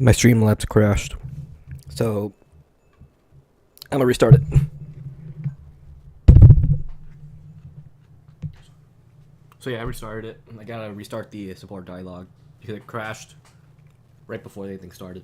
My Streamlabs crashed. So I'm gonna restart it. So yeah, I restarted it. I gotta restart the support dialog because it crashed right before anything started.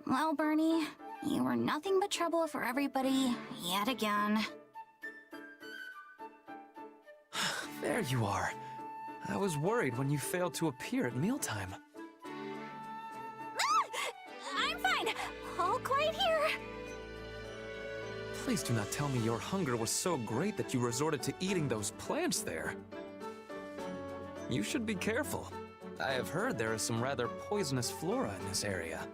Well, Bernie, you were nothing but trouble for everybody, yet again. There you are. I was worried when you failed to appear at mealtime. I'm fine. All quiet here. Please do not tell me your hunger was so great that you resorted to eating those plants there. You should be careful. I have heard there is some rather poisonous flora in this area.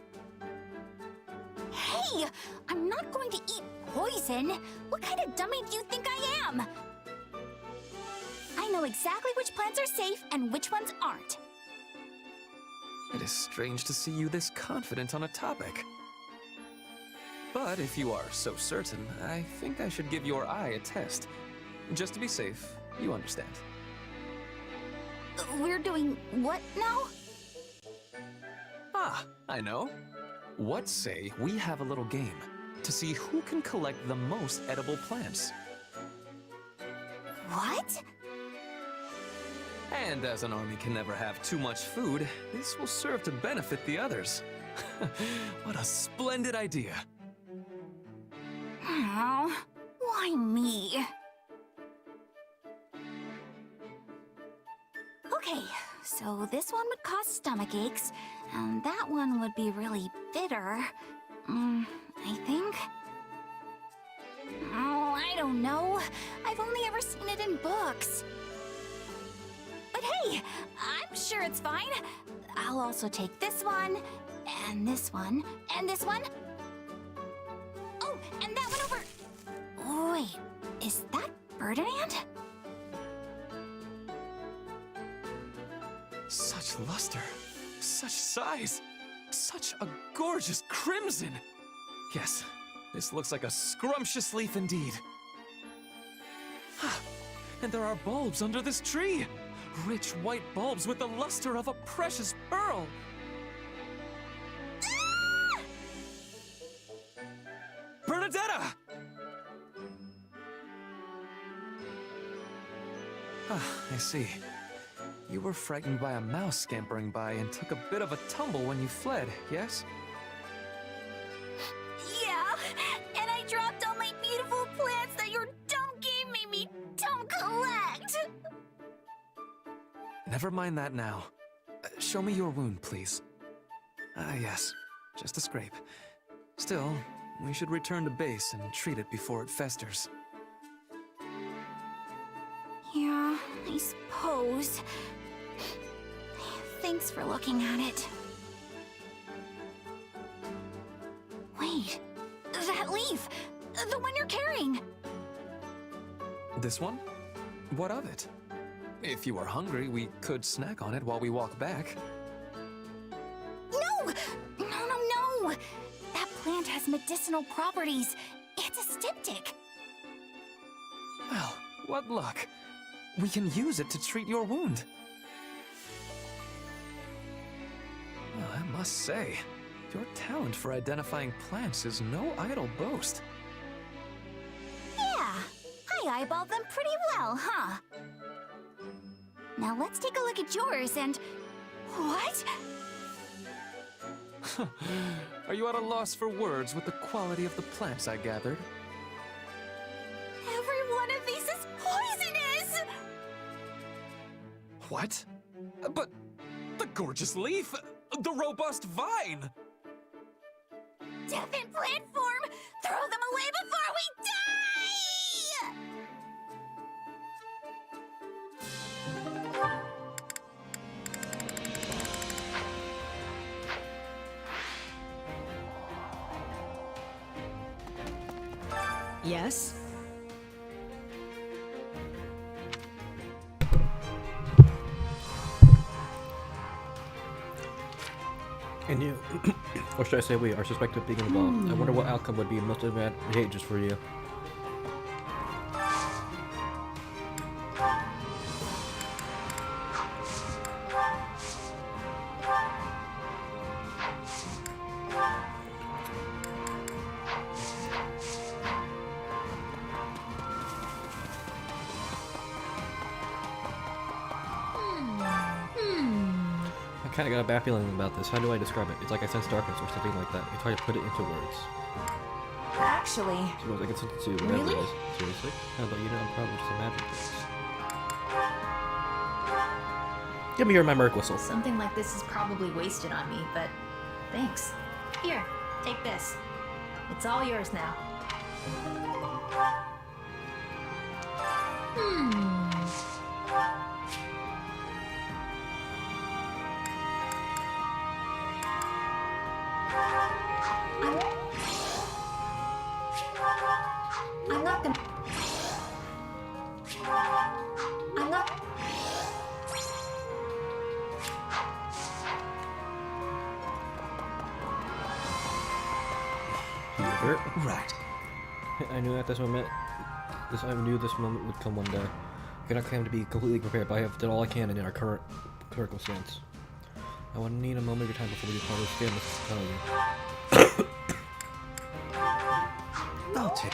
Hey, I'm not going to eat poison. What kind of dummy do you think I am? I know exactly which plants are safe and which ones aren't. It is strange to see you this confident on a topic. But if you are so certain, I think I should give your eye a test. Just to be safe, you understand. We're doing what now? Ah, I know. What say we have a little game to see who can collect the most edible plants? What? And as an army can never have too much food, this will serve to benefit the others. What a splendid idea. Oh, why me? Okay, so this one would cause stomach aches, and that one would be really bitter. I think. Oh, I don't know. I've only ever seen it in books. But hey, I'm sure it's fine. I'll also take this one, and this one, and this one. Oh, and that one over. Wait, is that Ferdinand? Such luster, such size, such a gorgeous crimson. Yes, this looks like a scrumptious leaf indeed. And there are bulbs under this tree. Rich white bulbs with the luster of a precious pearl. Bernadetta! I see. You were frightened by a mouse scampering by and took a bit of a tumble when you fled, yes? Yeah, and I dropped all my beautiful plants that your dumb game made me don't collect. Never mind that now. Show me your wound, please. Ah, yes. Just a scrape. Still, we should return to base and treat it before it festers. Yeah, I suppose. Thanks for looking at it. Wait, that leaf! The one you're carrying! This one? What of it? If you are hungry, we could snack on it while we walk back. No! No! That plant has medicinal properties. It's a styptic. Well, what luck. We can use it to treat your wound. Well, I must say, your talent for identifying plants is no idle boast. eyeballed them pretty well, huh? Now let's take a look at yours and... What? Are you at a loss for words with the quality of the plants I gathered? Every one of these is poisonous! What? But the gorgeous leaf! The robust vine! Death in plant form! Throw them away before we die! Yes? And you, or should I say we, are suspected of being involved. I wonder what outcome would be most advantageous for you. I kind of got a bad feeling about this. How do I describe it? It's like I sense darkness or something like that. I try to put it into words. Actually, Suppose I can send it to Really? whatever it is. Seriously? How about you know I'm probably just imagining things. Give me your Merc whistle. something like this is probably wasted on me, but thanks. Here, take this. It's all yours now. I'm not gonna... I'm not... You hurt? Right. I knew at this moment, I knew this moment would come one day. I cannot claim to be completely prepared, but I have done all I can in our current circumstance. I would need a moment of your time before we can understand this to tell you. I'll take.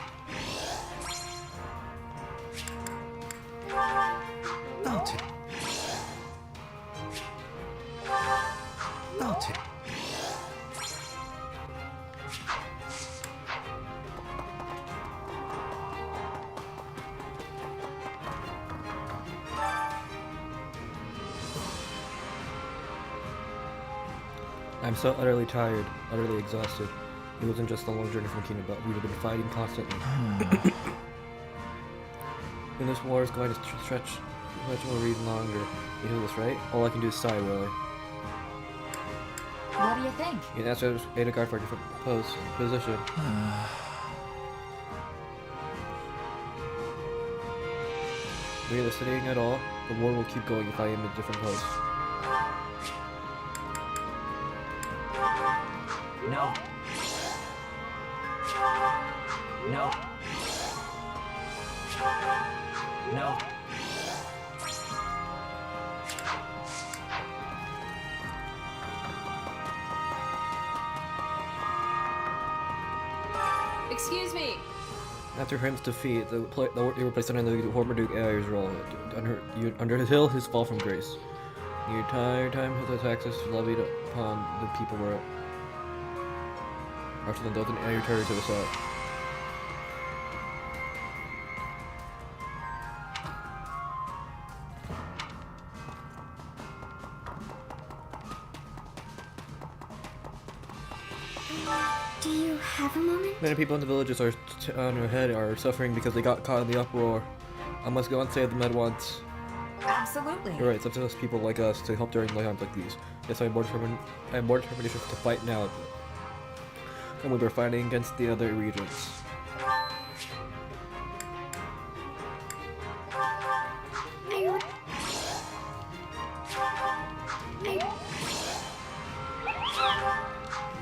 I'll take. I'll take. I'm so utterly tired, utterly exhausted. It wasn't just a long journey from Kingdom, but we've been fighting constantly. And this war is going to stretch or even longer. You know this, right? All I can do is sigh, really. What do you think? You can ask a guard for a different position. Are you listening at all? The war will keep going if I am in a different post. No. No. No. Excuse me. After Hrim's defeat, you were placed under the former Duke Air's role. Under his hill, his fall from grace. Your entire time, his taxes levied upon the people were harsher than those in any return to the south. Do you have a moment? Many people in the villages on her head are suffering because they got caught in the uproar. I must go and save them at once. Absolutely. You're right, it's up to us people like us to help during times like these. Yes, I have more determination to fight now than we were fighting against the other regions.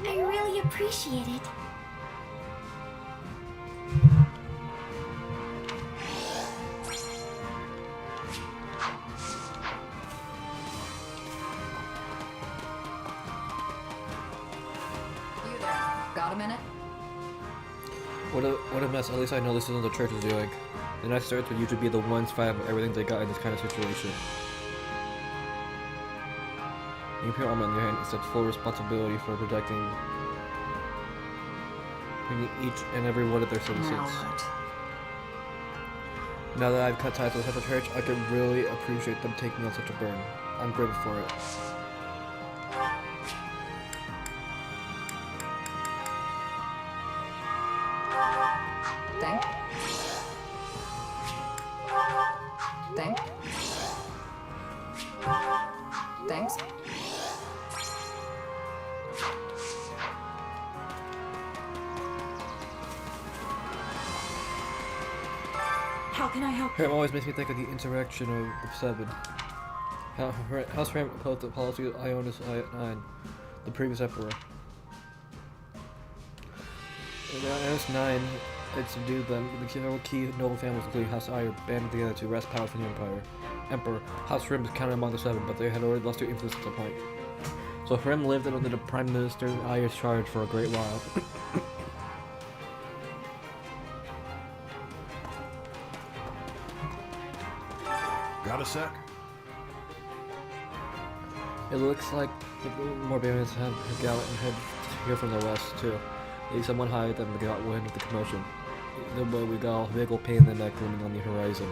I really appreciate it. You there? Got a minute? What a mess. At least I know this isn't the church is doing. The nice starts would usually be the ones fighting everything they got in this kind of situation. The Imperial Army on the other hand accepts full responsibility for protecting each and every one of their citizens. Now what? Now that I've cut ties with the Central Church, I can really appreciate them taking on such a burden. I'm grateful for it. Thanks. How can I help? Harem always makes me think of the insurrection of 7. House Harem opposed the policy of Ionis I-9, the previous emperor. Ionis 9 had subdued them. The several key noble families, including House Iron, banded together to wrest power from the Emperor. House Harem is counted among the 7, but they had already lost their influence at the point. So Harem lived under the Prime Minister Ayer's charge for a great while. Got a sec? It looks like more Barbarians have gallant and head here from the west too. Maybe someone higher than got wind of the commotion. Either way, we got a big old pain in the neck looming on the horizon.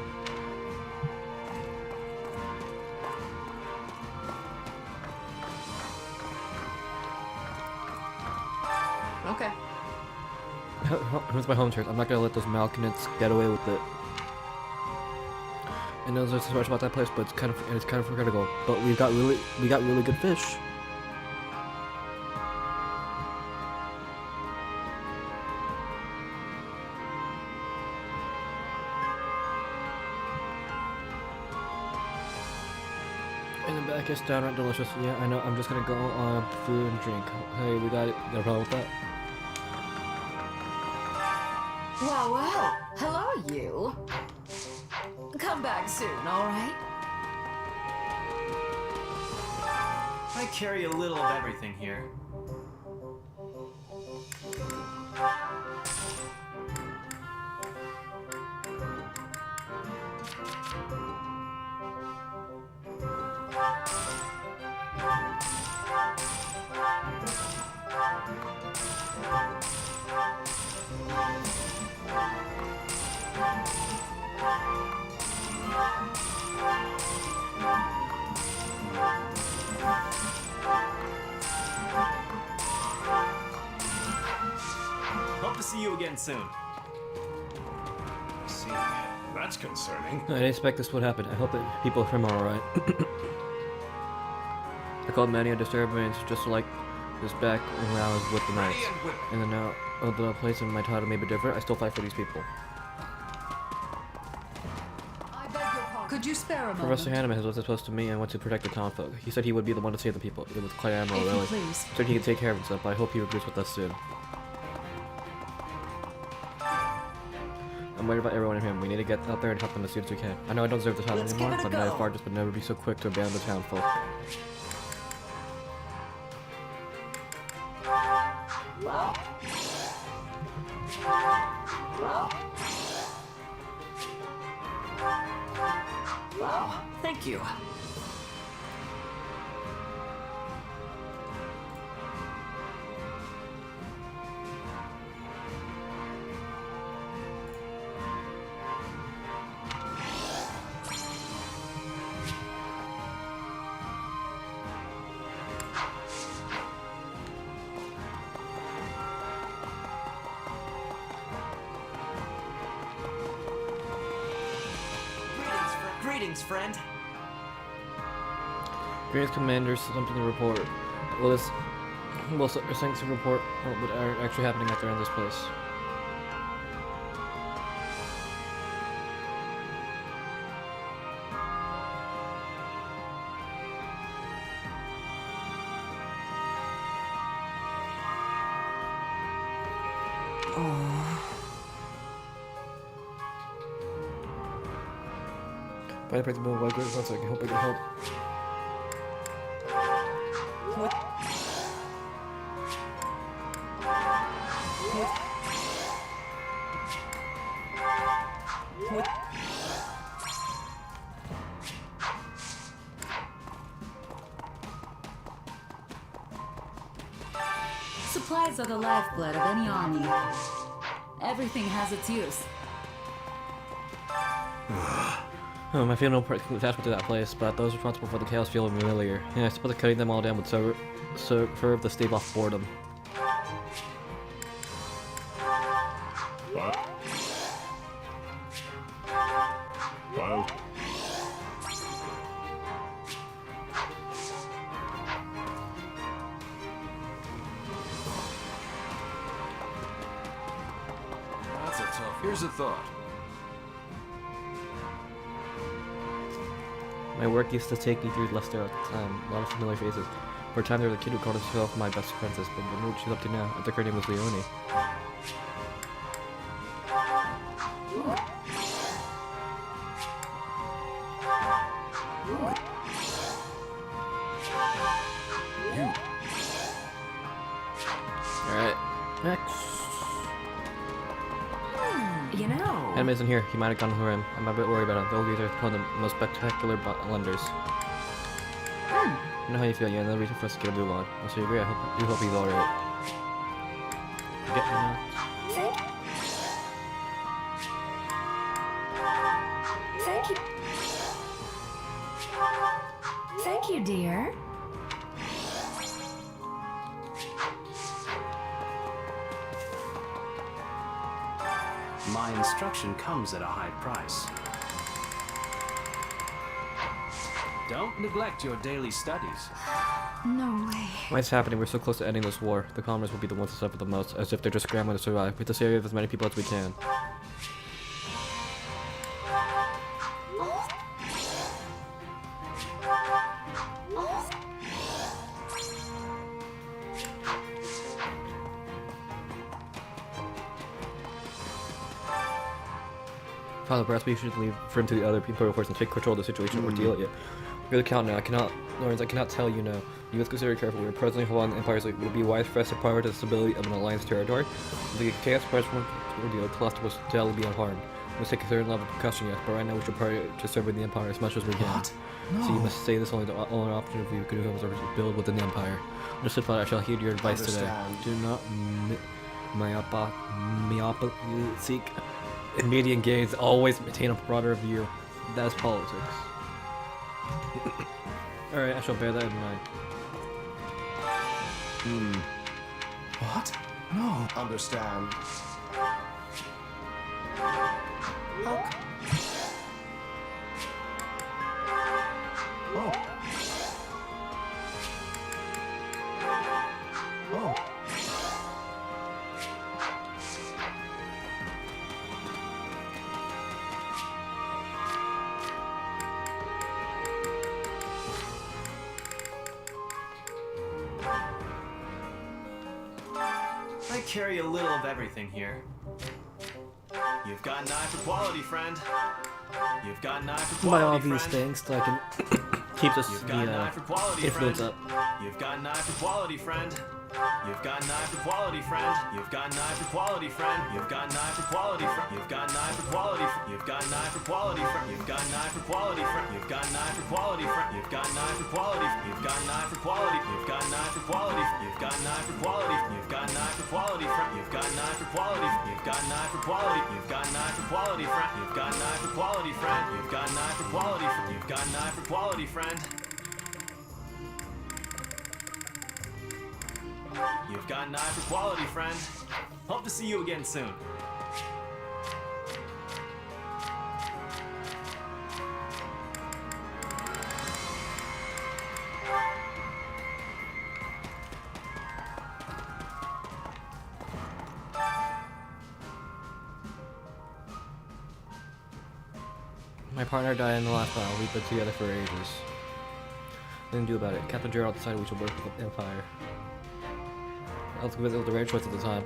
Okay. Here's my home turf. I'm not gonna let those malcontents get away with it. I know there's so much about that place, but it's kind of forgettable. But we got really good fish. And the back is downright delicious. Yeah, I know. I'm just gonna go on food and drink. Hey, we got it. Got a problem with that? Well, hello, you. Come back soon, all right? I carry a little of everything here. Hope to see you again soon. See, that's concerning. I didn't expect this would happen. I hope that people from are alright. I called many a disturbance just like this back when I was with the Knights. And then now, although the place in my title may be different, I still fight for these people. I beg your pardon. Could you spare a moment? Professor Hanneman was supposed to me and want to protect the town folk. He said he would be the one to save the people. It was quite admirable, If you really. please. Said he could take care of himself, but I hope he agrees with us soon. I'm worried about everyone in him. We need to get out there and help them as soon as we can. I know I don't deserve the title Let's anymore, give it a but Knight go. Vargas would never be so quick to abandon the town folk. Thank you. Greetings, friend. Greetings, Commander. Something to report. Well, thanks to report what are actually happening out there in this place. By the principle of my great once I can help, I can help. What? Supplies are the lifeblood of any army. Everything has its use. I feel no attachment to that place, but those responsible for the chaos feel familiar. Yeah, I suppose cutting them all down would serve to stave off boredom. What? Well. That's a tough. Here's a thought. My work used to take me through Leicester at the time. A lot of familiar faces. For a time there was a kid who called himself my best apprentice, but I know what she's up to now. I think her name was Leonie. Alright, next. You know. Anime isn't here. He might have gone for him. I'm a bit worried about him. The oldies are one of the most spectacular lenders. You know how you feel. Yeah, another reason for us to get a move on. Also, you agree? I do hope he's alright. Get me now. Thank you. Thank you, dear. My instruction comes at a high price. Don't neglect your daily studies. No way. What's happening? We're so close to ending this war. The commoners will be the ones to suffer the most, as if they're just scrambling to survive. We have to save as many people as we can. Father, perhaps we should leave for him to the other Imperial force and take control of the situation or deal it yet. You're the Count now. Lawrence, I cannot tell you no. You must consider carefully. We are presently holding the Empire's lead. Would it be wise for us to prioritize the stability of an alliance territory? The chaos spreads from ordeal, Colossus will still be unharmed. We must take a certain level of precaution, yes, but right now we should prioritize serving the Empire as much as we can. What? No. So you must say this only the only option if we could build within the Empire. Understood, Father. I shall heed your advice Understand. today. Do not seek immediate gains. Always maintain a broader view. That is politics. Alright, I shall bear that in mind. What? No. Understand. Oh. Oh. I carry a little of everything here. You've got an eye for quality, friend. You've got an eye for Buy all quality, these friend. things so I can keep this You've got an eye for quality, friend. influence up. You've got an eye for quality, friend. You've got an eye for quality, friend. You've got an eye for quality, friend. You've got an eye for quality, friend. You've got an eye for quality, friend. You've got an eye for quality, friend. You've got an eye for quality, friend. You've got an eye for quality, friend. You've got an eye for quality. You've got an eye for quality. You've got an eye for quality. You've got an eye for quality. You've got an eye for quality, friend. You've got an eye for quality. You've got an eye for quality. You've got an eye for quality, friend. You've got an eye for quality, friend. You've got an eye for quality. You've got an eye for quality, friend. You've got an eye for quality, friend. Hope to see you again soon. My partner died in the last battle. We've been together for ages. Nothing to do about it. Captain Gerald decided we should work with the Empire. I was convinced it was the right choice at the time.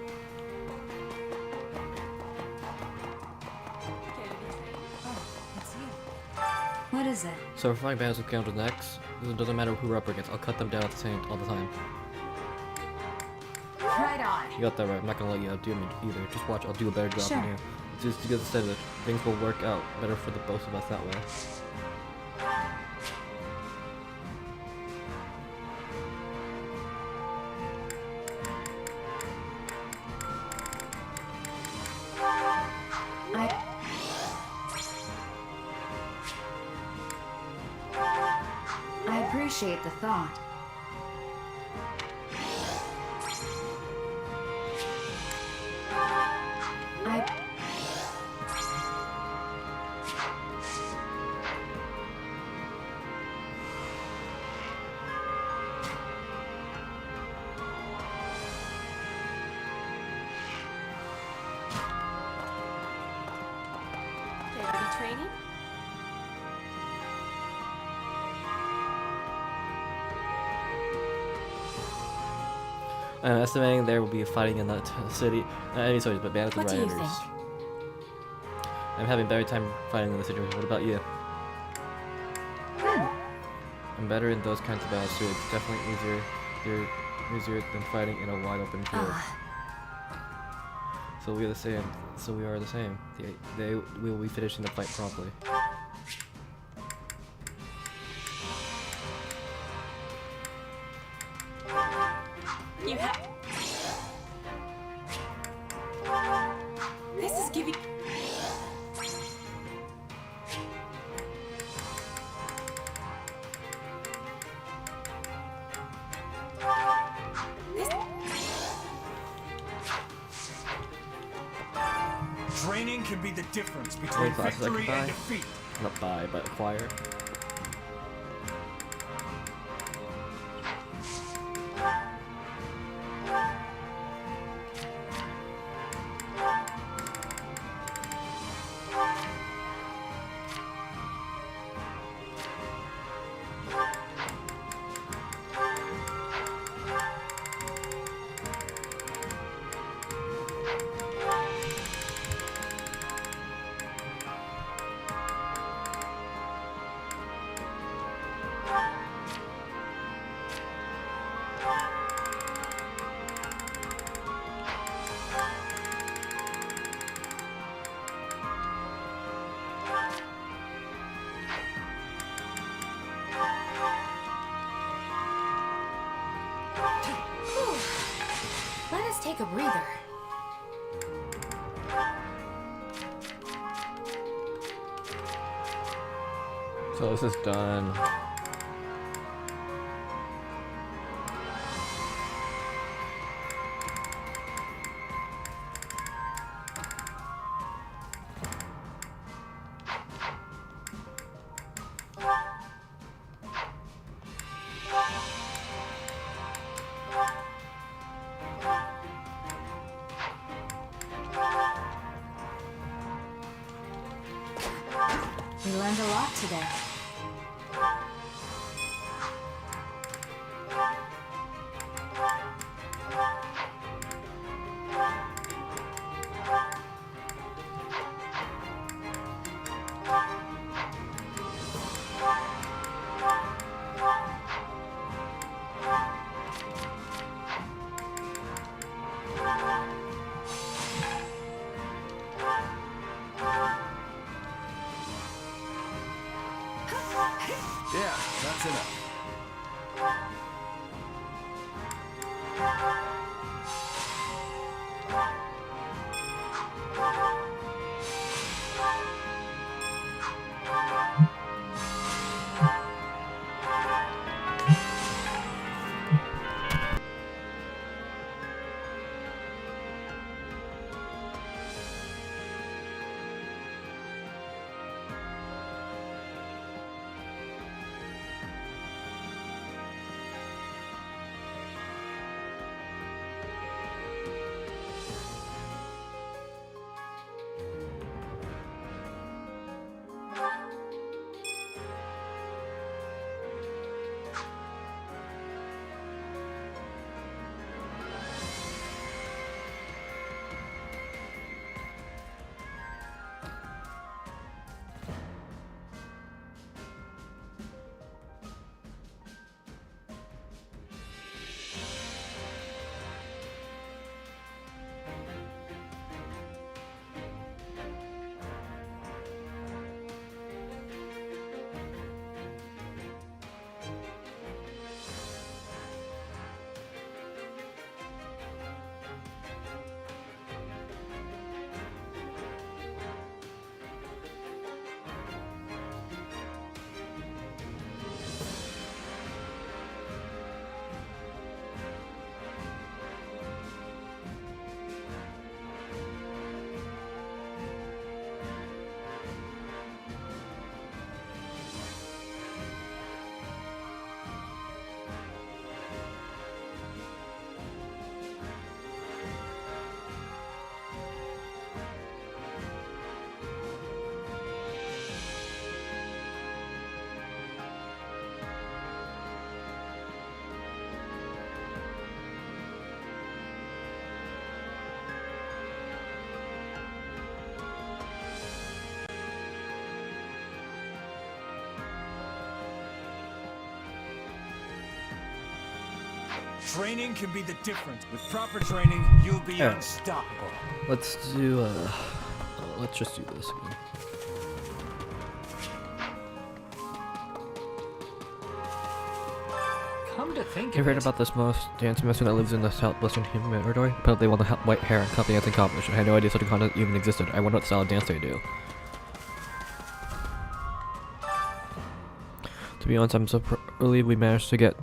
What is it? So if I fighting battles with Count next, it doesn't matter who we're up against. I'll cut them down all the time. Right on. You got that right. I'm not gonna let you outdo me either. Just watch. I'll do a better job Sure. than you. Just to get said that things will work out better for the both of us that way. appreciate the thought. I... Ready training? I'm estimating there will be fighting in that city. Any soldiers, but bandits and What do you rioters. think? I'm having a better time fighting in the situation. What about you? I'm better in those kinds of battles too. It's definitely easier than fighting in a wide open field. So we are the same. So we are the same. We will be finishing the fight promptly. You have. This is giving. Training can be the difference between classes I can victory and buy? defeat. Not buy, but acquire. Let us take a breather. So this is done. We learned a lot today. Yeah, that's enough. Training can be the difference. With proper training, you'll be Alright. unstoppable. Let's do, let's just do this again. Come to think You of heard it, about this most dance master that lives in the southwestern humidor? Apparently they want the white hair and copy dancing competition. I had no idea such a contest even existed. I wonder what style of dance they do. To be honest, I'm so relieved we managed to get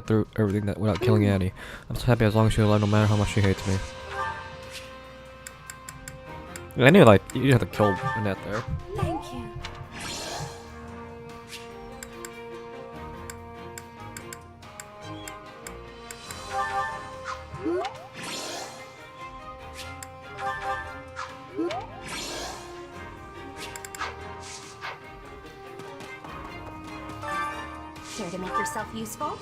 through everything that without killing Annie. I'm so happy as long as she's alive, no matter how much she hates me. I knew, like, you didn't have to kill Annette there. Thank you. Care to make yourself useful?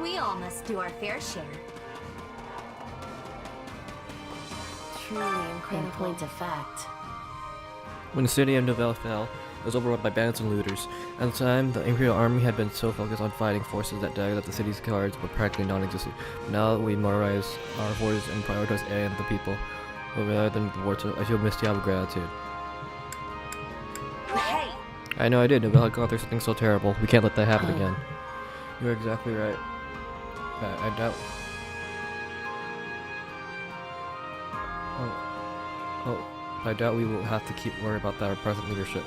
We all must do our fair share. Truly incredible. In point of fact. When the city of Novell fell, it was overrun by bandits and looters. At the time, the Imperial Army had been so focused on fighting forces that day that the city's guards were practically non-existent. Now that we memorize our forces and prioritize Annie and the people, rather than the war, I feel misty out of gratitude. Hey! I know I did. Novell had gone through something so terrible. We can't let that happen again. You're exactly right. I doubt. Oh, I doubt we will have to keep worrying about that our present leadership.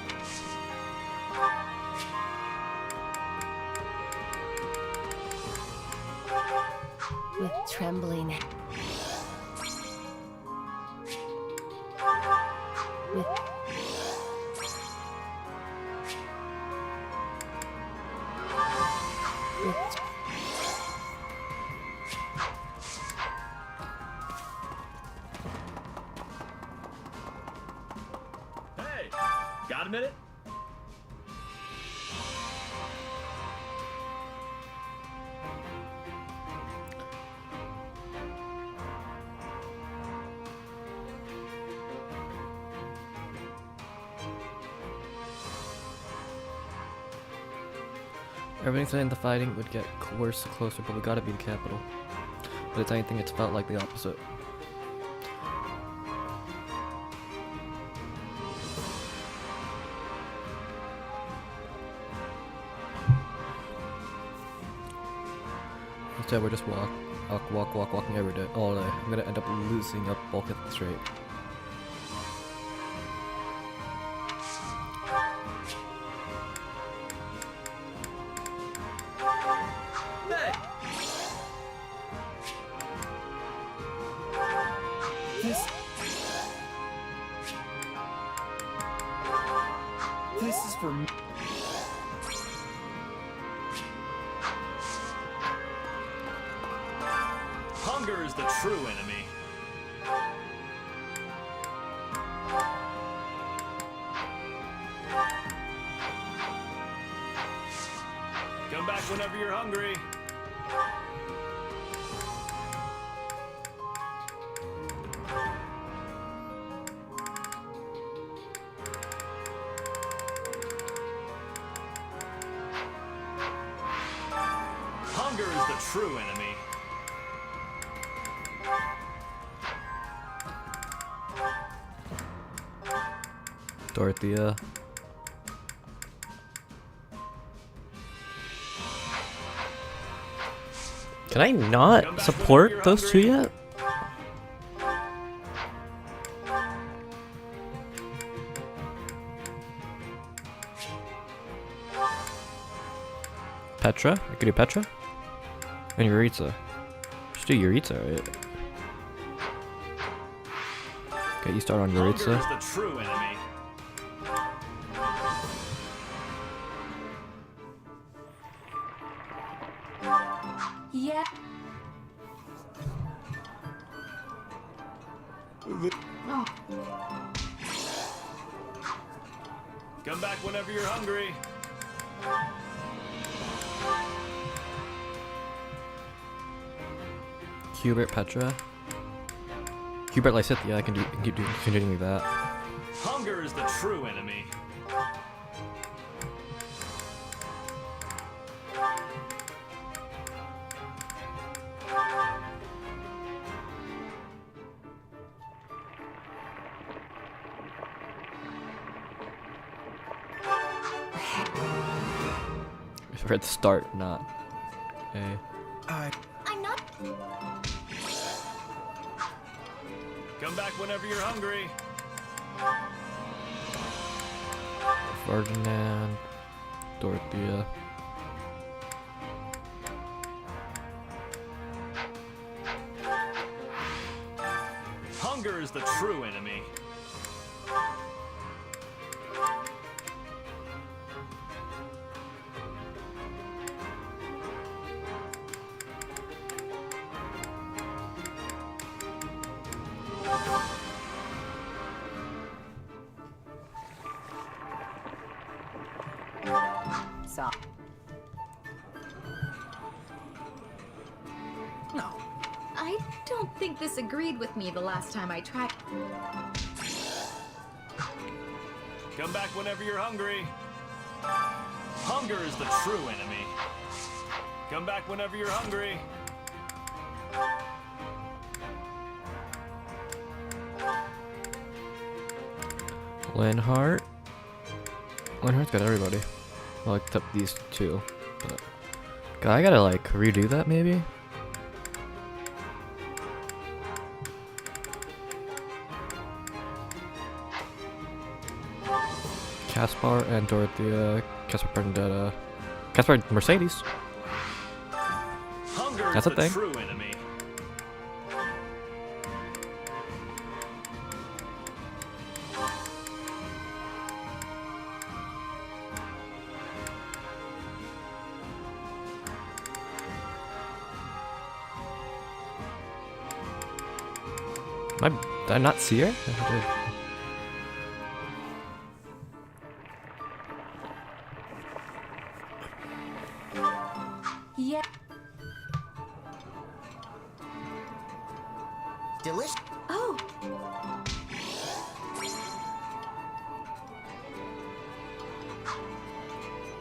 With trembling. With Hey, got a minute? Everything saying the fighting would get worse and closer, but we gotta be the capital. But it's anything, it's felt like the opposite. Instead, we're just walking every day, all day. I'm gonna end up losing up bulk at this rate. This is for me. Hunger is the true enemy. Come back whenever you're hungry. Hunger is the true enemy. Dorothea. Can I not support those two yet? Petra? I could do Petra? And Yuritsa. Just do Yuritsa, right? Okay, you start on Hunger Yuritsa. is the true enemy. Yeah. Oh. Come back whenever you're hungry. Hubert, Petra. Hubert Lysithia, I can keep continuing that. Hunger is the true enemy. We're at the start, not A. I'm not. Come back whenever you're hungry. Ferdinand, Dorothea. Hunger is the true enemy. Stop. No. I don't think this agreed with me the last time I tried. Come back whenever you're hungry. Hunger is the true enemy. Come back whenever you're hungry. Linhart. Linhart's got everybody. Well, except these two. But I gotta like redo that maybe. Caspar and Dorothea. Caspar Bernadetta. Caspar Mercedes. Hunger That's is a the thing. true enemy. Did I not see her? I did. Yeah. Delicious. Oh.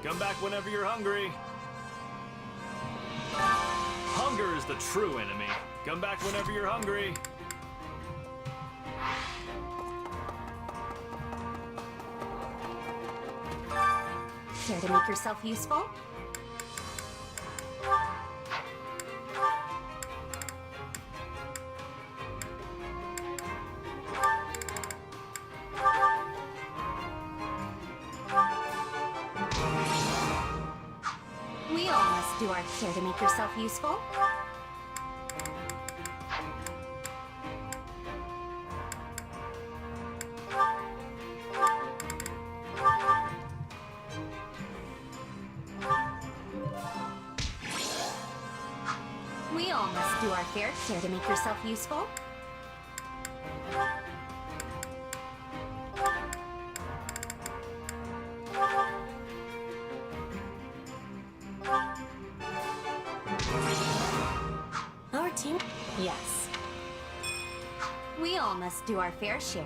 Come back whenever you're hungry. Hunger is the true enemy. Come back whenever you're hungry. Care to make yourself useful? We all must do our care to make yourself useful. We all must do our fair share to make yourself useful. Our team? Yes. We all must do our fair share.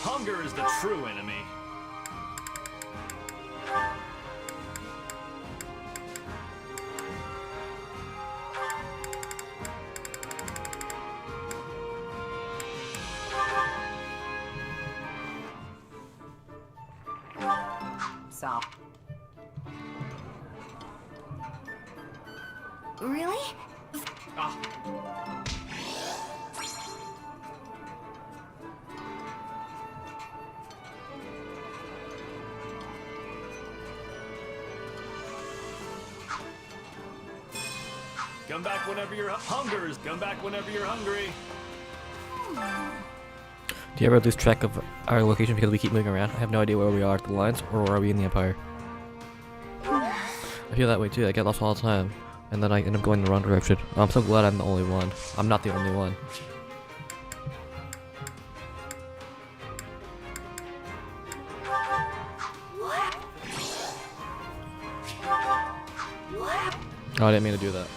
Hunger is the true enemy. So. Really? Ah. Come back whenever you're hungers. Come back whenever you're hungry. Do you ever lose track of our location because we keep moving around? I have no idea where we are at the lines, or are we in the Empire? I feel that way too. I get lost all the time, and then I end up going the wrong direction. I'm so glad I'm the only one. I'm not the only one. Oh, I didn't mean to do that.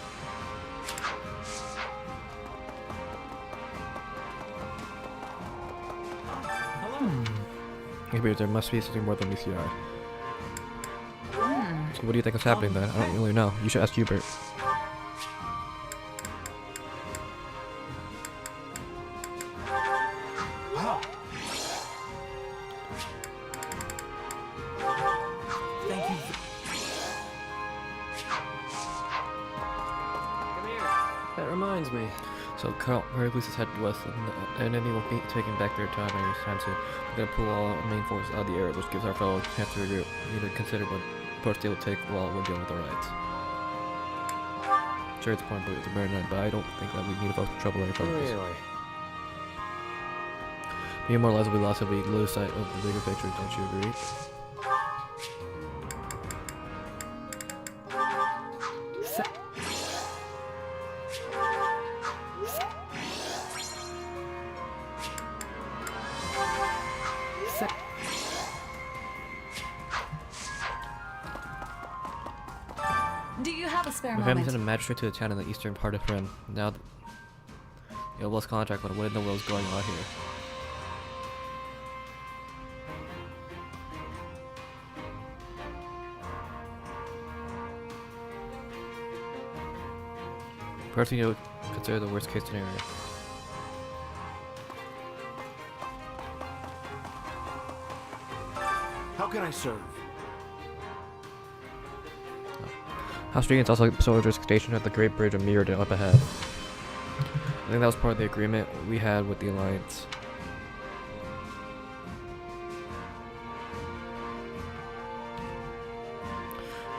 Maybe there must be something more than meets the eye. So what do you think is happening then? I don't really know. You should ask Hubert. Thank you. That reminds me. So Carl, Hercules is headed west, and enemy will be taking back their time anytime soon. We're gonna pull all our main forces out of the area, which gives our fellow chance to regroup. We need to consider what approach they will take while we're dealing with the riots. Sure, it's point to burn none, but I don't think that we need to focus trouble any further. Really? Being more or less will be lost if we lose sight of the bigger picture, don't you agree? Do you have a spare My family moment? sent a magistrate to the town in the eastern part of Ren. Now, you'll lost contact, but what in the world is going on here? Perhaps you consider the worst case scenario. How can I serve? House Street is also soldiers stationed at the Great Bridge of Mirrodin up ahead. I think that was part of the agreement we had with the Alliance.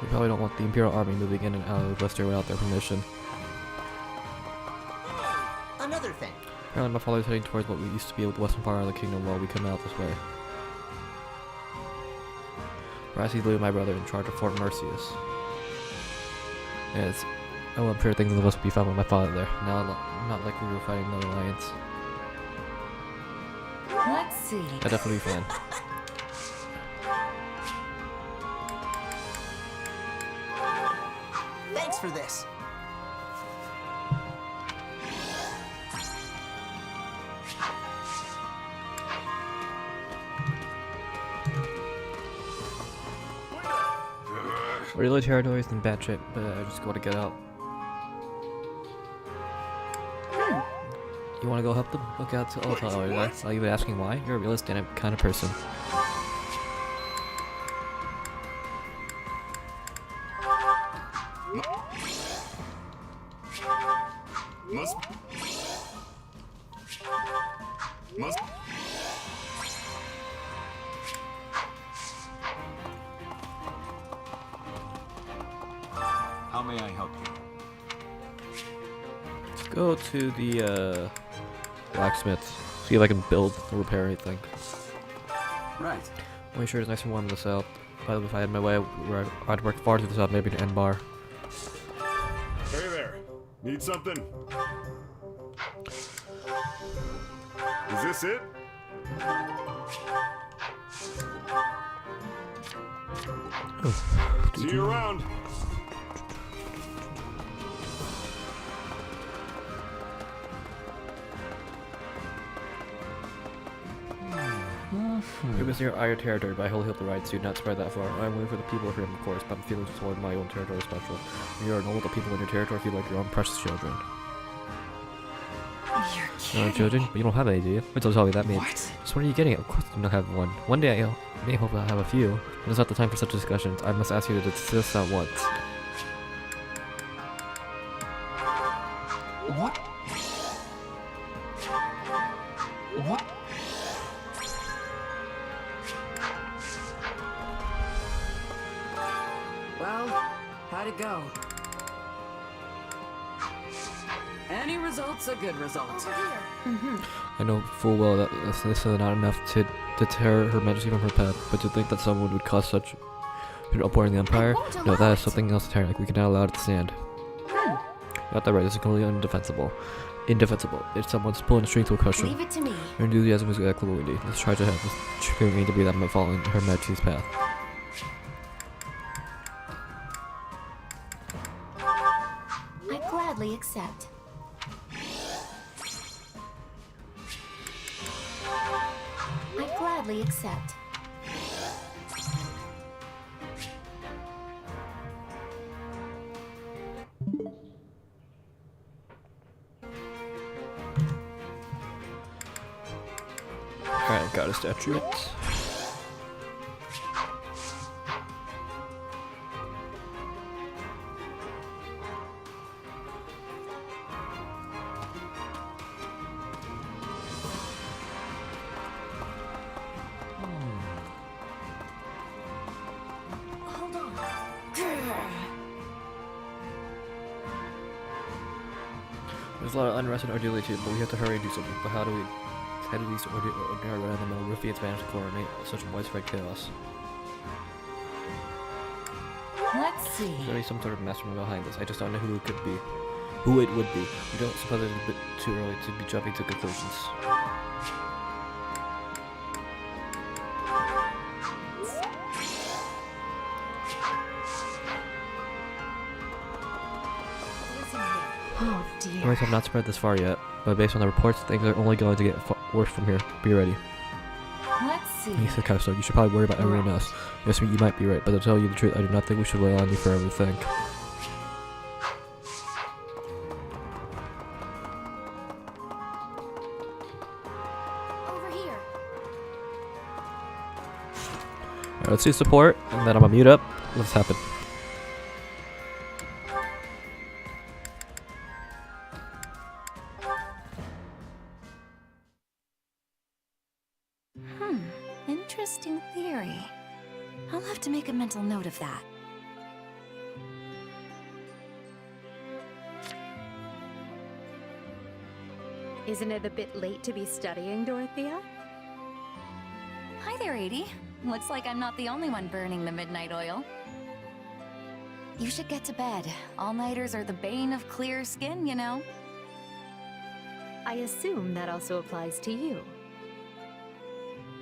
We probably don't want the Imperial Army moving in and out of Wester without their permission. Another thing. Apparently my father is heading towards what we used to be the western part of the kingdom while we come out this way. Perhaps he's leaving my brother in charge of Fort Mercius. Yes. Oh, I'm sure things will be fun with my father there. Now, not like we were fighting the Alliance. Let's see. That'd definitely be fun. Thanks for this. Really territory is in bad shape, but I just gotta get out. You wanna go help them? Look out to Are you asking why? You're a realistic kind of person. Must. How may I help you? Let's go to the blacksmith. See if I can build or repair anything. Right. Make sure it's nice and warm in the south. But if I had my way, I'd work far to the south, maybe to End Bar. Hey there. Need something? Is this it? See you around. It was near Ire territory, but I wholly hope the riots do not spread that far. I'm waiting for the people here, of course, but I'm feeling toward my own territory special. When you're normal, the people in your territory feel like your own precious children. You're Your own kidding. children? But you don't have any, do you? What does all that mean? What? So what are you getting at? Of course you don't have one. One day I may hope I'll have a few, but it's not the time for such discussions. I must ask you to desist at once. What? What? Well, how'd it go? Any result's a good result. I know full well that this is not enough to deter Her Majesty from her path, but to think that someone would cause such an uproar in the Empire, no, that is something else entirely. Like, we cannot allow it to stand. Got that right. This is completely indefensible. Indefensible. If someone's pulling the string to a question, Leave it to me. your enthusiasm is exactly what we need. Let's try to have this triggering to be that might fall in Her Majesty's path. I gladly accept. I gladly accept. Alright, got a statue. Hold on. There's a lot of unrest in Ardelia too, but we have to hurry and do something. But how do these ordinary men in the middle of Ruffians manage to coordinate such widespread chaos? Let's see. There's already some sort of mastermind behind this. I just don't know who it could be. Who it would be. We don't suppose it's a bit too early to be jumping to conclusions. Oh dear. Rumors have not spread this far yet, but based on the reports, things are only going to get worse from here. Be ready. Let's see. He said, kind of, so you should probably worry about everyone else. Yes, you might be right, but to tell you the truth, I do not think we should rely on you for everything. Over here. Alright, let's see support, and then I'm gonna mute up. What's happened? Interesting theory. I'll have to make a mental note of that. Isn't it a bit late to be studying, Dorothea? Hi there, Edie. Looks like I'm not the only one burning the midnight oil. You should get to bed. All-nighters are the bane of clear skin, you know. I assume that also applies to you.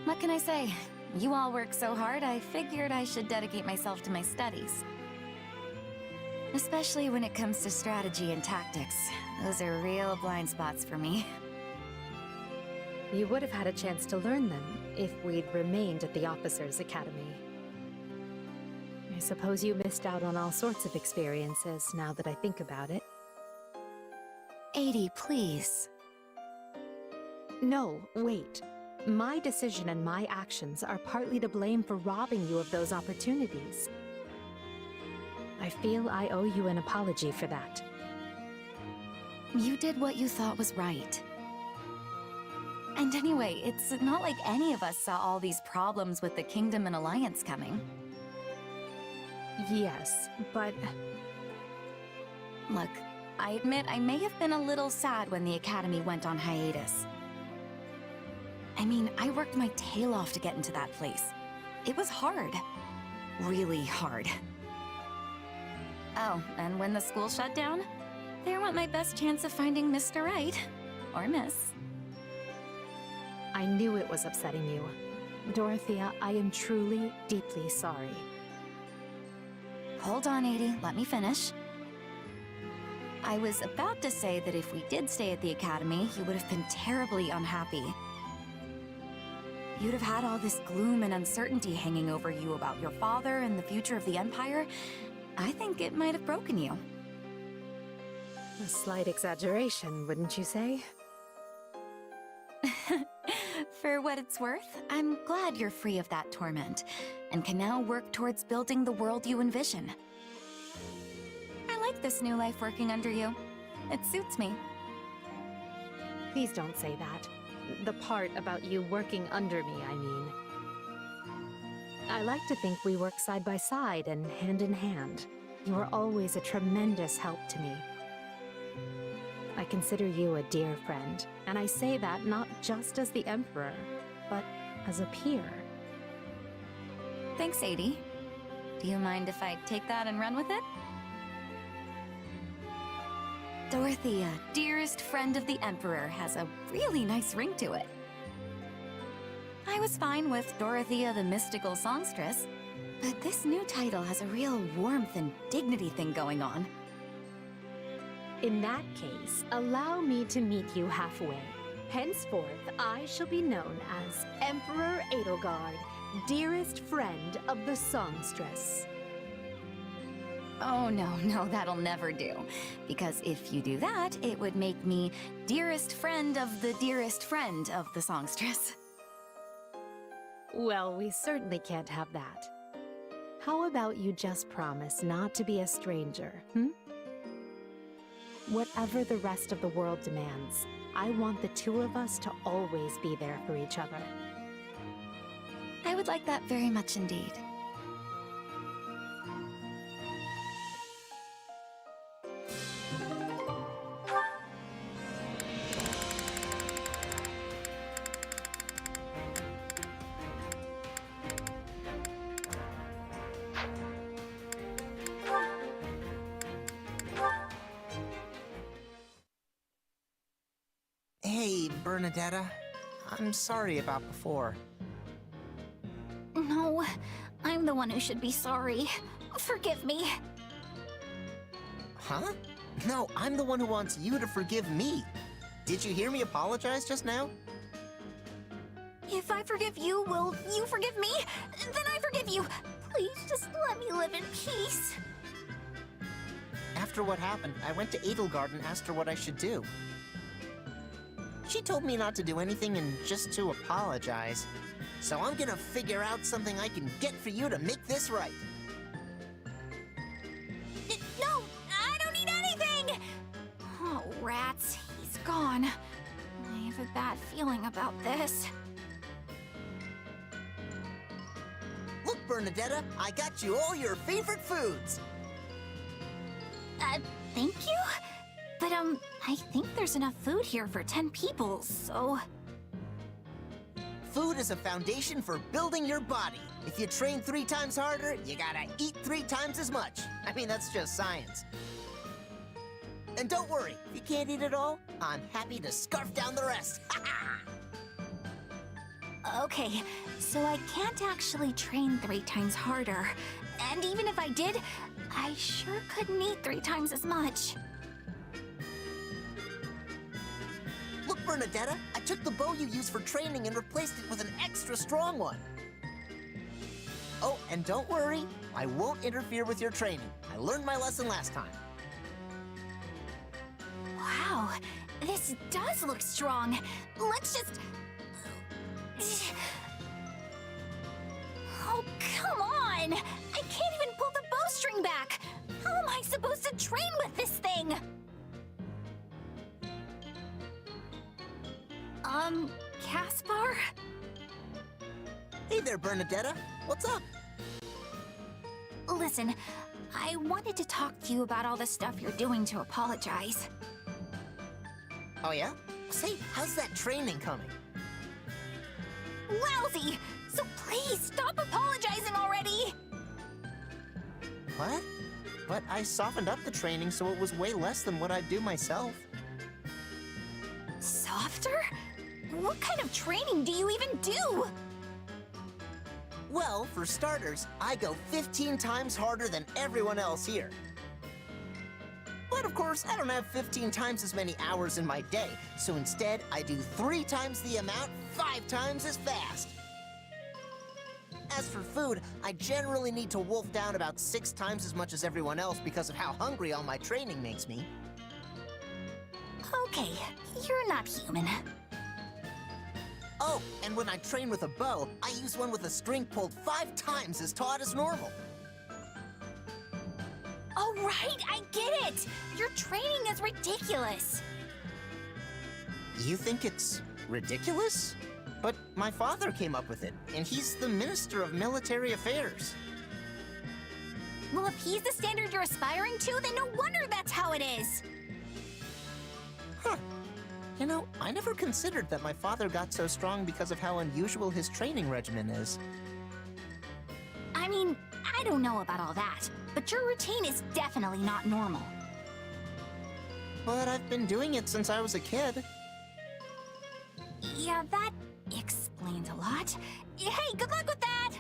What can I say? You all work so hard, I figured I should dedicate myself to my studies. Especially when it comes to strategy and tactics. Those are real blind spots for me. You would have had a chance to learn them if we'd remained at the Officers' Academy. I suppose you missed out on all sorts of experiences now that I think about it. Edie, please. No, wait. My decision and my actions are partly to blame for robbing you of those opportunities. I feel I owe you an apology for that. You did what you thought was right. And anyway, it's not like any of us saw all these problems with the Kingdom and Alliance coming. Yes, but... Look, I admit I may have been a little sad when the Academy went on hiatus. I mean, I worked my tail off to get into that place. It was hard. Really hard. Oh, and when the school shut down, there went my best chance of finding Mr. Right. Or Miss. I knew it was upsetting you. Dorothea, I am truly, deeply sorry. Hold on, Edie. Let me finish. I was about to say that if we did stay at the Academy, you would have been terribly unhappy. You'd have had all this gloom and uncertainty hanging over you about your father and the future of the Empire. I think it might have broken you. A slight exaggeration, wouldn't you say? For what it's worth, I'm glad you're free of that torment, and can now work towards building the world you envision. I like this new life working under you. It suits me. Please don't say that. The part about you working under me, I mean. I like to think we work side by side and hand in hand. You are always a tremendous help to me. I consider you a dear friend, and I say that not just as the Emperor, but as a peer. Thanks, Sadie. Do you mind if I take that and run with it? Dorothea, dearest friend of the Emperor, has a really nice ring to it. I was fine with Dorothea the Mystical Songstress, but this new title has a real warmth and dignity thing going on. In that case, allow me to meet you halfway. Henceforth, I shall be known as Emperor Edelgard, dearest friend of the Songstress. Oh, no, that'll never do. Because if you do that, it would make me dearest friend of the songstress. Well, we certainly can't have that. How about you just promise not to be a stranger, Whatever the rest of the world demands, I want the two of us to always be there for each other. I would like that very much indeed. Hey, Bernadetta. I'm sorry about before. No, I'm the one who should be sorry. Forgive me. Huh? No, I'm the one who wants you to forgive me. Did you hear me apologize just now? If I forgive you, will you forgive me? Then I forgive you. Please just let me live in peace. After what happened, I went to Edelgard and asked her what I should do. She told me not to do anything and just to apologize. So I'm gonna figure out something I can get for you to make this right. No, I don't need anything! Oh, rats, he's gone. I have a bad feeling about this. Look, Bernadetta, I got you all your favorite foods. Thank you? But, I think there's enough food here for 10 people, so... Food is a foundation for building your body. If you train 3 times harder, you gotta eat 3 times as much. I mean, that's just science. And don't worry, if you can't eat it all, I'm happy to scarf down the rest. Okay, so I can't actually train 3 times harder. And even if I did, I sure couldn't eat 3 times as much. Look, Bernadetta, I took the bow you use for training and replaced it with an extra strong one. Oh, and don't worry, I won't interfere with your training. I learned my lesson last time. Wow, this does look strong. Let's just... Oh, come on! I can't even pull the bowstring back! How am I supposed to train with this thing? Caspar? Hey there, Bernadetta. What's up? Listen, I wanted to talk to you about all the stuff you're doing to apologize. Oh, yeah? Say, how's that training coming? Lousy! So please stop apologizing already! What? But I softened up the training so it was way less than what I'd do myself. Softer? What kind of training do you even do? Well, for starters, I go 15 times harder than everyone else here. But of course, I don't have 15 times as many hours in my day, so instead, I do 3 times the amount, 5 times as fast. As for food, I generally need to wolf down about 6 times as much as everyone else because of how hungry all my training makes me. Okay, you're not human. Oh, and when I train with a bow, I use one with a string pulled 5 times as taut as normal. Oh, right, I get it! Your training is ridiculous! You think it's ridiculous? But my father came up with it, and he's the Minister of Military Affairs. Well, if he's the standard you're aspiring to, then no wonder that's how it is! You know, I never considered that my father got so strong because of how unusual his training regimen is. I mean, I don't know about all that, but your routine is definitely not normal. But I've been doing it since I was a kid. Yeah, that explains a lot. Hey, good luck with that!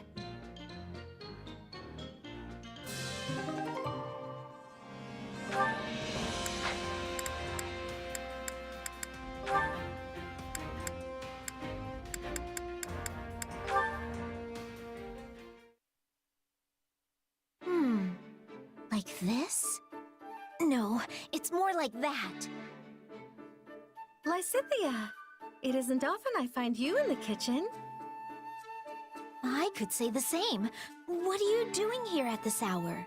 Like this? No, it's more like that. Lysithea, it isn't often I find you in the kitchen. I could say the same. What are you doing here at this hour?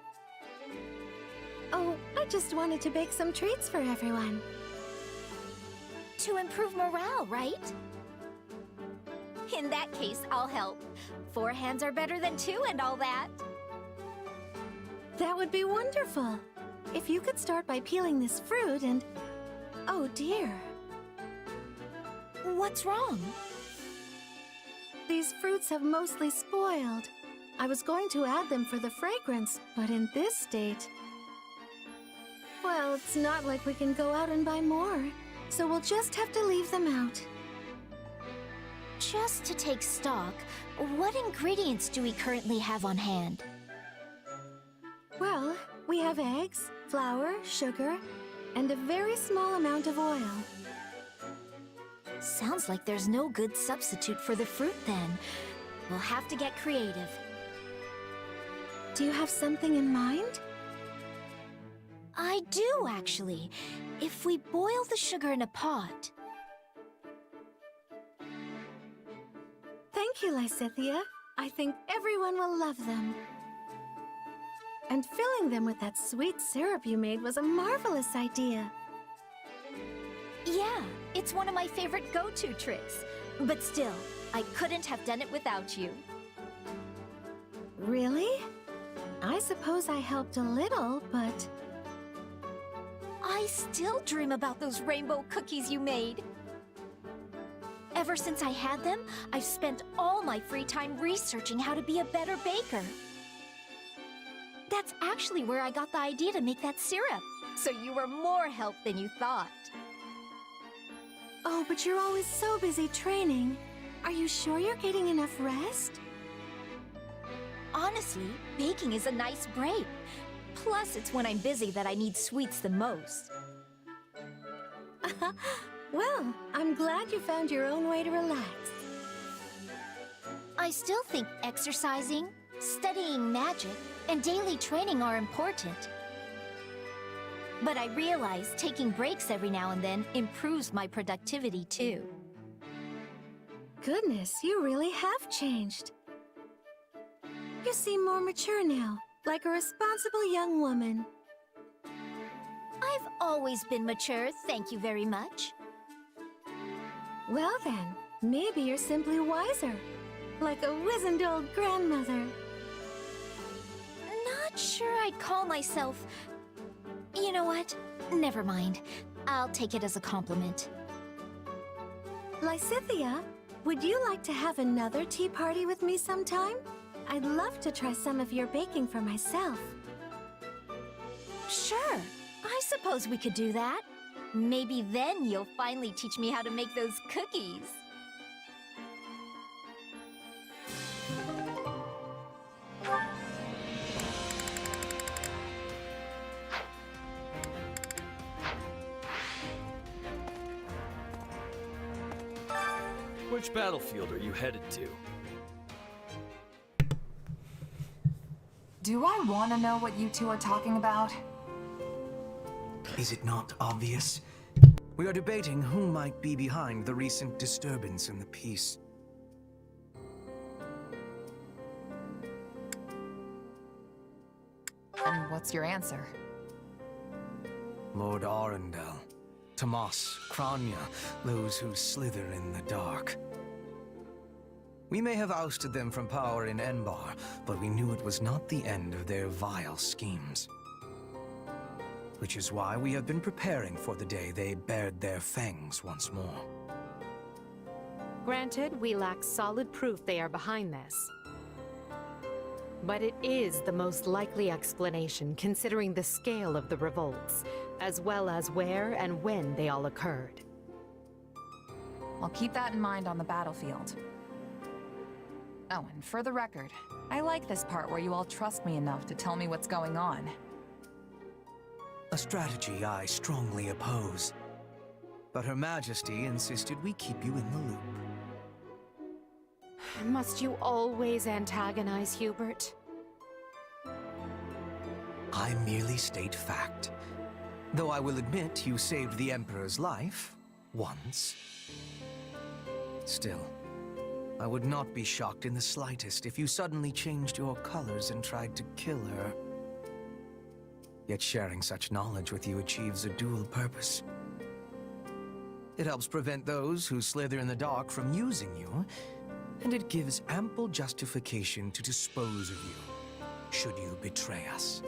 Oh, I just wanted to bake some treats for everyone. To improve morale, right? In that case, I'll help. 4 hands are better than 2 and all that. That would be wonderful. If you could start by peeling this fruit and... Oh dear. What's wrong? These fruits have mostly spoiled. I was going to add them for the fragrance, but in this state... Well, it's not like we can go out and buy more, so we'll just have to leave them out. Just to take stock, what ingredients do we currently have on hand? Well, we have eggs, flour, sugar, and a very small amount of oil. Sounds like there's no good substitute for the fruit then. We'll have to get creative. Do you have something in mind? I do, actually. If we boil the sugar in a pot... Thank you, Lysithea. I think everyone will love them. And filling them with that sweet syrup you made was a marvelous idea. Yeah, it's one of my favorite go-to tricks. But still, I couldn't have done it without you. Really? I suppose I helped a little, but... I still dream about those rainbow cookies you made. Ever since I had them, I've spent all my free time researching how to be a better baker. That's actually where I got the idea to make that syrup. So you were more help than you thought. Oh, but you're always so busy training. Are you sure you're getting enough rest? Honestly, baking is a nice break. Plus, it's when I'm busy that I need sweets the most. Well, I'm glad you found your own way to relax. I still think exercising, studying magic, and daily training are important. But I realize taking breaks every now and then improves my productivity too. Goodness, you really have changed. You seem more mature now, like a responsible young woman. I've always been mature, thank you very much. Well then, maybe you're simply wiser, like a wizened old grandmother. Not sure I'd call myself... You know what? Never mind. I'll take it as a compliment. Lysithea, would you like to have another tea party with me sometime? I'd love to try some of your baking for myself. Sure. I suppose we could do that. Maybe then you'll finally teach me how to make those cookies. Which battlefield are you headed to? Do I want to know what you two are talking about? Is it not obvious? We are debating who might be behind the recent disturbance in the peace. And what's your answer? Lord Arundel, Tomas, Kranya, those who slither in the dark. We may have ousted them from power in Enbar, but we knew it was not the end of their vile schemes. which is why we have been preparing for the day they bared their fangs once more. Granted, we lack solid proof they are behind this. But it is the most likely explanation considering the scale of the revolts, as well as where and when they all occurred. I'll keep that in mind on the battlefield. Oh, and for the record, I like this part where you all trust me enough to tell me what's going on. A strategy I strongly oppose. But Her Majesty insisted we keep you in the loop. Must you always antagonize Hubert? I merely state fact. Though I will admit you saved the Emperor's life once. Still, I would not be shocked in the slightest if you suddenly changed your colors and tried to kill her. Yet sharing such knowledge with you achieves a dual purpose. It helps prevent those who slither in the dark from using you, and it gives ample justification to dispose of you, should you betray us.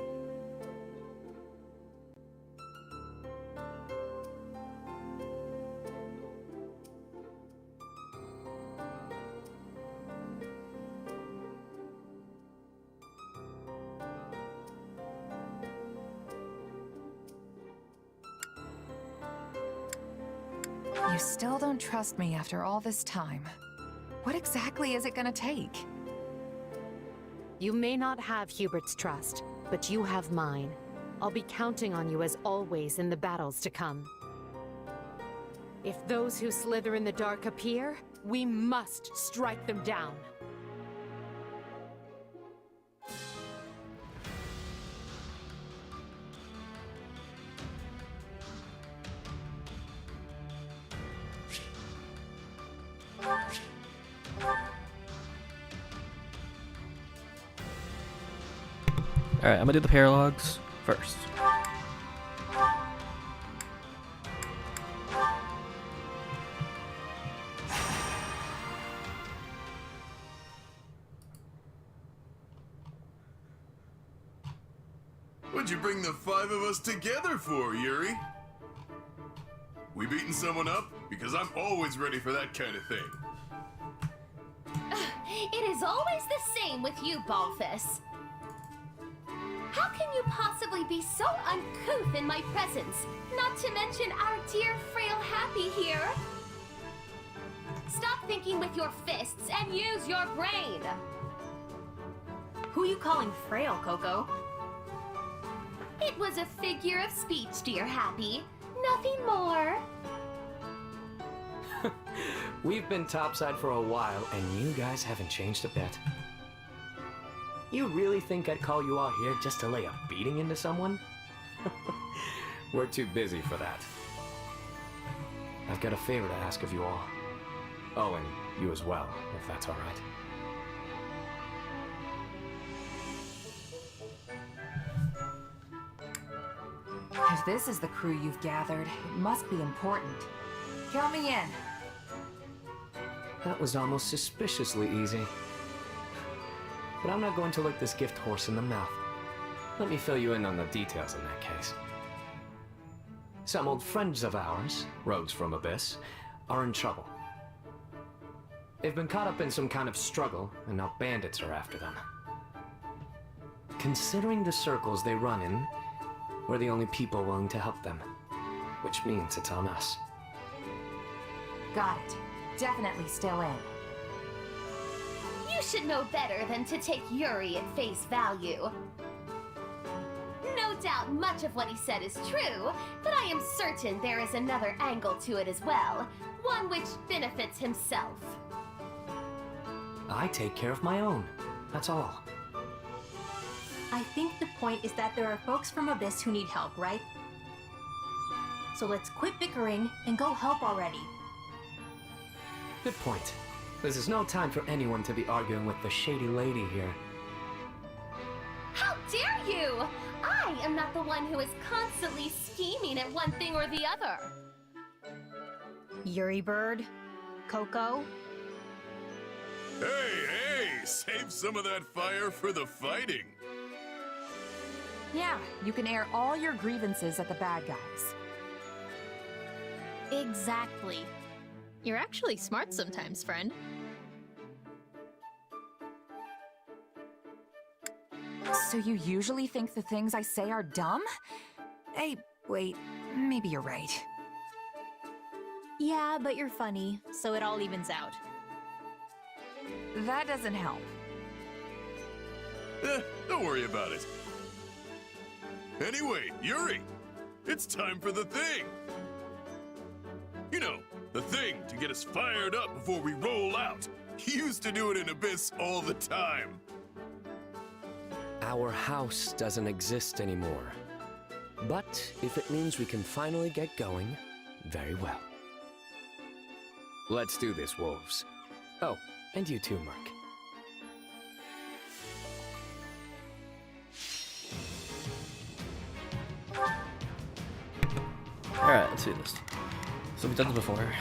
You still don't trust me after all this time. What exactly is it gonna take? You may not have Hubert's trust, but you have mine. I'll be counting on you as always in the battles to come. If those who slither in the dark appear, we must strike them down. Alright, I'm gonna do the paralogs first. What'd you bring the 5 of us together for, Yuri? We beating someone up? Because I'm always ready for that kind of thing. It is always the same with you, Balthus. How can you possibly be so uncouth in my presence? Not to mention our dear frail Happy here. Stop thinking with your fists and use your brain. Who you calling frail, Coco? It was a figure of speech, dear Happy. Nothing more. We've been topside for a while, and you guys haven't changed a bit. You really think I'd call you all here just to lay a beating into someone? We're too busy for that. I've got a favor to ask of you all. Oh, and you as well, if that's all right. If this is the crew you've gathered, it must be important. Count me in. That was almost suspiciously easy. But I'm not going to look this gift horse in the mouth. Let me fill you in on the details in that case. Some old friends of ours, rogues from Abyss, are in trouble. They've been caught up in some kind of struggle, and now bandits are after them. Considering the circles they run in, we're the only people willing to help them, which means it's on us. Got it. Definitely still in. You should know better than to take Yuri at face value. No doubt much of what he said is true, but I am certain there is another angle to it as well, one which benefits himself. I take care of my own, that's all. I think the point is that there are folks from Abyss who need help, right? So let's quit bickering and go help already. Good point. This is no time for anyone to be arguing with the shady lady here. How dare you! I am not the one who is constantly scheming at one thing or the other. Yuri Bird? Coco? Hey, hey! Save some of that fire for the fighting! Yeah, you can air all your grievances at the bad guys. Exactly. You're actually smart sometimes, friend. So you usually think the things I say are dumb? Hey, wait, maybe you're right. Yeah, but you're funny, so it all evens out. That doesn't help. Don't worry about it. Anyway, Yuri, it's time for the thing. You know, the thing to get us fired up before we roll out. You used to do it in Abyss all the time. Our house doesn't exist anymore. But if it means we can finally get going, very well. Let's do this, wolves. Oh, and you too, Mark. Alright, let's do this. So we've done this before.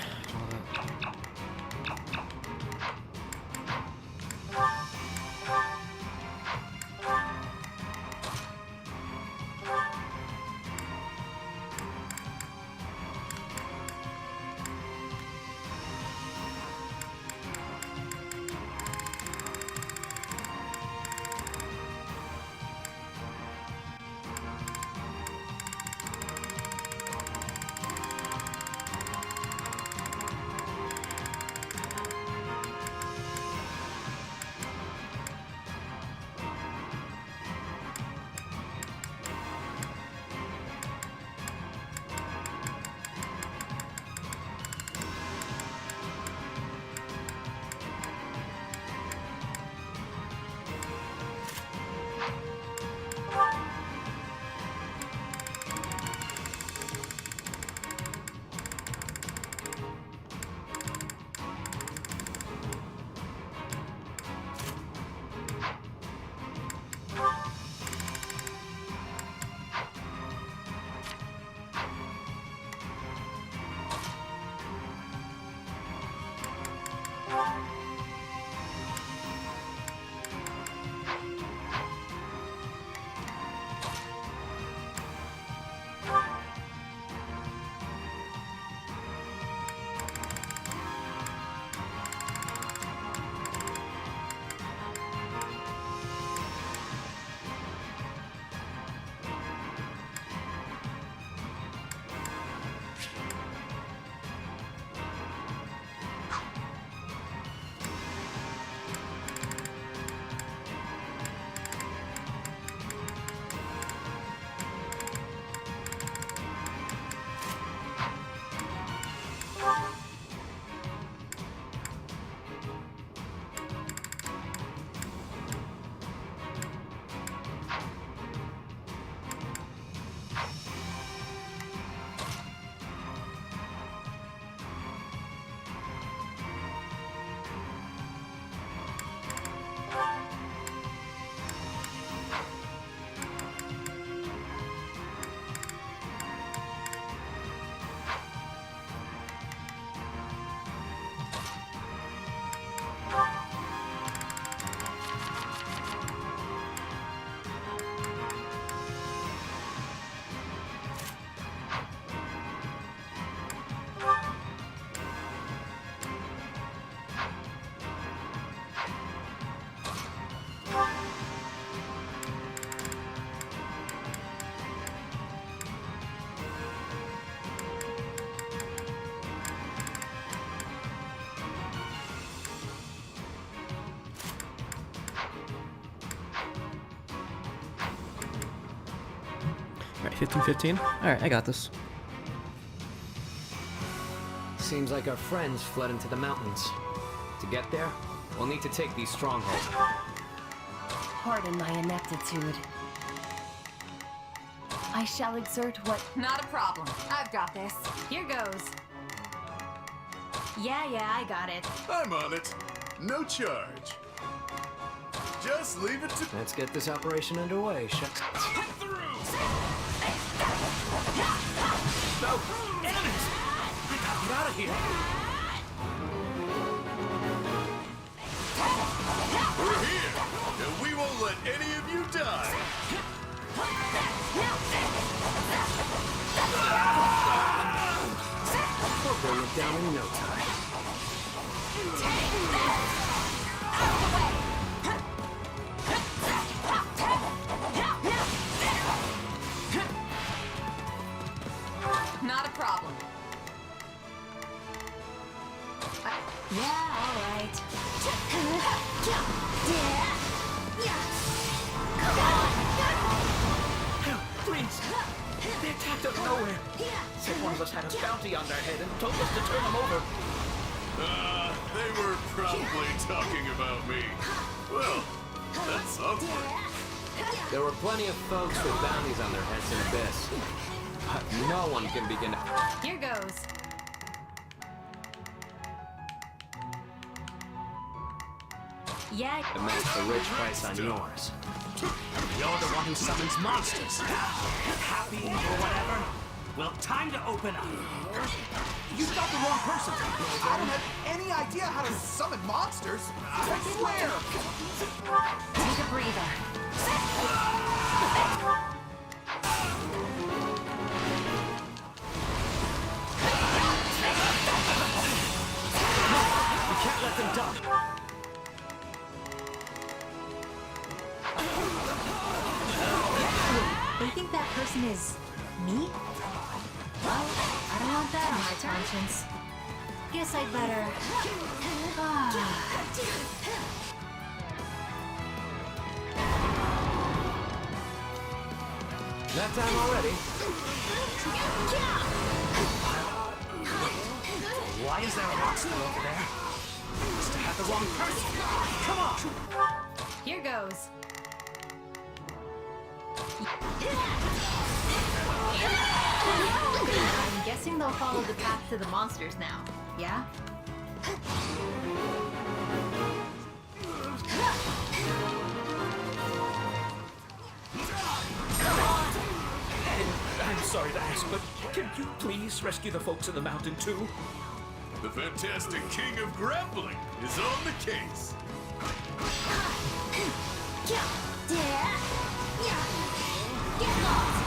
Alright, 15-15. Alright, I got this. Seems like our friends fled into the mountains. To get there, we'll need to take these strongholds. Pardon my ineptitude. I shall exert what... Not a problem. I've got this. Here goes. Yeah, I got it. I'm on it. No charge. Just leave it to... Let's get this operation underway, shucks. Get through! No! Enemies! I gotta get out of here! We're here, and we won't let any of you die! bring it down in no time. Not a problem. Yeah, all right. Please! They attacked out of nowhere. Said one of us had a bounty on their head and told us to turn them over. They were probably talking about me. Well, that's something. There were plenty of folks with bounties on their heads in Abyss. But no one can begin to... Here goes. Yeah. to match the rich price on yours. You're the one who summons monsters. Happy or whatever? Well, time to open up. You got the wrong person. I don't have any idea how to summon monsters. I swear. Take a breather. We can't let them dump. They think that person is me? Well, I don't want that on my conscience. Guess I'd better... That time already. Why is there a monster over there? Must have had the wrong person. Come on! Here goes. I'm guessing they'll follow the path to the monsters now, yeah? I'm sorry to ask, but can you please rescue the folks in the mountain too? The fantastic king of grappling is on the case. Get lost!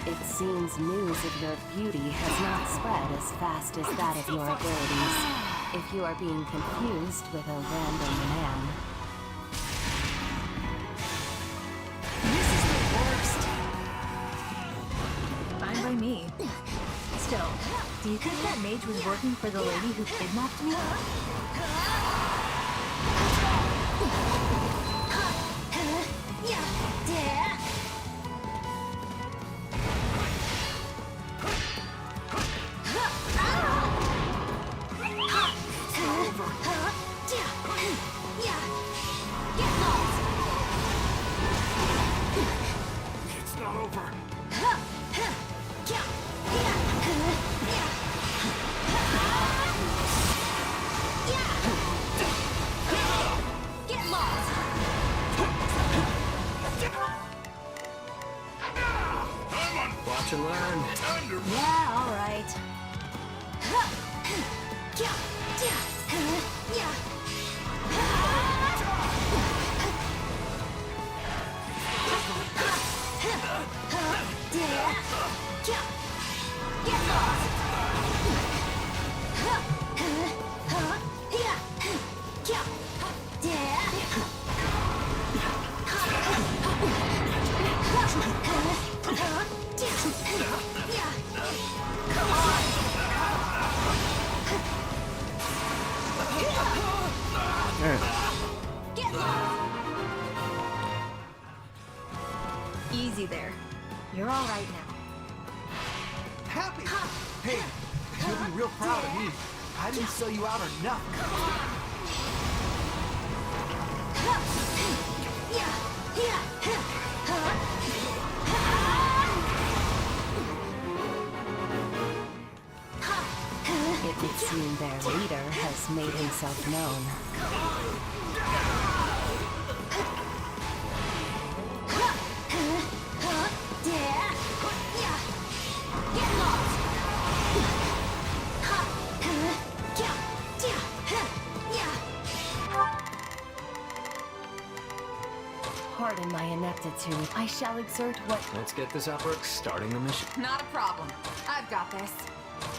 It seems news of your beauty has not spread as fast as that of your abilities. If you are being confused with a random man. This is the worst. Fine by me. Still, do you think that mage was working for the lady who kidnapped me? It's not over. Get lost! Watch and learn. Yeah, all right. Get lost! Get lost! Easy there. You're all right now. Happy! Hey, you'll be real proud of me. I didn't sell you out or nothing. It would seem their leader has made himself known. Pardon my ineptitude. I shall exert what... Let's get this opera starting the mission. Not a problem. I've got this.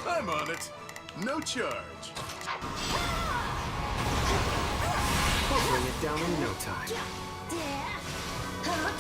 I'm on it. No charge. We'll bring it down in no time. Come on!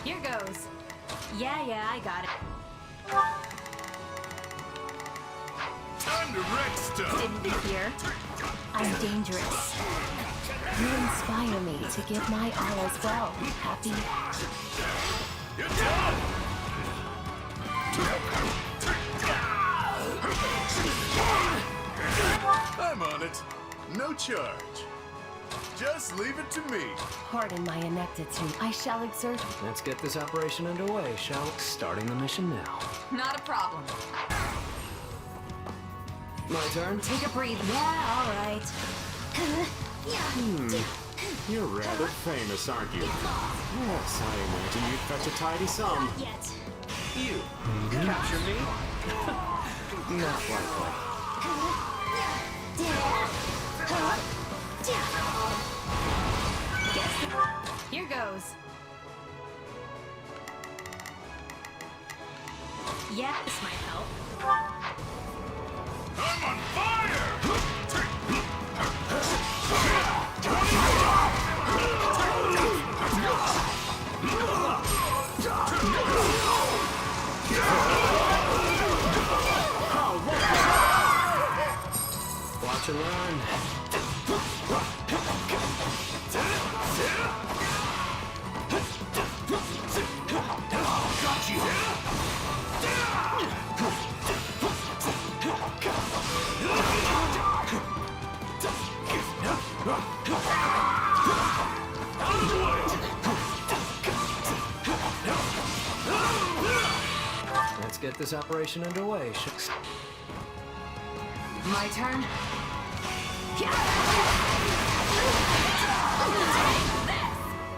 Here goes. Yeah, I got it. Time to wreck stuff. Didn't you hear? I'm dangerous. You inspire me to give my all as well. Happy? You're done. I'm on it. No charge. Just leave it to me. Pardon my ineptitude. I shall exert... Let's get this operation underway, shall we? Starting the mission now. Not a problem. My turn? Take a breather. Yeah, all right. You're rather famous, aren't you? Yes, I imagine you'd fetch a tidy sum. Not yet. You capture me? Not likely. Here goes. Yeah, this might help. I'm on fire! Watch and learn. Got you! Let's get this operation underway, shucks. My turn?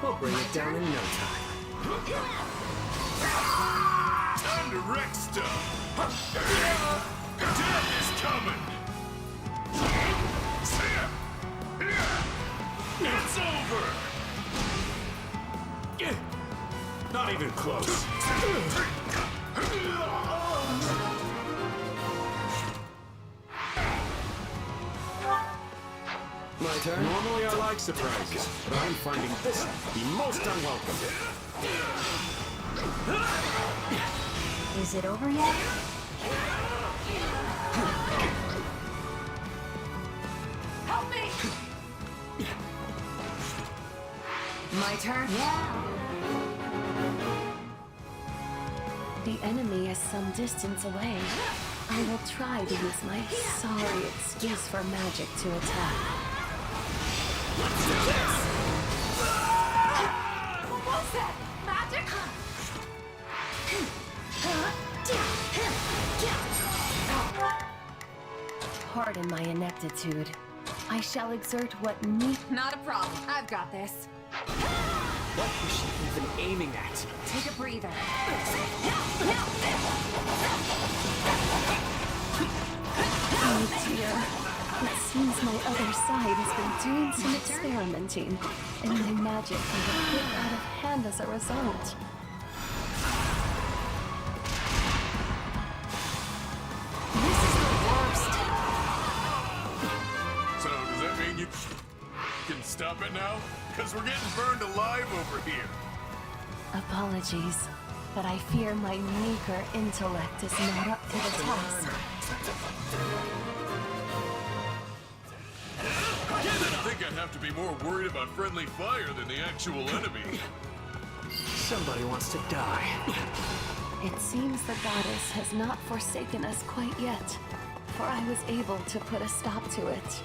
We'll bring it down in no time. Time to wreck stuff. Death is coming. It's over. Not even close. My turn? Normally I like surprises, but I'm finding this the most unwelcome. Is it over yet? Help me! My turn? Yeah. The enemy is some distance away. I will try to use my sorry excuse for magic to attack. Let's do this! What was that? Magic? Pardon my ineptitude. I shall exert what need... Not a problem. I've got this. What was she even aiming at? Take a breather. Oh dear. It seems my other side has been doing some experimenting, and my magic can get a bit out of hand as a result. This is the worst. So, does that mean you can stop it now? Because we're getting burned alive over here. Apologies, but I fear my meager intellect is not up to the task. I think I'd have to be more worried about friendly fire than the actual enemy. Somebody wants to die. It seems the goddess has not forsaken us quite yet, for I was able to put a stop to it.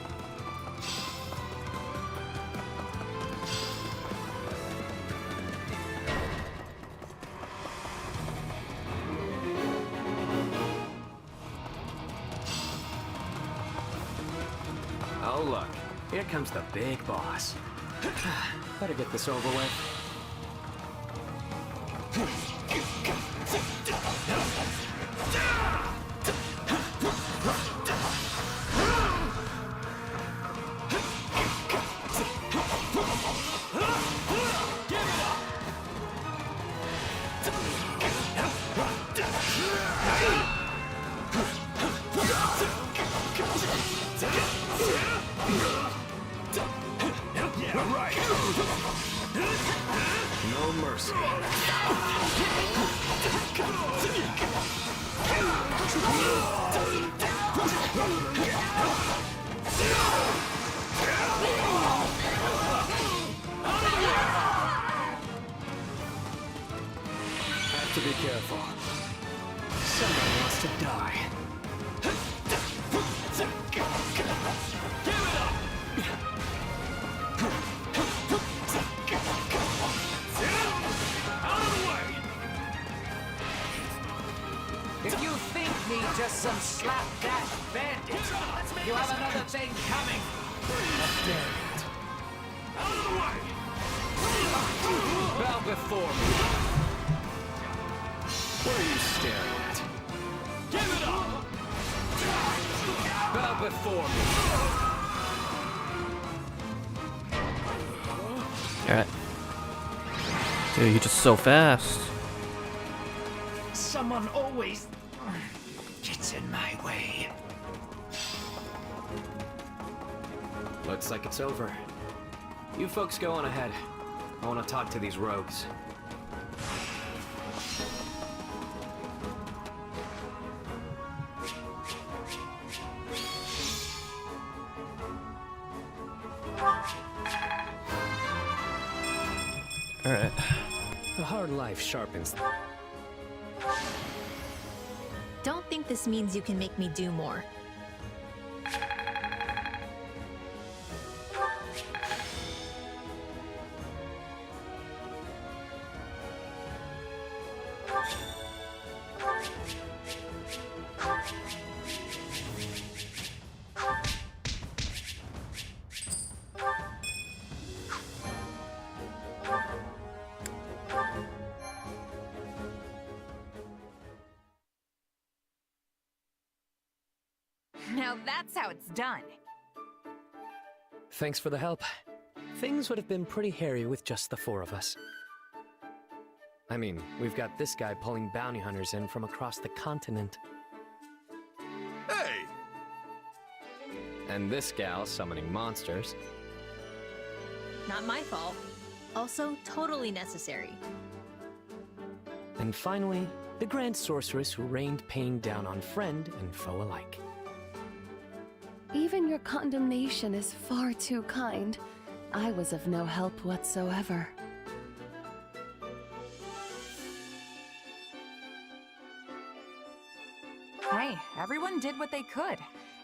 Oh, look. Here comes the big boss. Better get this over with. No mercy. Have to be careful. Somebody wants to die. If you think me just some slapdash bandit, you have another thing coming. Out of the way! Bow before me. What are you staring at? Give it up! Bow before me. Alright. Dude, you're just so fast. Someone always gets in my way. Looks like it's over. You folks go on ahead. I want to talk to these rogues. Alright. A hard life sharpens. Don't think this means you can make me do more. Now that's how it's done. Thanks for the help. Things would have been pretty hairy with just the four of us. I mean, we've got this guy pulling bounty hunters in from across the continent. Hey! And this gal summoning monsters. Not my fault. Also, totally necessary. And finally, the Grand Sorceress who rained pain down on friend and foe alike. Even your condemnation is far too kind. I was of no help whatsoever. Hey, everyone did what they could,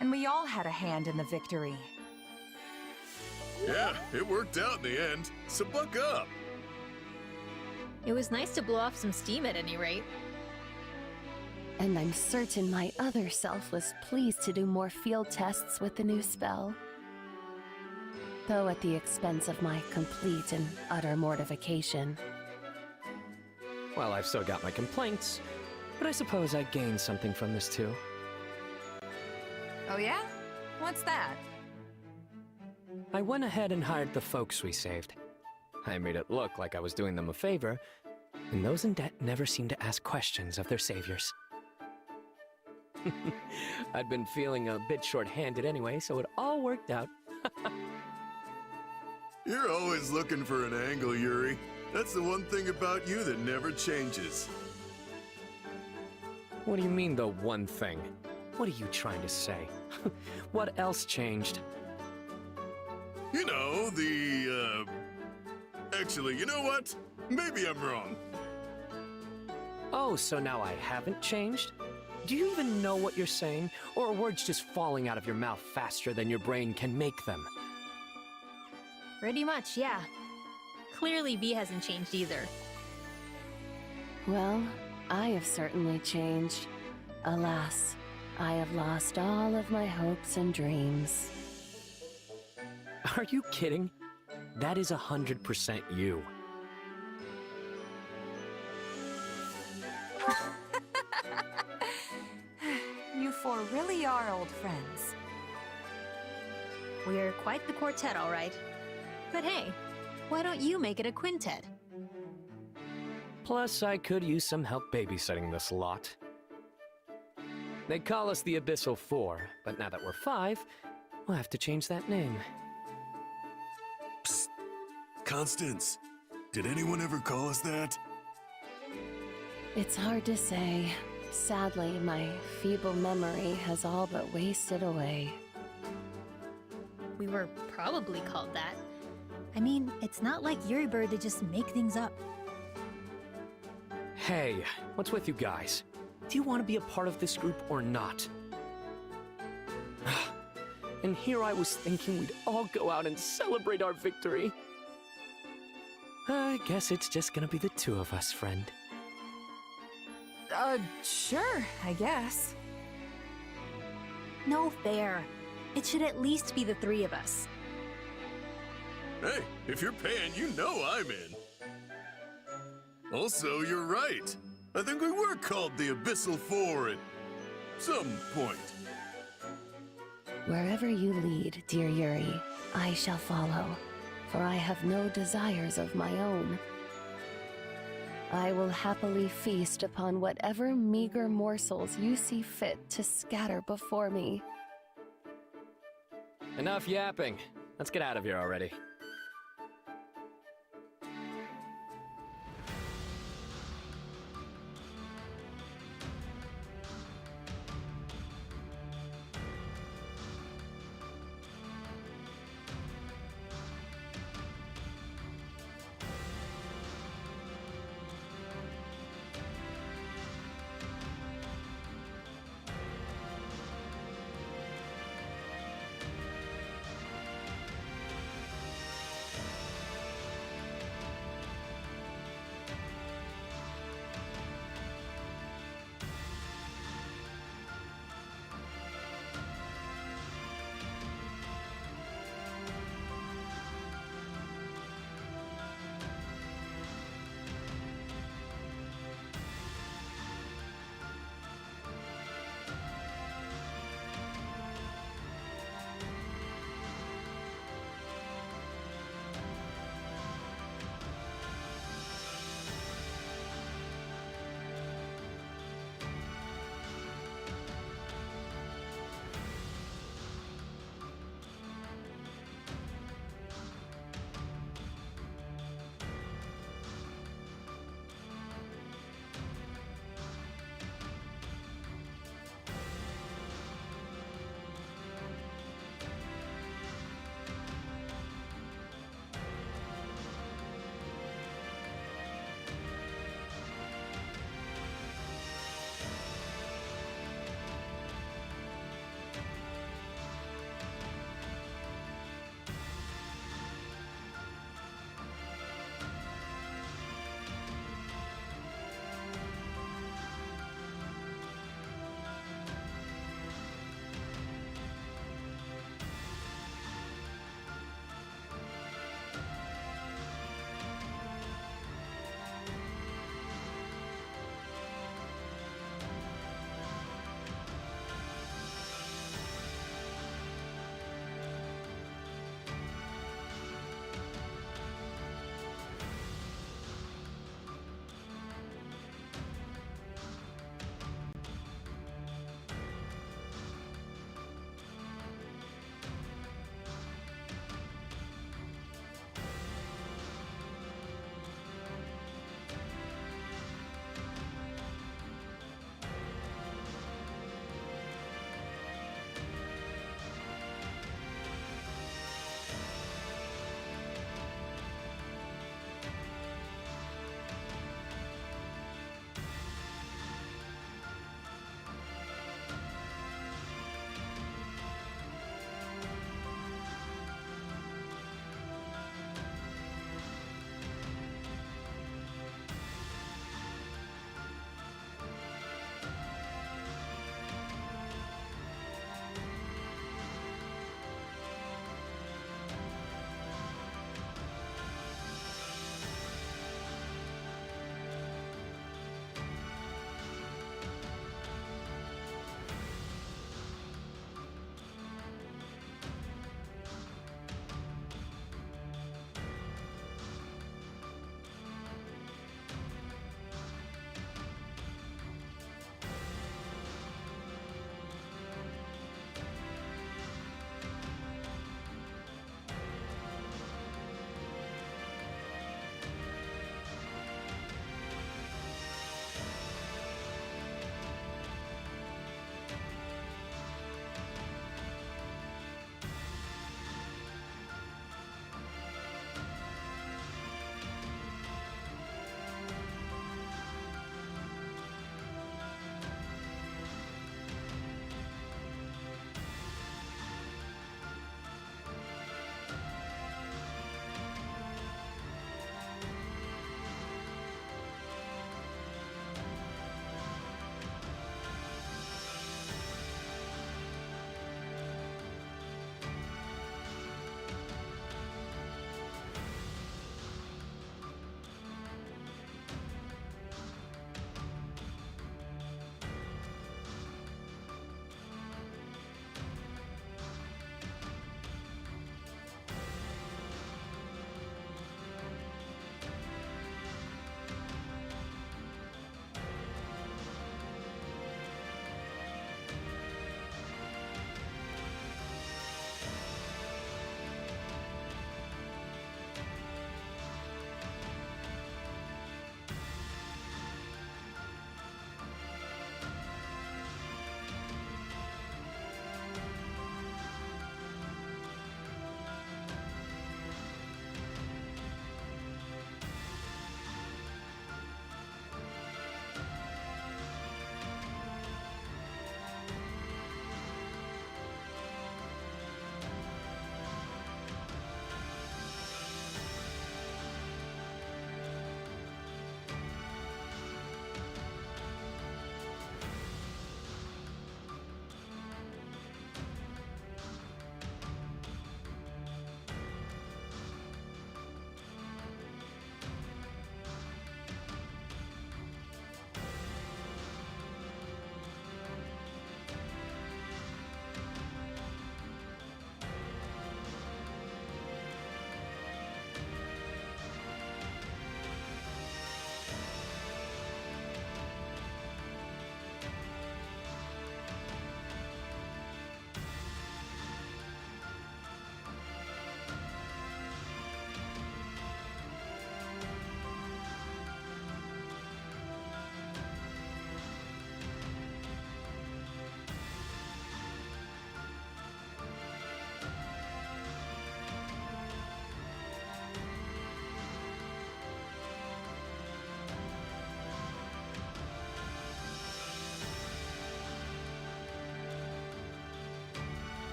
and we all had a hand in the victory. Yeah, it worked out in the end, so buck up. It was nice to blow off some steam at any rate. And I'm certain my other self was pleased to do more field tests with the new spell. Though at the expense of my complete and utter mortification. Well, I've still got my complaints, but I suppose I gained something from this too. Oh yeah? What's that? I went ahead and hired the folks we saved. I made it look like I was doing them a favor, and those in debt never seem to ask questions of their saviors. I'd been feeling a bit short-handed anyway, so it all worked out. You're always looking for an angle, Yuri. That's the one thing about you that never changes. What do you mean, the one thing? What are you trying to say? What else changed? You know, Actually, you know what? Maybe I'm wrong. Oh, so now I haven't changed? Do you even know what you're saying? Or are words just falling out of your mouth faster than your brain can make them? Pretty much, yeah. Clearly, V hasn't changed either. Well, I have certainly changed. Alas, I have lost all of my hopes and dreams. Are you kidding? That is 100% you. You four really are old friends. We're quite the quartet, all right. But hey, why don't you make it a quintet? Plus, I could use some help babysitting this lot. They call us the Abyssal Four, but now that we're 5, we'll have to change that name. Psst. Constance, did anyone ever call us that? It's hard to say. Sadly, my feeble memory has all but wasted away. We were probably called that. I mean, it's not like Yuri Bird to just make things up. Hey, what's with you guys? Do you want to be a part of this group or not? And here I was thinking we'd all go out and celebrate our victory. I guess it's just gonna be the 2 of us, friend. Sure, I guess. No fair. It should at least be the 3 of us. Hey, if you're paying, you know I'm in. Also, you're right. I think we were called the Abyssal Four at some point. Wherever you lead, dear Yuri, I shall follow, for I have no desires of my own. I will happily feast upon whatever meager morsels you see fit to scatter before me. Enough yapping. Let's get out of here already.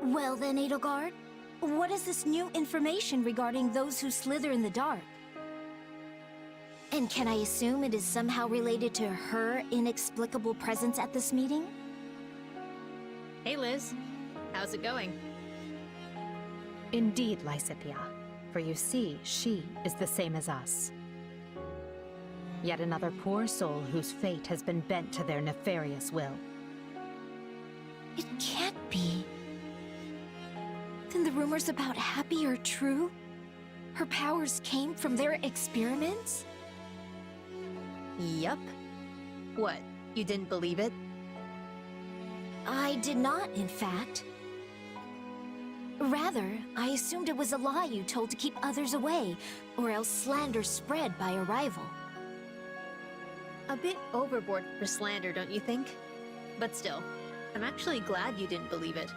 Well then, Edelgard, what is this new information regarding those who slither in the dark? And can I assume it is somehow related to her inexplicable presence at this meeting? Hey Liz, how's it going? Indeed, Lysithea. For you see, she is the same as us. Yet another poor soul whose fate has been bent to their nefarious will. It can't be. Then the rumors about Happy are true? Her powers came from their experiments? Yup. What, you didn't believe it? I did not, in fact. Rather, I assumed it was a lie you told to keep others away, or else slander spread by a rival. A bit overboard for slander, don't you think? But still, I'm actually glad you didn't believe it.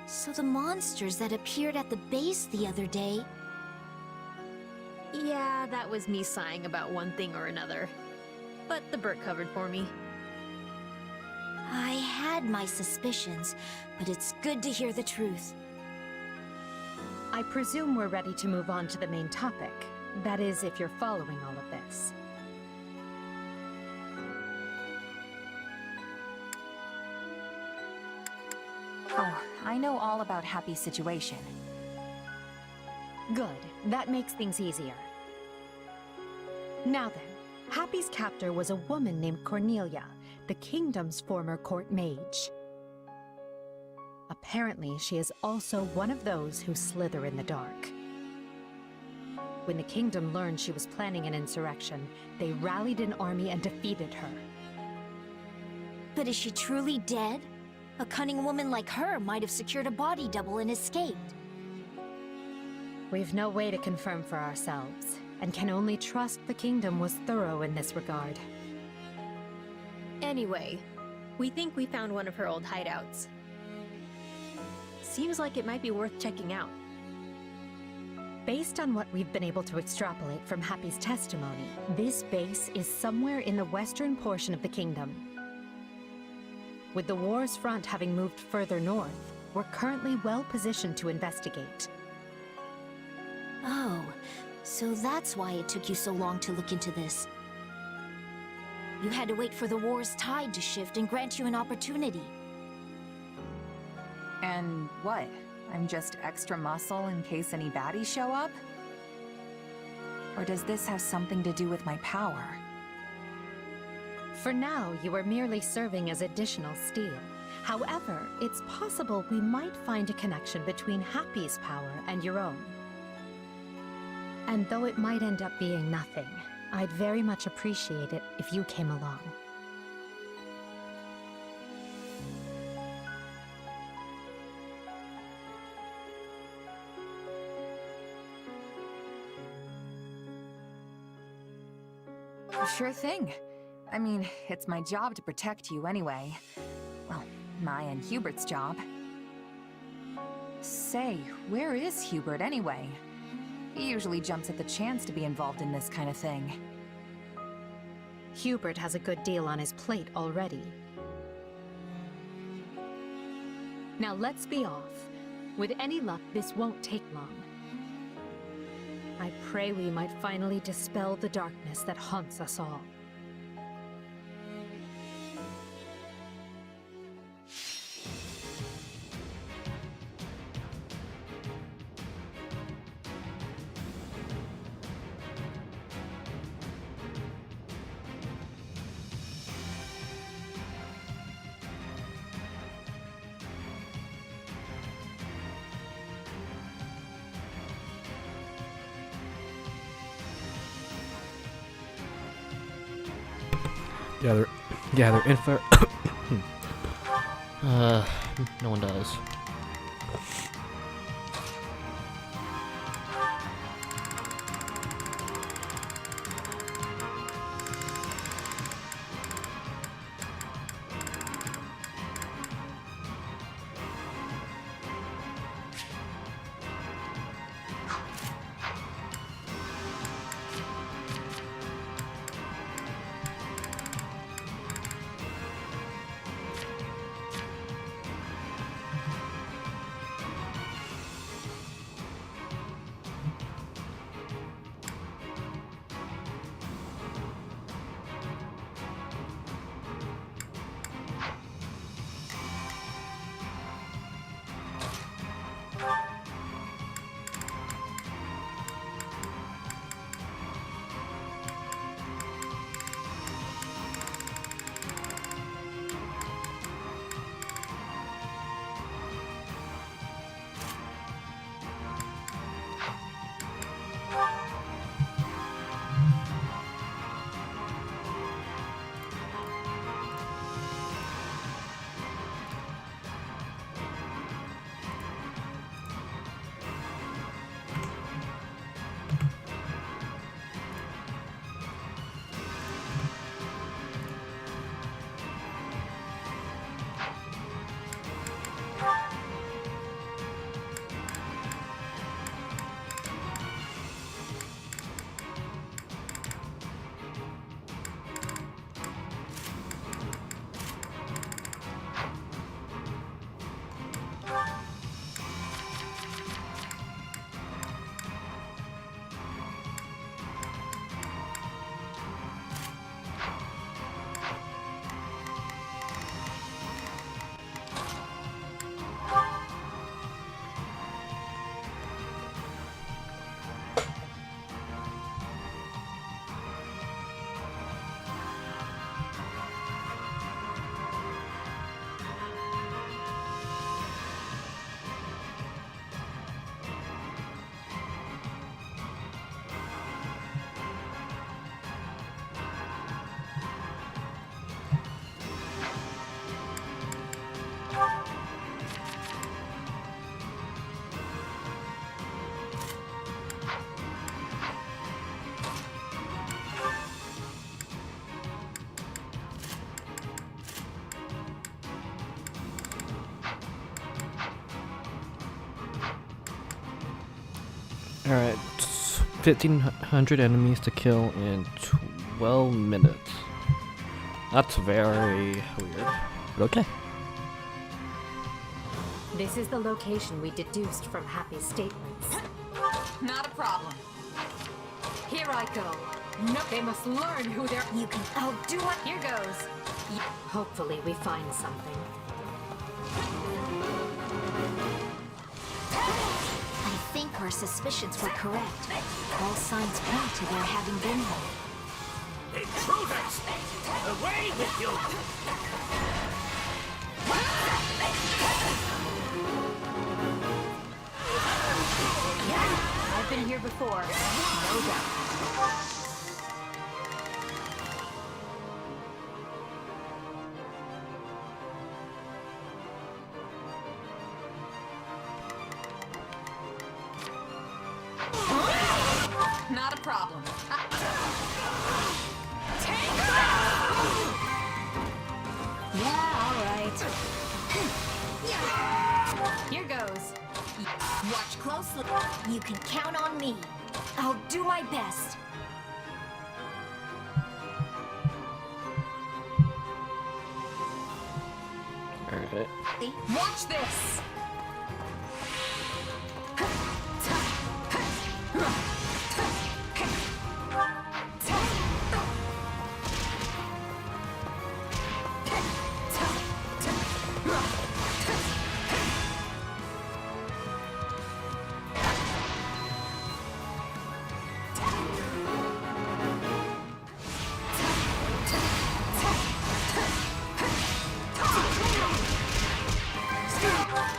So the monsters that appeared at the base the other day... Yeah, that was me sighing about one thing or another. But the Burt covered for me. I had my suspicions, but it's good to hear the truth. I presume we're ready to move on to the main topic. That is, if you're following all of this. Oh, I know all about Happy's situation. Good. That makes things easier. Now then, Happy's captor was a woman named Cornelia, the kingdom's former court mage. Apparently, she is also one of those who slither in the dark. When the kingdom learned she was planning an insurrection, they rallied an army and defeated her. But is she truly dead? A cunning woman like her might have secured a body double and escaped. We've no way to confirm for ourselves, and can only trust the kingdom was thorough in this regard. Anyway, we think we found one of her old hideouts. Seems like it might be worth checking out. Based on what we've been able to extrapolate from Happy's testimony, this base is somewhere in the western portion of the kingdom. With the war's front having moved further north, we're currently well positioned to investigate. Oh, so that's why it took you so long to look into this. You had to wait for the war's tide to shift and grant you an opportunity. And what? I'm just extra muscle in case any baddies show up? Or does this have something to do with my power? For now, you are merely serving as additional steel. However, it's possible we might find a connection between Happy's power and your own. And though it might end up being nothing, I'd very much appreciate it if you came along. Sure thing. I mean, it's my job to protect you anyway. Well, my and Hubert's job. Say, where is Hubert anyway? He usually jumps at the chance to be involved in this kind of thing. Hubert has a good deal on his plate already. Now let's be off. With any luck, this won't take long. I pray we might finally dispel the darkness that haunts us all. They're info. No one does. Alright, 1,500 enemies to kill in 12 minutes. That's very weird, but okay. This is the location we deduced from Happy's statements. Not a problem. Here I go. No, they must learn who they're. You can outdo it. Here goes. Hopefully we find something. I think our suspicions were correct. All signs point to their having been here. Intruders! Away with you! I've been here before, no doubt. Not a problem. Yeah, all right. Here goes. Watch closely. You can count on me. I'll do my best. Alright. Watch this.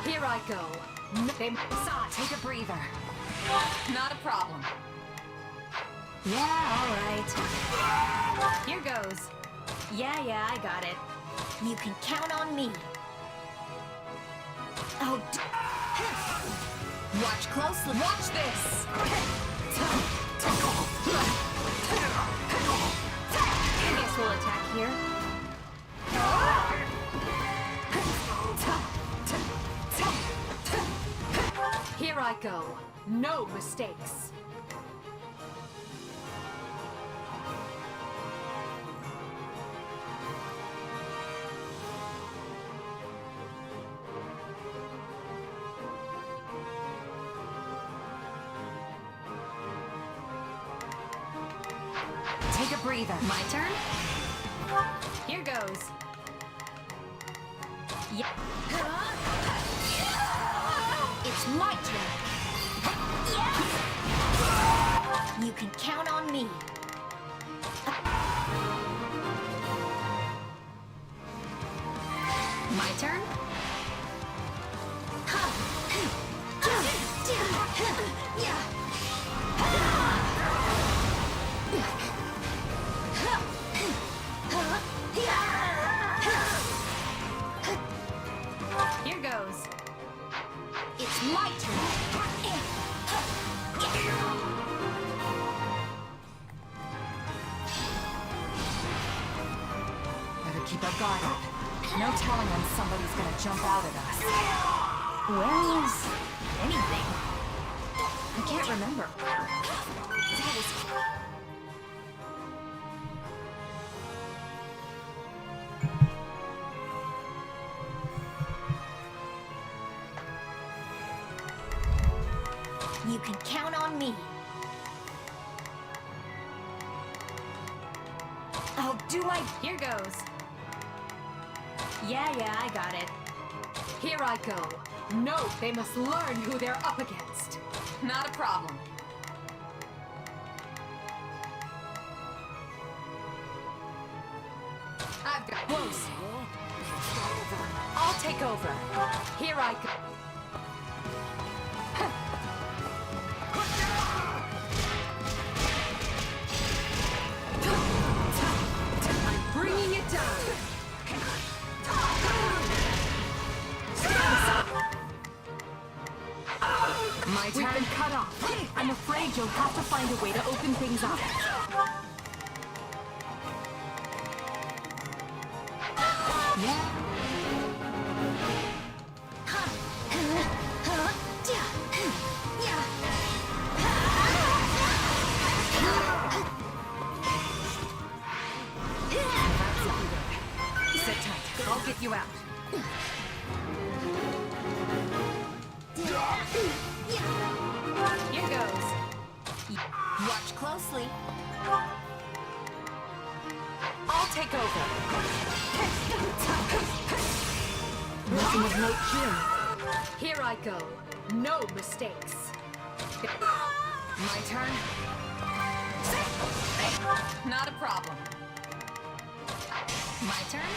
Here I go. They take a breather. Not a problem. Yeah, all right. Here goes. Yeah, I got it. You can count on me. Oh, watch closely. Watch this. I guess we'll attack here. Here I go. No mistakes. Take a breather. my turn? Here goes. Yeah. It's my turn. You can count on me. My turn? Here goes. It's my turn. Better keep our guard up. No telling when somebody's gonna jump out at us. Where is anything? I can't remember. That is... You can count on me. I'll do my... Here goes. Yeah, I got it. Here I go. No, they must learn who they're up against. Not a problem. I've got close. I'll take over. Here I go. I'm bringing it down. My turn. We've been cut off. I'm afraid you'll have to find a way to open things up. I'll get you out. Here goes. Watch closely. I'll take over. Nothing of note here. Here I go. No mistakes. My turn? Not a problem. My turn?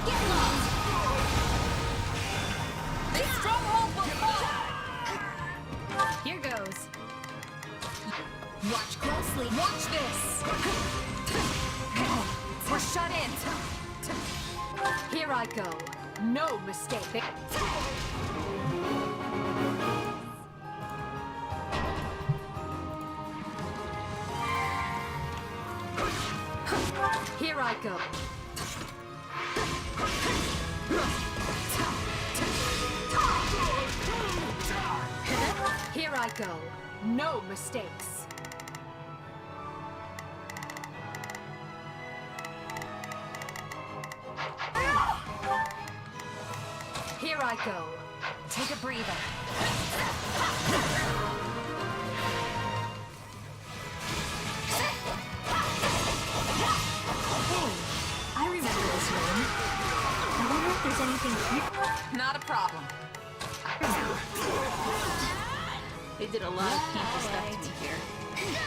Get lost. This stronghold will fall! Here goes. Watch closely. Watch this! We're shut in! Here I go. No mistake. Here I go. Here I go. No mistakes. Here I go. Take a breather. I remember this room. I wonder if there's anything here. Not a problem. They did a lot of painful stuff to me here.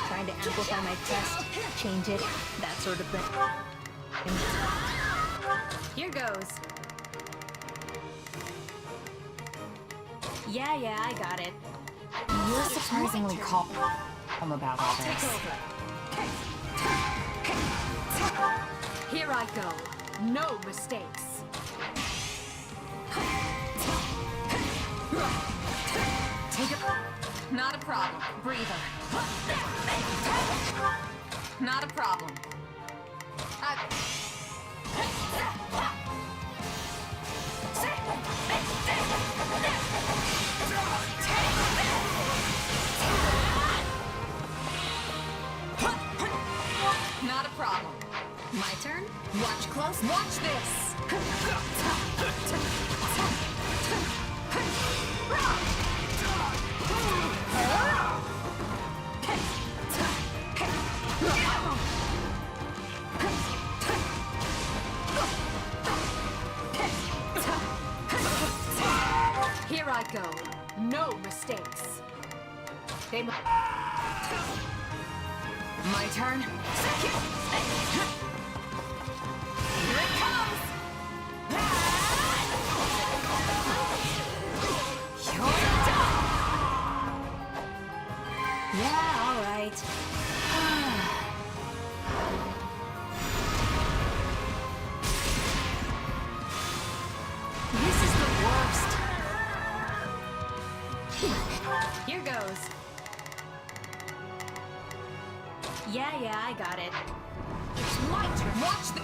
Trying to amplify my test, change it, that sort of thing. Here goes. Yeah, I got it. You're surprisingly calm about all Take this. over. Here I go. No mistakes. Take a... Not a problem. Breather. Not a problem. Not a problem. My turn. Watch close. Watch this. Here I go. No mistakes. They My turn. Here it comes. Yeah, all right. This is the worst. Here goes. Yeah, I got it. It's my turn. Watch the...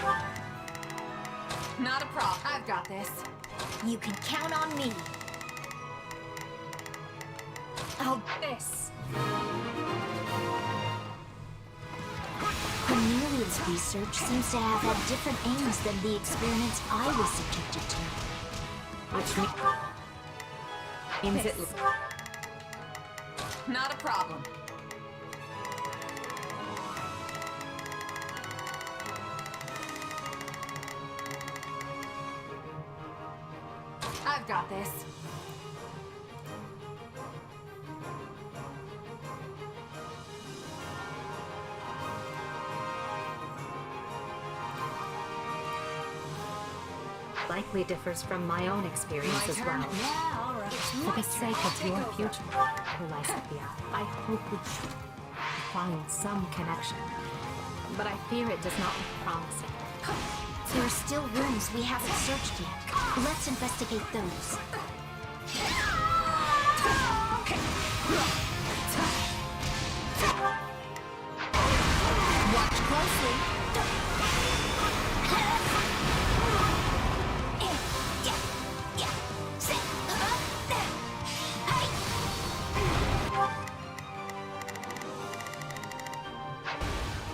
Not a problem. I've got this. You can count on me. I'll this. Cornelia's research seems to have had different aims than the experiments I was subjected to. Which means it. Not a problem. I've got this. Likely differs from my own experience as well. Yeah, all right. For the sake of your future, Lysithia, I hope we should find some connection. But I fear it does not look promising. There are still rooms we haven't searched yet. Let's investigate those. Watch closely.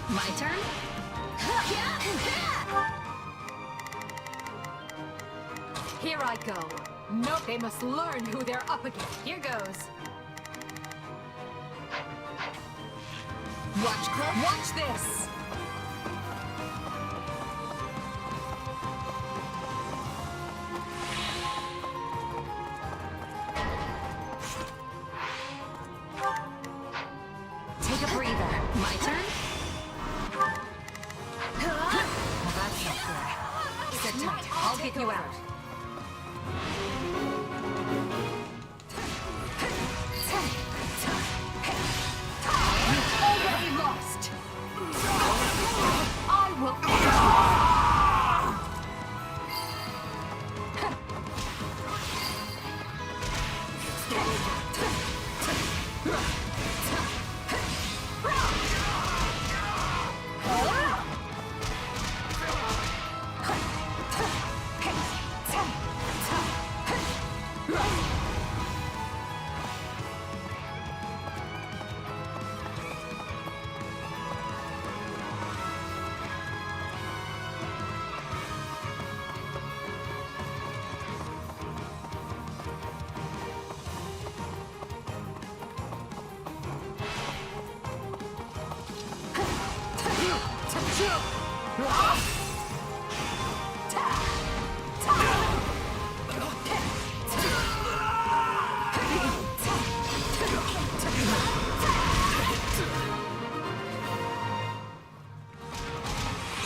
My turn? Here I go. Nope, they must learn who they're up against. Here goes. Watch this. Take a breather. My turn? Well, that's not good. Sit tight. I'll get you out. You've already lost. I will.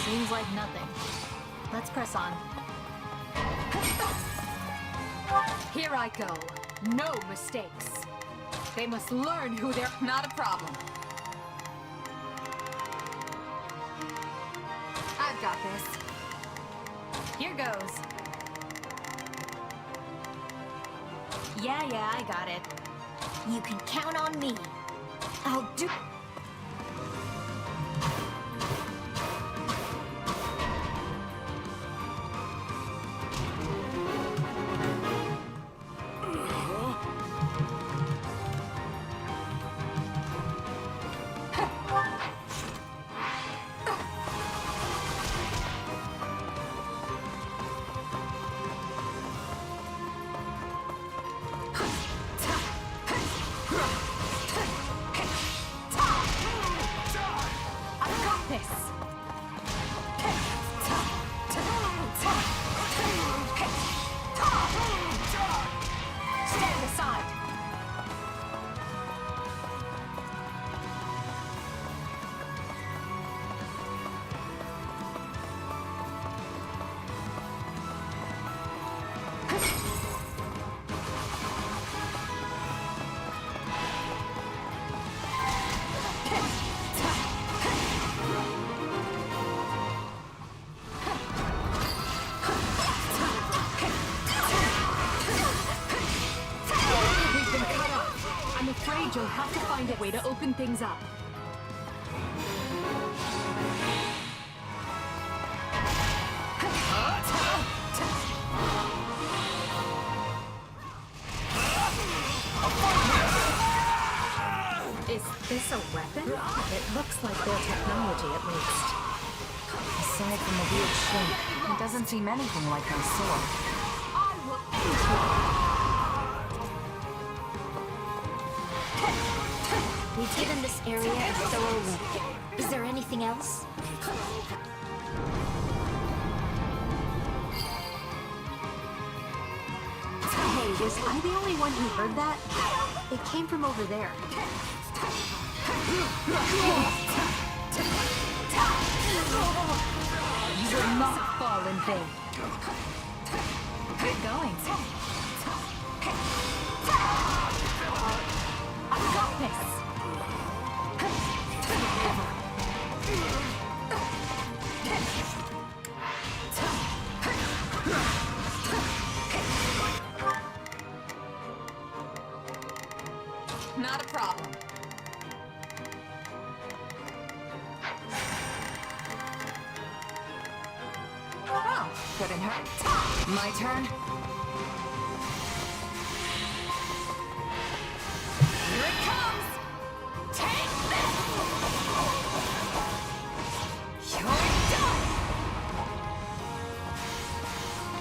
Seems like nothing. Let's press on. Here I go. No mistakes. They must learn who they're... Not a problem. I've got this. Here goes. Yeah, I got it. You can count on me. I'll do... You'll have to find a way to open things up. Is this a weapon? It looks like their technology, at least. Aside from the weird shape, it doesn't seem anything like my sword. We've given this area a thorough look. Is there anything else? Hey, was I the only one who heard that? It came from over there. You will not fall in vain. Good going. I got this. Not a problem. Well, couldn't hurt. My turn. Here it comes! Take this!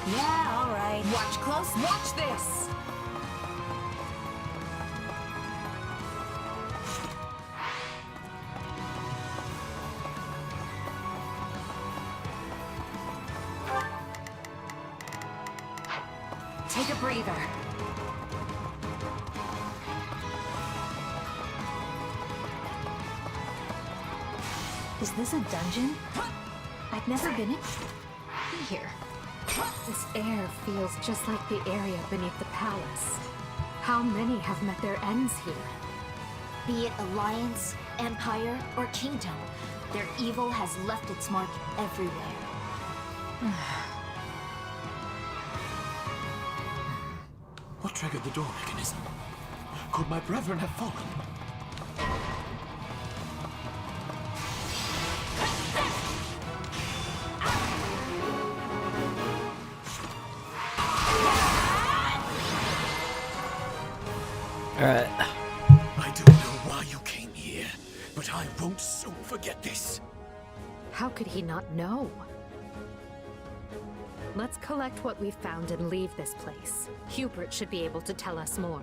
Yeah, all right. Watch close. Watch this. Take a breather. Is this a dungeon? I've never been in here. This air feels just like the area beneath the palace. How many have met their ends here? Be it alliance, empire, or kingdom, their evil has left its mark everywhere. What triggered the door mechanism? Could my brethren have fallen? Alright. I don't know why you came here, but I won't soon forget this. How could he not know? Let's collect what we've found and leave this place. Hubert should be able to tell us more.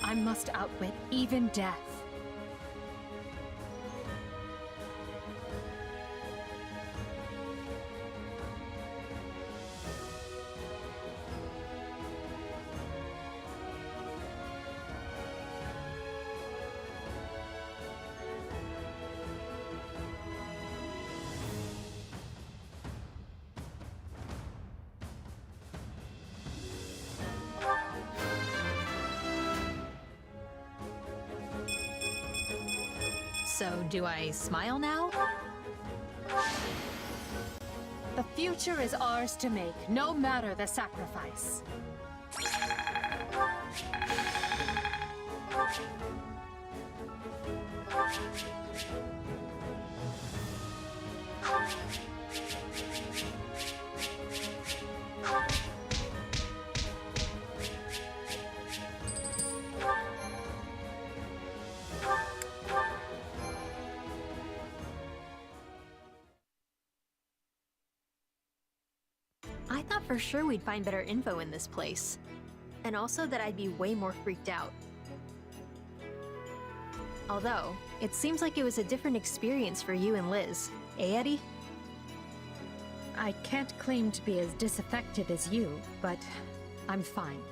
I must outwit even death. So, do I smile now? The future is ours to make, no matter the sacrifice. I thought for sure we'd find better info in this place. And also that I'd be way more freaked out. Although, it seems like it was a different experience for you and Liz. Eh, Eddie? I can't claim to be as disaffected as you, but I'm fine.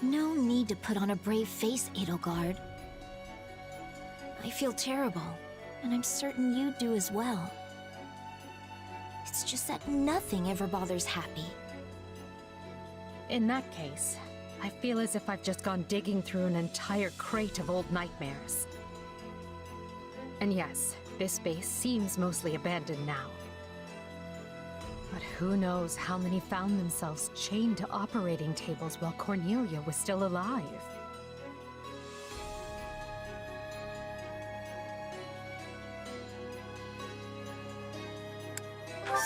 No need to put on a brave face, Edelgard. I feel terrible, and I'm certain you do as well. It's just that nothing ever bothers Happy. In that case, I feel as if I've just gone digging through an entire crate of old nightmares. And yes, this base seems mostly abandoned now. But who knows how many found themselves chained to operating tables while Cornelia was still alive?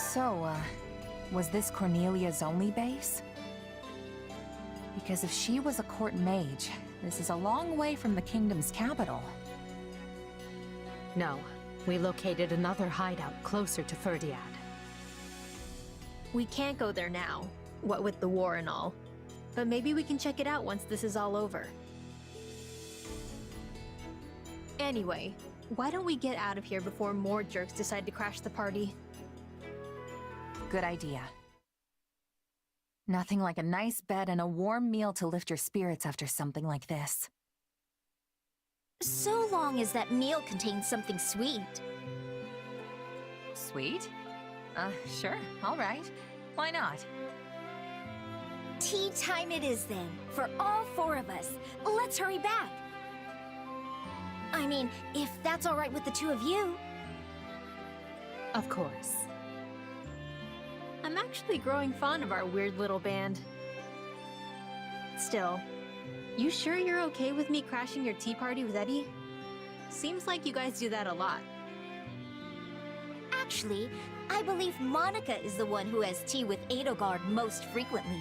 So, was this Cornelia's only base? Because if she was a court mage, this is a long way from the kingdom's capital. No, we located another hideout closer to Ferdiad. We can't go there now, what with the war and all. But maybe we can check it out once this is all over. Anyway, why don't we get out of here before more jerks decide to crash the party? Good idea. Nothing like a nice bed and a warm meal to lift your spirits after something like this. So long as that meal contains something sweet. Sweet? Sure, all right. Why not? Tea time it is then, for all four of us. Let's hurry back. I mean, if that's all right with the two of you. Of course. I'm actually growing fond of our weird little band. Still, you sure you're okay with me crashing your tea party with Eddie? Seems like you guys do that a lot. Actually, I believe Monica is the one who has tea with Edelgard most frequently.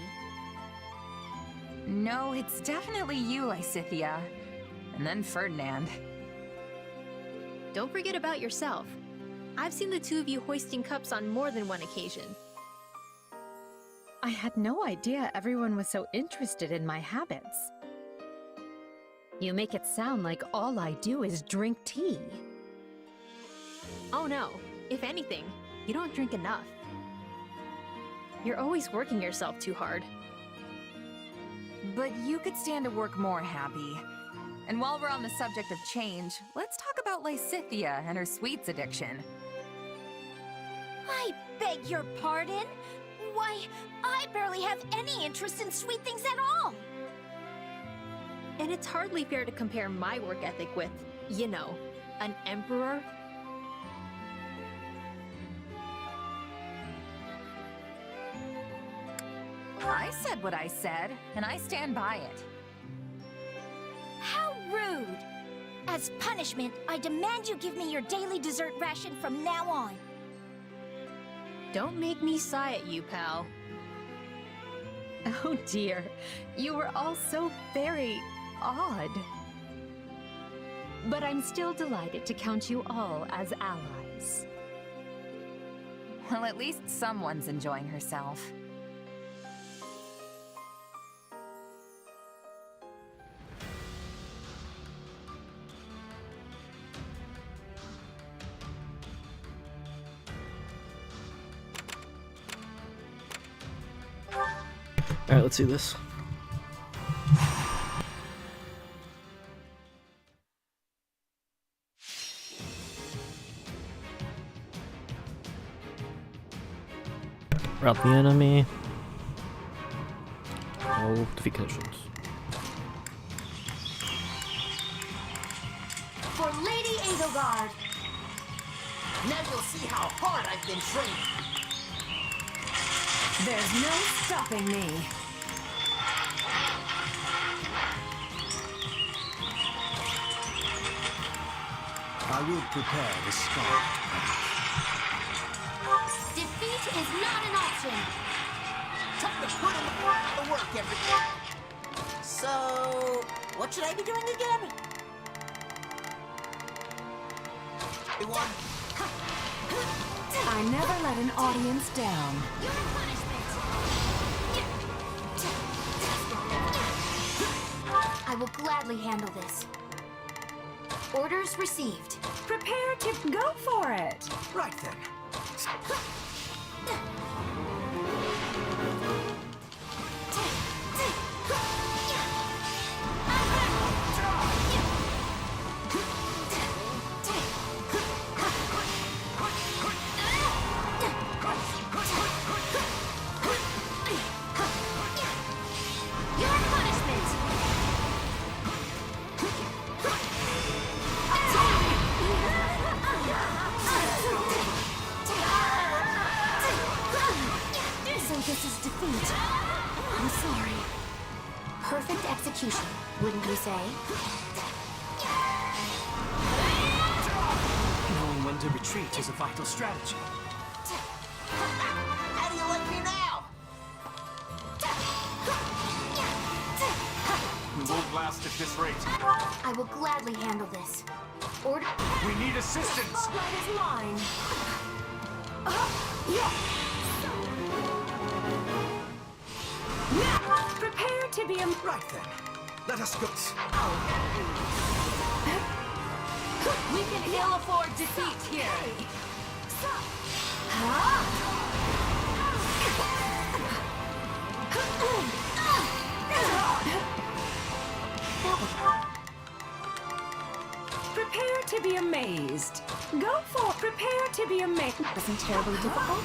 No, it's definitely you, Lysithea. And then Ferdinand. Don't forget about yourself. I've seen the two of you hoisting cups on more than one occasion. I had no idea everyone was so interested in my habits. You make it sound like all I do is drink tea. Oh no, if anything, you don't drink enough. You're always working yourself too hard. But you could stand to work more, Happy. And while we're on the subject of change, let's talk about Lysithea and her sweets addiction. I beg your pardon? Why, I barely have any interest in sweet things at all. And it's hardly fair to compare my work ethic with, you know, an emperor. I said what I said, and I stand by it. How rude! As punishment, I demand you give me your daily dessert ration from now on. Don't make me sigh at you, pal. Oh dear, you were all so very odd. But I'm still delighted to count you all as allies. Well, at least someone's enjoying herself. Alright, let's see this. Route the enemy. Oh, defeat conditions. For Lady Edelgard! Now you'll see how hard I've been training. There's no stopping me. I will prepare the scarlet path. Defeat is not an option. Time to put in the work, everyone. So, what should I be doing again? Everyone. I never let an audience down. Your punishment! I will gladly handle this. Orders received. Prepare to go for it. Right then. This is defeat. I'm sorry. Perfect execution, wouldn't you say? Knowing when to retreat is a vital strategy. How do you like me now? We won't last at this rate. I will gladly handle this. Order. We need assistance. Spotlight is mine. Now, prepare to be a... Right then. Let us go. We can ill afford defeat here. Prepare to be amazed. Go for prepare to be amazed. Wasn't terribly difficult.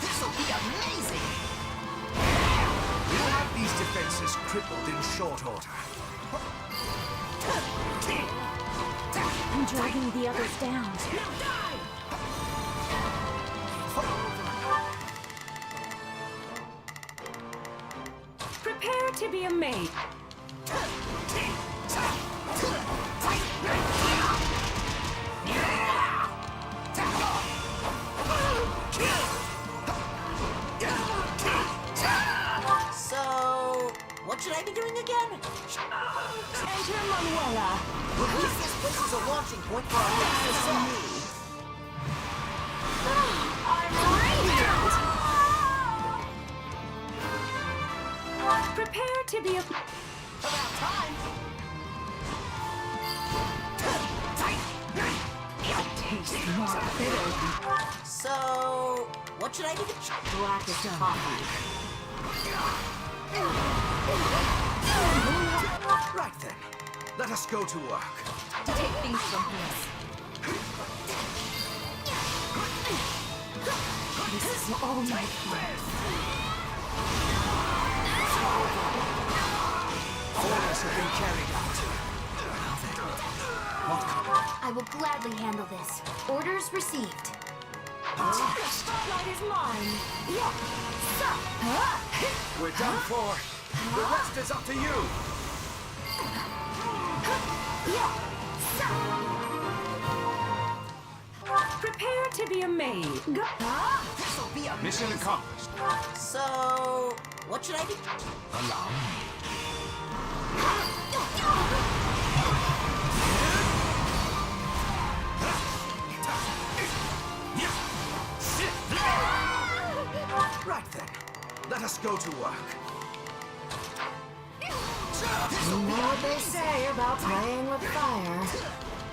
This'll be amazing! We'll have these defenses crippled in short order. I'm dragging the others down. Prepare to be amazed. So, what should I be doing again? Enter Manuela. This place is a launching point for our next assault. Prepare to be a... About time. Taste more bitter. So, what should I be doing? Blackest coffee. Right then. Let us go to work. To take things from here. This is all my fault. Orders have been carried out. I will gladly handle this. Orders received. The spotlight is mine. We're done for. The rest is up to you. Prepare to be a maid. This'll be a Mission accomplished. So, what should I be? Allow me. Right then. Let us go to work. You know what they say about playing with fire.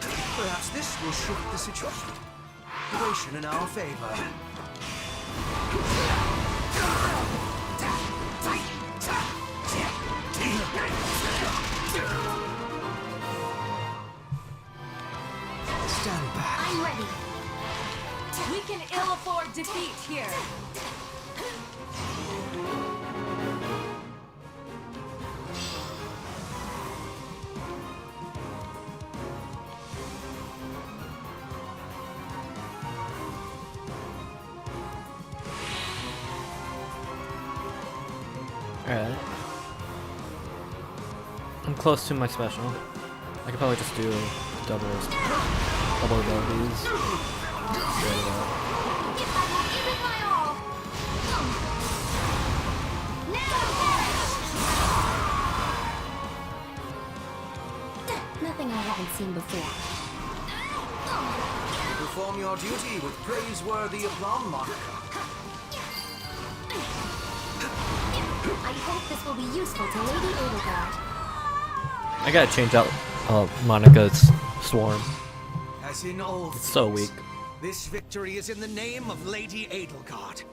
Perhaps this will shift the situation in our favor. Stand back. I'm ready. We can ill afford defeat here. Alright. I'm close to my special. I could probably just do double abilities. Nothing I haven't seen before. Perform your duty with praiseworthy aplomb, Monica. I hope this will be useful to Lady Edelgard. I gotta change out Monica's swarm. As in all It's so things, weak. This victory is in the name of Lady Edelgard.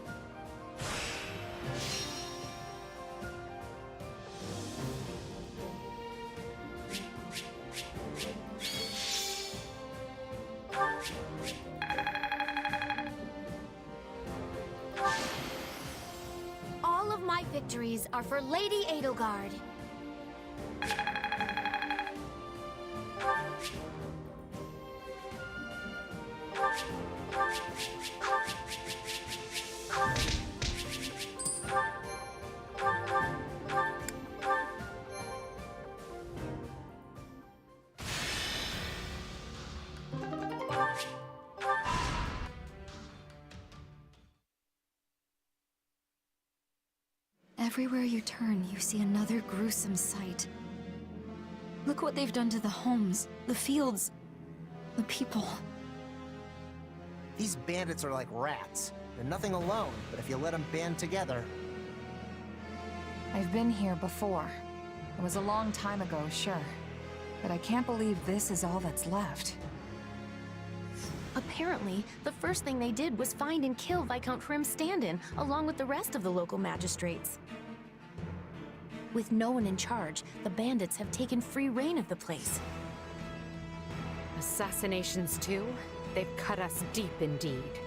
All of my victories are for Lady Edelgard. Everywhere you turn, you see another gruesome sight. Look what they've done to the homes, the fields, the people. These bandits are like rats. They're nothing alone, but if you let them band together... I've been here before. It was a long time ago, sure. But I can't believe this is all that's left. Apparently, the first thing they did was find and kill Viscount Prim Standin, along with the rest of the local magistrates. With no one in charge, the bandits have taken free reign of the place. Assassinations too? They've cut us deep indeed.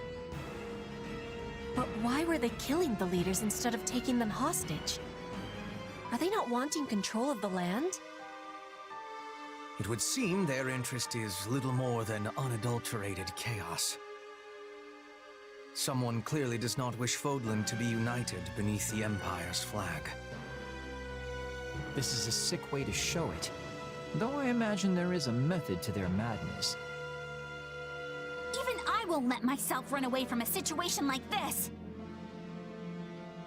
But why were they killing the leaders instead of taking them hostage? Are they not wanting control of the land? It would seem their interest is little more than unadulterated chaos. Someone clearly does not wish Fodlan to be united beneath the Empire's flag. This is a sick way to show it, though I imagine there is a method to their madness. Even I won't let myself run away from a situation like this.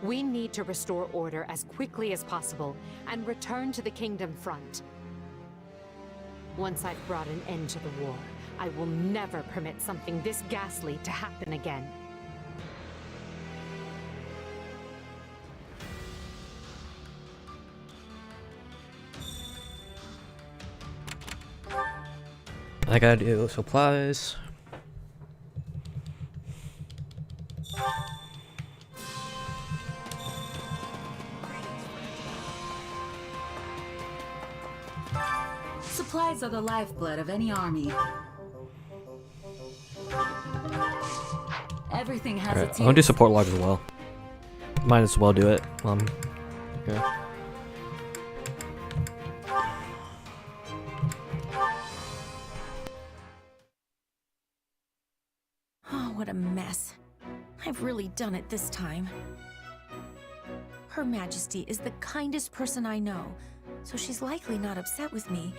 We need to restore order as quickly as possible and return to the Kingdom Front. Once I've brought an end to the war, I will never permit something this ghastly to happen again. I gotta do supplies. Supplies are the lifeblood of any army. Everything has Alright, its I want to do use. support logs as well. Might as well do it. Okay. Oh, what a mess. I've really done it this time. Her Majesty is the kindest person I know, so she's likely not upset with me,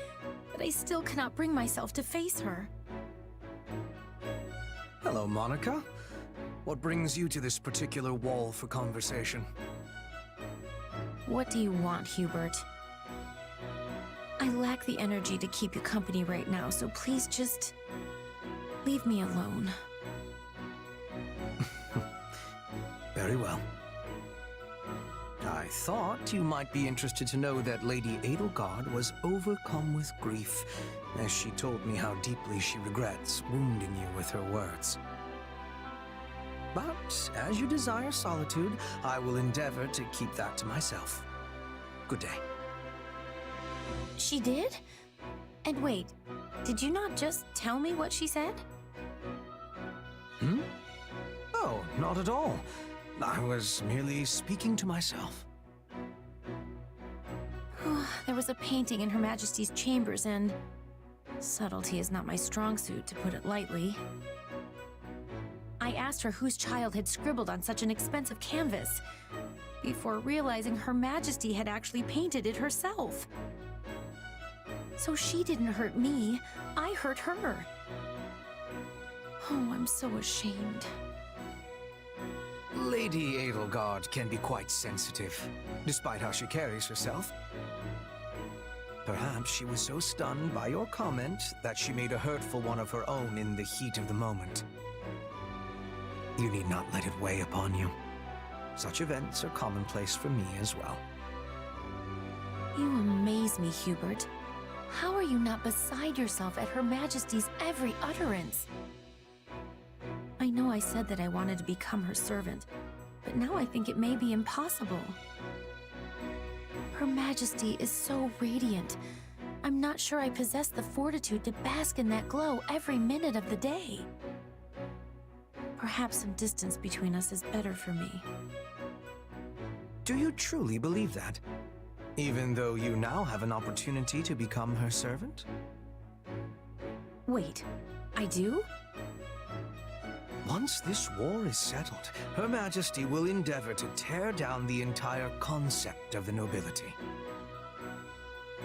but I still cannot bring myself to face her. Hello, Monica. What brings you to this particular wall for conversation? What do you want, Hubert? I lack the energy to keep you company right now, so please just leave me alone. Very well. I thought you might be interested to know that Lady Edelgard was overcome with grief as she told me how deeply she regrets wounding you with her words. But as you desire solitude, I will endeavor to keep that to myself. Good day. She did? And wait, did you not just tell me what she said? Hmm? Oh, not at all. I was merely speaking to myself. There was a painting in Her Majesty's chambers, and subtlety is not my strong suit, to put it lightly. I asked her whose child had scribbled on such an expensive canvas, before realizing Her Majesty had actually painted it herself. So she didn't hurt me, I hurt her. Oh, I'm so ashamed. Lady Edelgard can be quite sensitive, despite how she carries herself. Perhaps she was so stunned by your comment that she made a hurtful one of her own in the heat of the moment. You need not let it weigh upon you. Such events are commonplace for me as well. You amaze me, Hubert. How are you not beside yourself at Her Majesty's every utterance? I know I said that I wanted to become her servant, but now I think it may be impossible. Her Majesty is so radiant. I'm not sure I possess the fortitude to bask in that glow every minute of the day. Perhaps some distance between us is better for me. Do you truly believe that? Even though you now have an opportunity to become her servant? Wait, I do? Once this war is settled, Her Majesty will endeavor to tear down the entire concept of the nobility.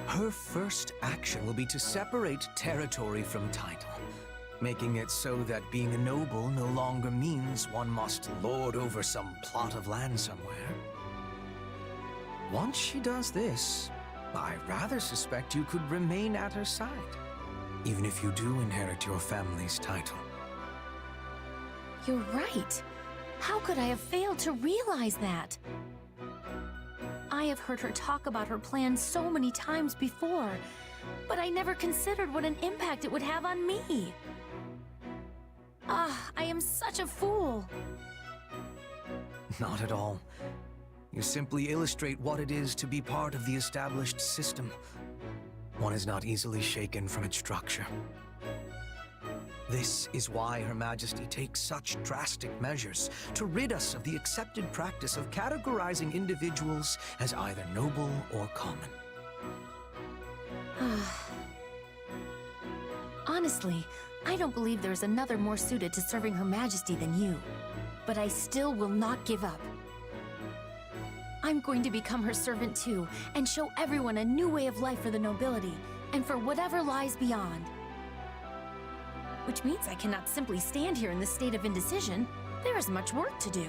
Her first action will be to separate territory from title, making it so that being a noble no longer means one must lord over some plot of land somewhere. Once she does this, I rather suspect you could remain at her side, even if you do inherit your family's title. You're right. How could I have failed to realize that? I have heard her talk about her plans so many times before, but I never considered what an impact it would have on me. I am such a fool. Not at all. You simply illustrate what it is to be part of the established system. One is not easily shaken from its structure. This is why Her Majesty takes such drastic measures to rid us of the accepted practice of categorizing individuals as either noble or common. Honestly, I don't believe there's another more suited to serving Her Majesty than you. But I still will not give up. I'm going to become her servant too, and show everyone a new way of life for the nobility, and for whatever lies beyond. which means I cannot simply stand here in this state of indecision. There is much work to do.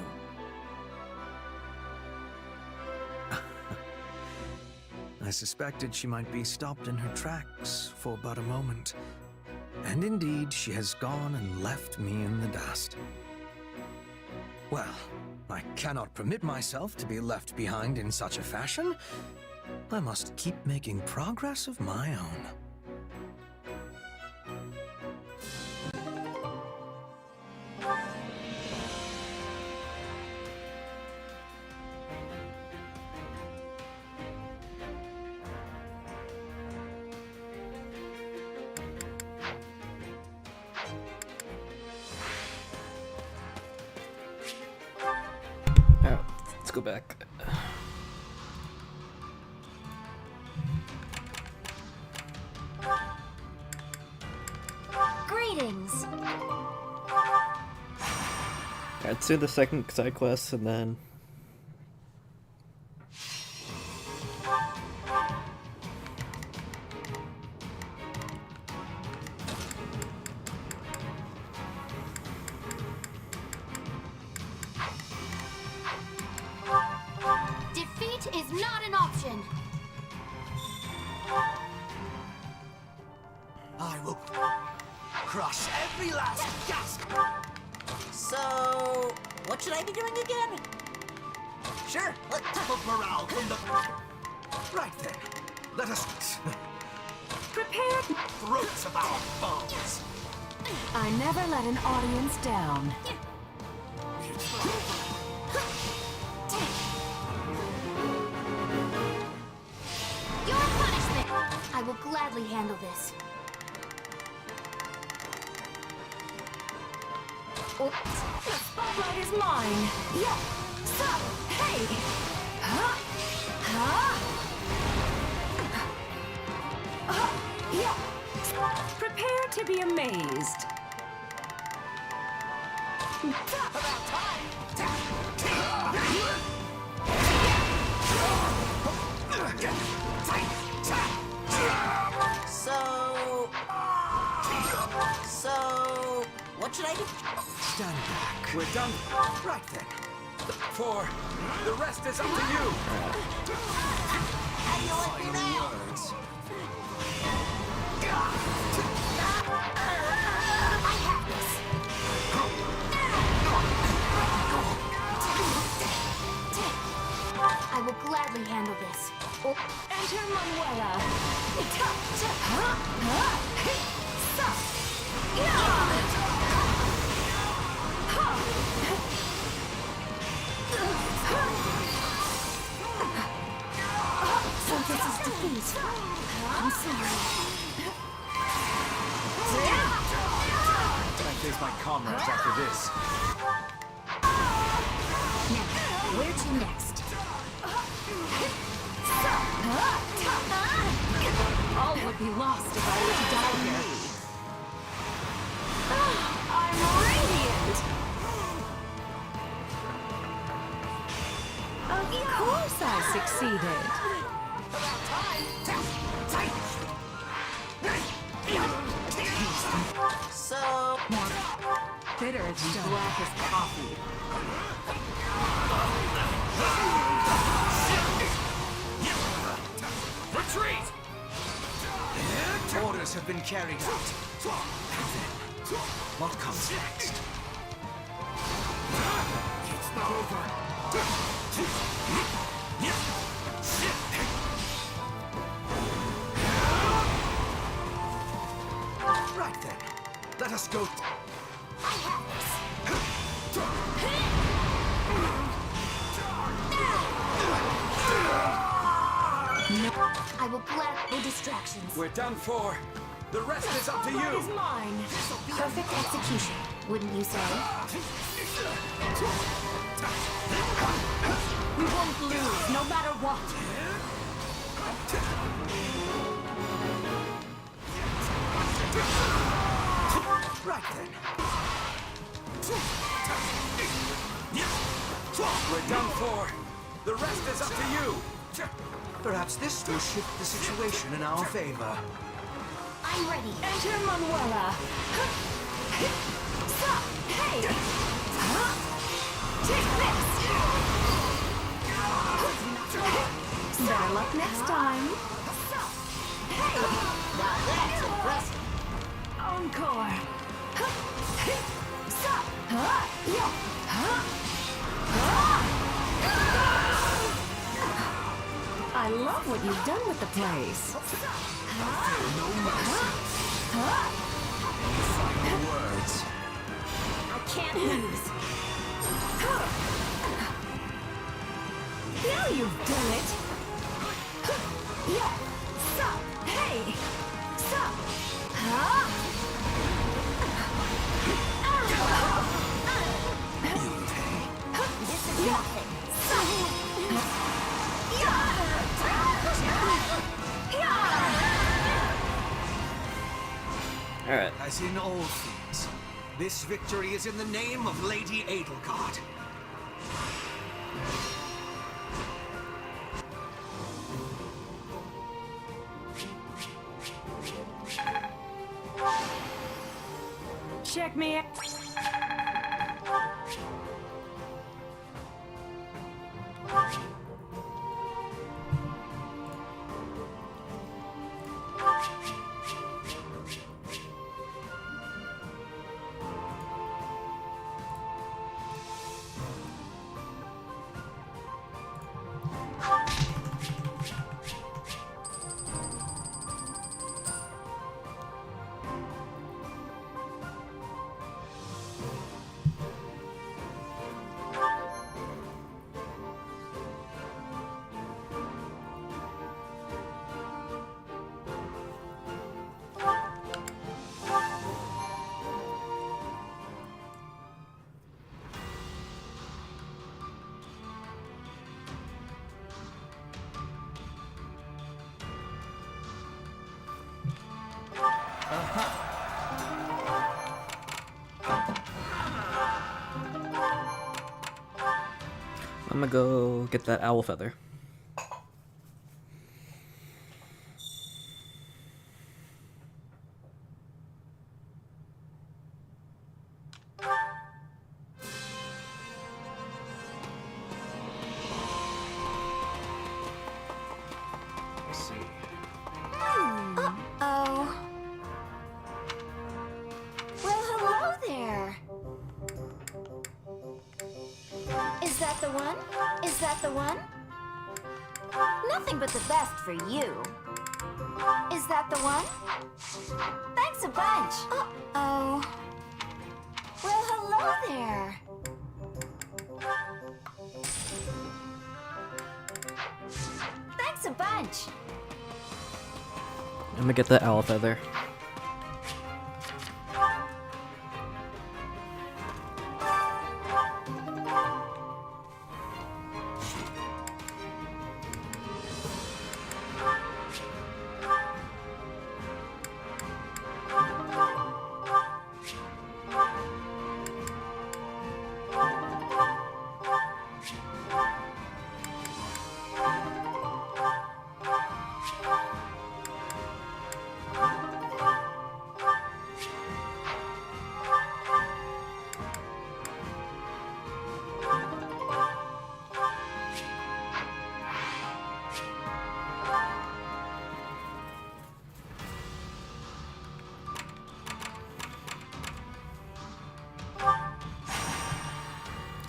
I suspected she might be stopped in her tracks for but a moment. And indeed, she has gone and left me in the dust. Well, I cannot permit myself to be left behind in such a fashion. I must keep making progress of my own. Let's go back. Greetings. I'd say the second side quest and then Defeat is not an option. I will crush every last gasp. So, what should I be doing again? Sure, let's tackle morale from the... Right then, let us prepare throats of our foes. I never let an audience down. Your punishment! I will gladly handle this. The spotlight is mine. Yeah. So, hey. Huh? Huh? Yeah. Prepare to be amazed. About time! So, what should I do? Stand back. We're done. Right then. For the rest is up to you. How do you like me now? I have this. I will gladly handle this. Enter Manuela. So this is defeat. I'm sorry. I face my comrades after this. Now, where to next? All would be lost if I were to die here. I'm radiant! Of course I succeeded. So, Bitter and black as coffee. Retreat! Orders have been carried out. And then, what comes next? It's not over. Right then. Let us go. I have this. I will gladly no distractions. We're done for. The rest is up to That you. is mine. Perfect execution, wouldn't you say? We won't lose, no matter what. Right then. We're done for. The rest is up to you. Perhaps this will shift the situation in our favor. I'm ready. Enter Manuela. Stop! Hey! Take this! Better luck next time. Hey! Now that's impressive. Encore. Stop! I love what you've done with the place. No mercy. Any final words? I can't lose. Now you've done it. Yeah! Stop! Hey! Stop! This is nothing. Alright. As in all things, this victory is in the name of Lady Edelgard. Check me out. I'm gonna go get that owl feather. Uh-oh. Well, hello there. Is that the one? Is that the one? Nothing but the best for you. Is that the one? Thanks a bunch. Uh-oh. Well, hello there. Thanks a bunch. I'm gonna get that owl feather.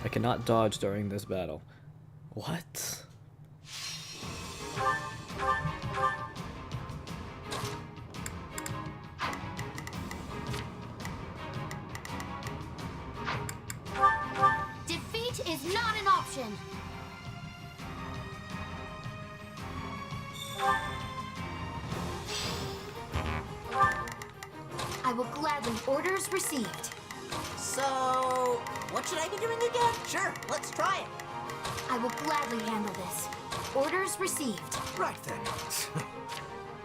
I cannot dodge during this battle. What? Defeat is not an option. I will gladly orders received. So, what should I be doing again? Sure, let's try it. I will gladly handle this. Orders received. Right then.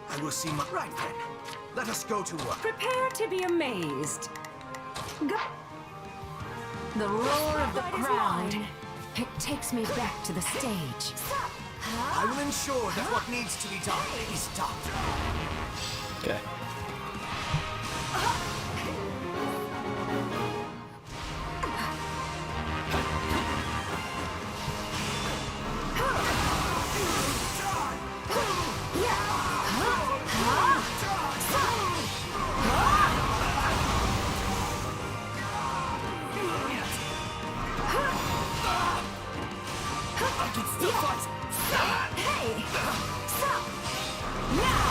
I will see my... Right then. Let us go to work. Prepare to be amazed. Go. The roar of the crowd. It takes me back to the stage. I will ensure that what needs to be done is done. Okay. can still fight. Hey! Stop! Now!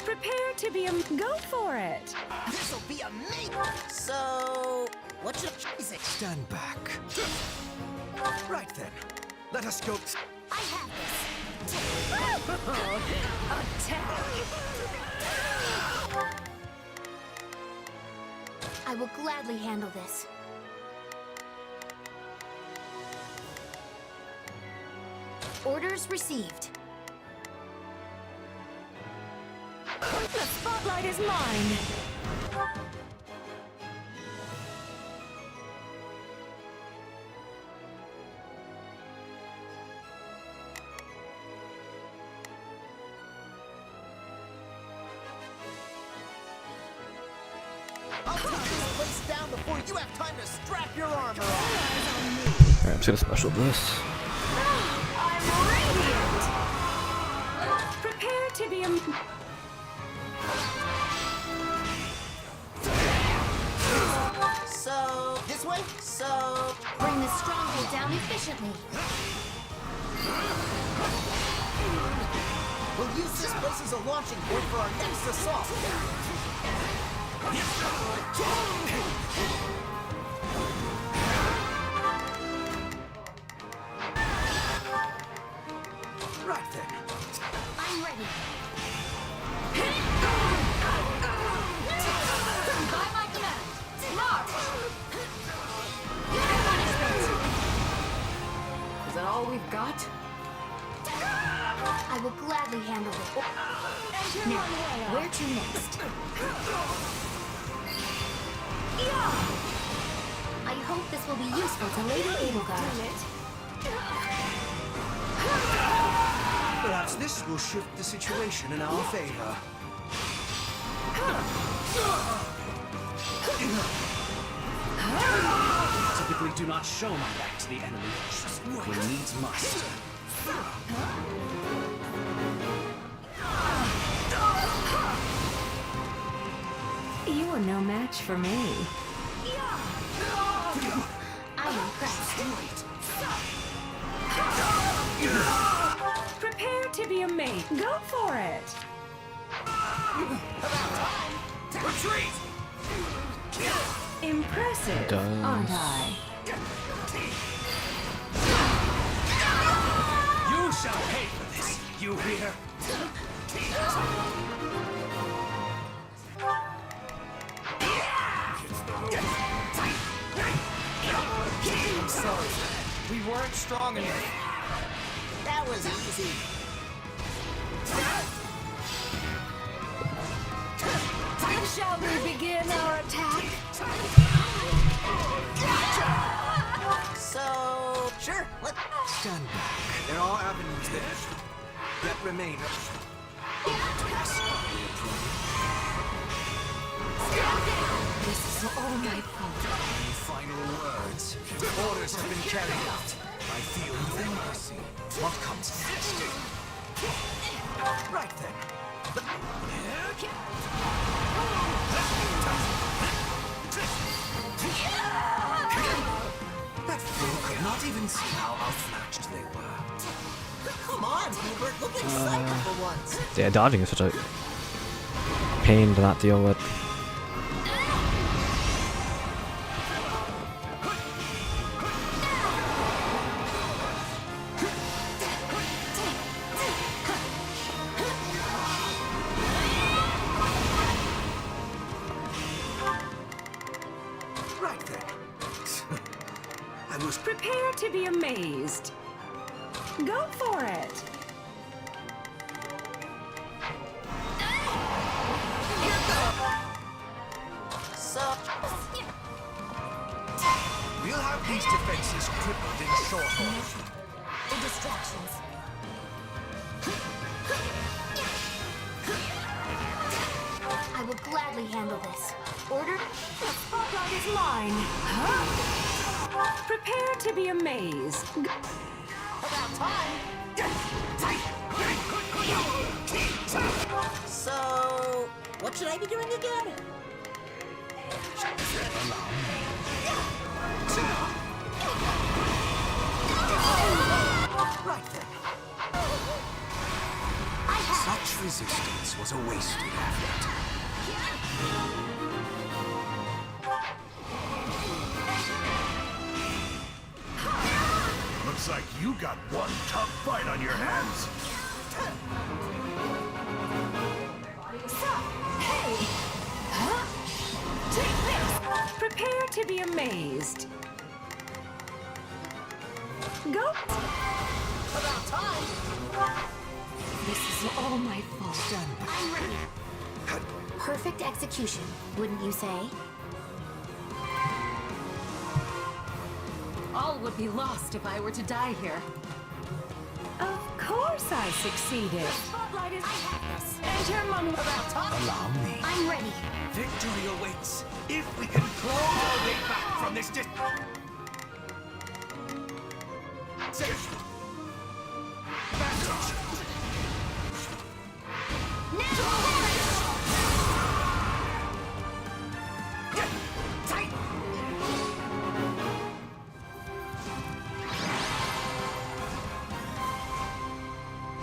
Prepare to be a... Go for it! This'll be amazing! So, what should I say? Stand back. Right then. Let us go. I have this. Attack! I will gladly handle this. Orders received. The spotlight is mine! I'll take this place down before you have time to strap your armor on. Alright, I'm just gonna special this. I'm radiant! Prepare to be a... So, this way? So... Bring the stronghold down efficiently. We'll use this place as a launching point for our next assault. Right then. I'm ready. By my command, march! Is that all we've got? I will gladly handle it. Now, where to next? I hope this will be useful to Lady Edelgard. Perhaps this will shift the situation in our favor. Typically do not show my back to the enemy. When needs must. You are no match for me. I'm impressed. Prepare to be amazed. Go for it! Retreat! Impressive, aren't I? You shall pay for this, you hear? I'm sorry. We weren't strong enough. That was easy. Shall we begin our attack? So, sure, let's... Stand back. There are avenues there that remain. This is all my fault. Any final words? Orders have been carried out. I feel nothing mercy. What comes next? Right then. That fool could not even see how outmatched they were. Come on, Hubert, look excited for once. Yeah, dodging is such a pain to not deal with. Right then. I was Prepare to be amazed. Go for it! So... We'll have these defenses crippled in short order. The distractions. I will gladly handle this. Order? The spotlight is mine. Prepare to be amazed. About time. So, What should I be doing again? Right then. Such resistance was a wasted effort. Looks like you got one tough fight on your hands. Hey! Huh? Take this! Prepare to be amazed. Go! About time! This is all my fault. I'm ready. Perfect execution, wouldn't you say? All would be lost if I were to die here. Of course I succeeded. Spotlight is... I have this. Enter Mummy. About time! Allow me. I'm ready. Victory awaits if we can claw our way back from this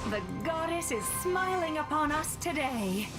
The goddess is smiling upon us today.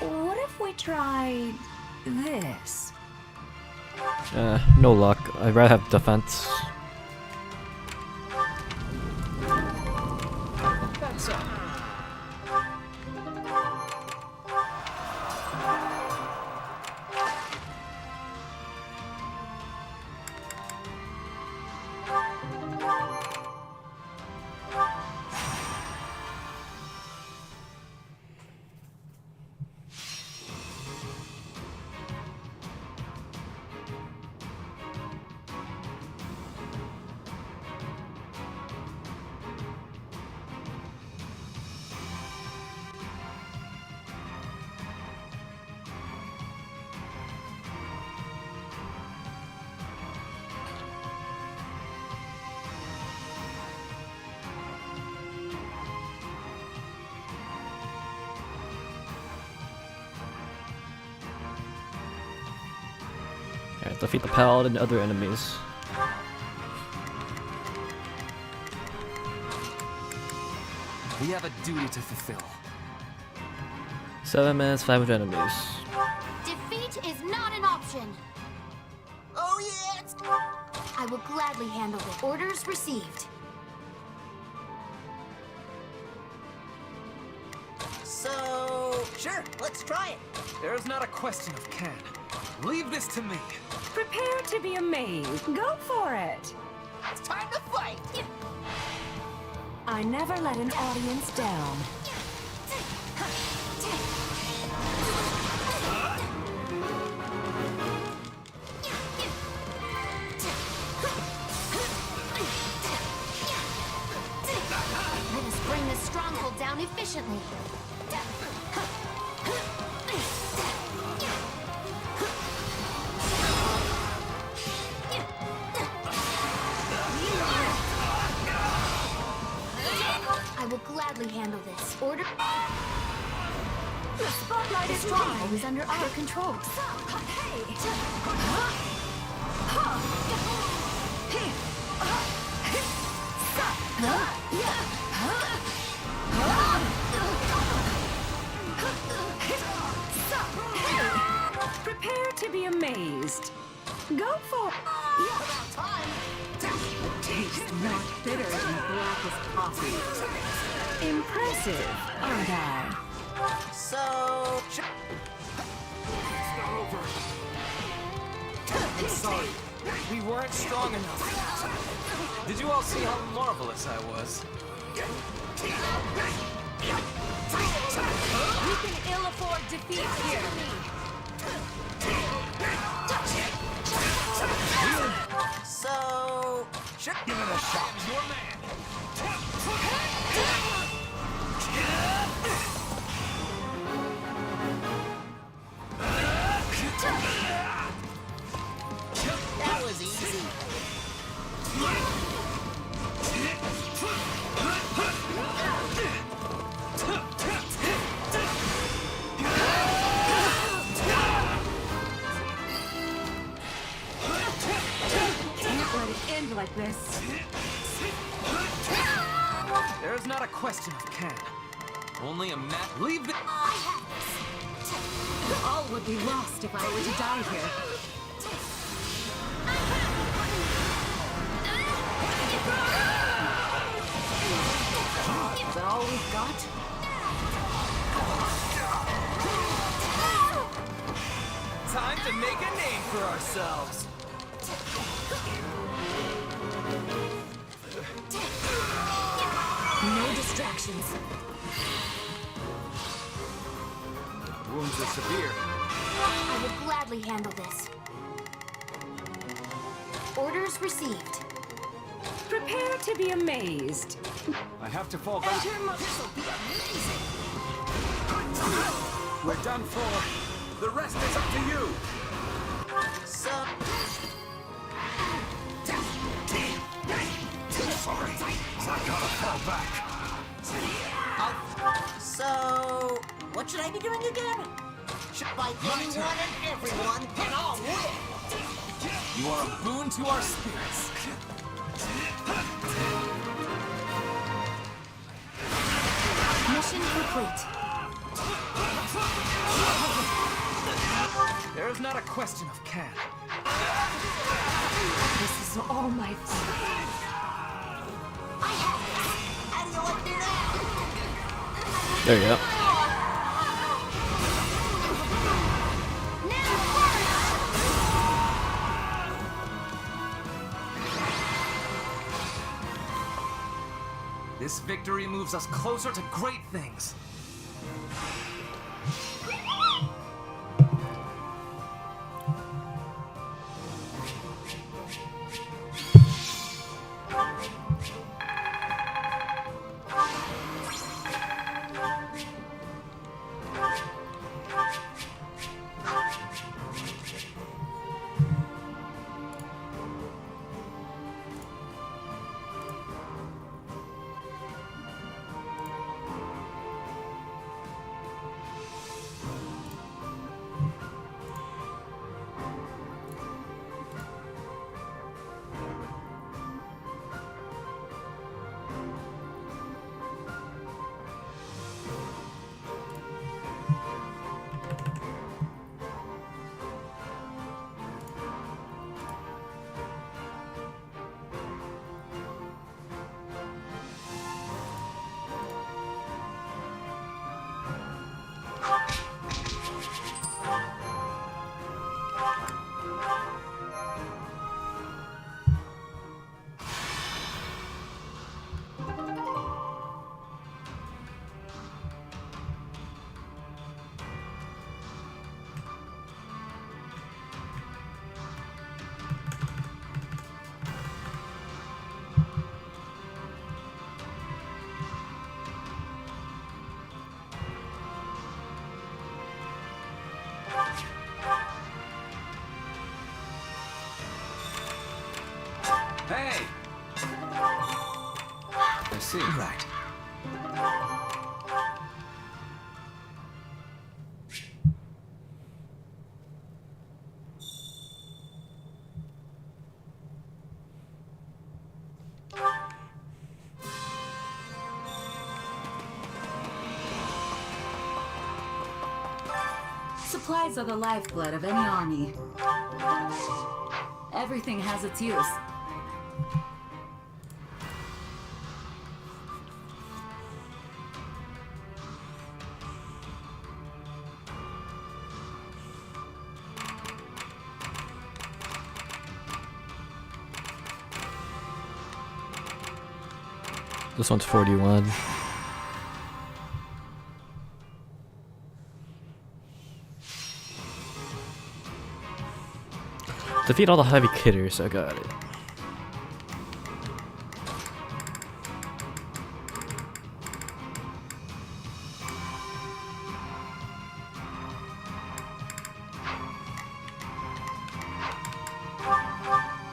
What if we tried this? No luck. I'd rather have defense. That's all. Alright, defeat the paladin and other enemies. We have a duty to fulfill. 7 minutes, 500 enemies. Defeat is not an option. Oh yeah! I will gladly handle it. Orders received. So... Sure, let's try it. There's not a question of can. Leave this to me. Prepare to be amazed. Go for it. It's time to fight! I never let an audience down. Let us bring this stronghold down efficiently. I will gladly handle this. Order. The spotlight is strong. Is under our control. Hey! to be amazed. Go for it. About time. Taste not bitter and black as coffee. Impressive, aren't I? So... Sorry, we weren't strong enough. Did you all see how marvelous I was? We can ill afford defeat here. So... Give it a shot. Your man. That was easy. Can't let it end like this. There's not a question of can. Only a map. Leave the. All would be lost if I were to die here. Is that all we've got? Time to make a name for ourselves. No distractions. Wounds are severe. I would gladly handle this. Orders received. Prepare to be amazed. I have to fall back. This'll be amazing. We're done for. The rest is up to you. So... Sorry, I gotta fall back. So... What should I be doing again? Should fight anyone and everyone, and I'll win! You are a boon to our spirits. Mission complete. There's not a question of can. This is all my fault. How do you like me now? There you go. This victory moves us closer to great things. Hey! I see. Right. Supplies are the lifeblood of any army. Everything has its use. This one's 41. Defeat all the heavy hitters, I got it.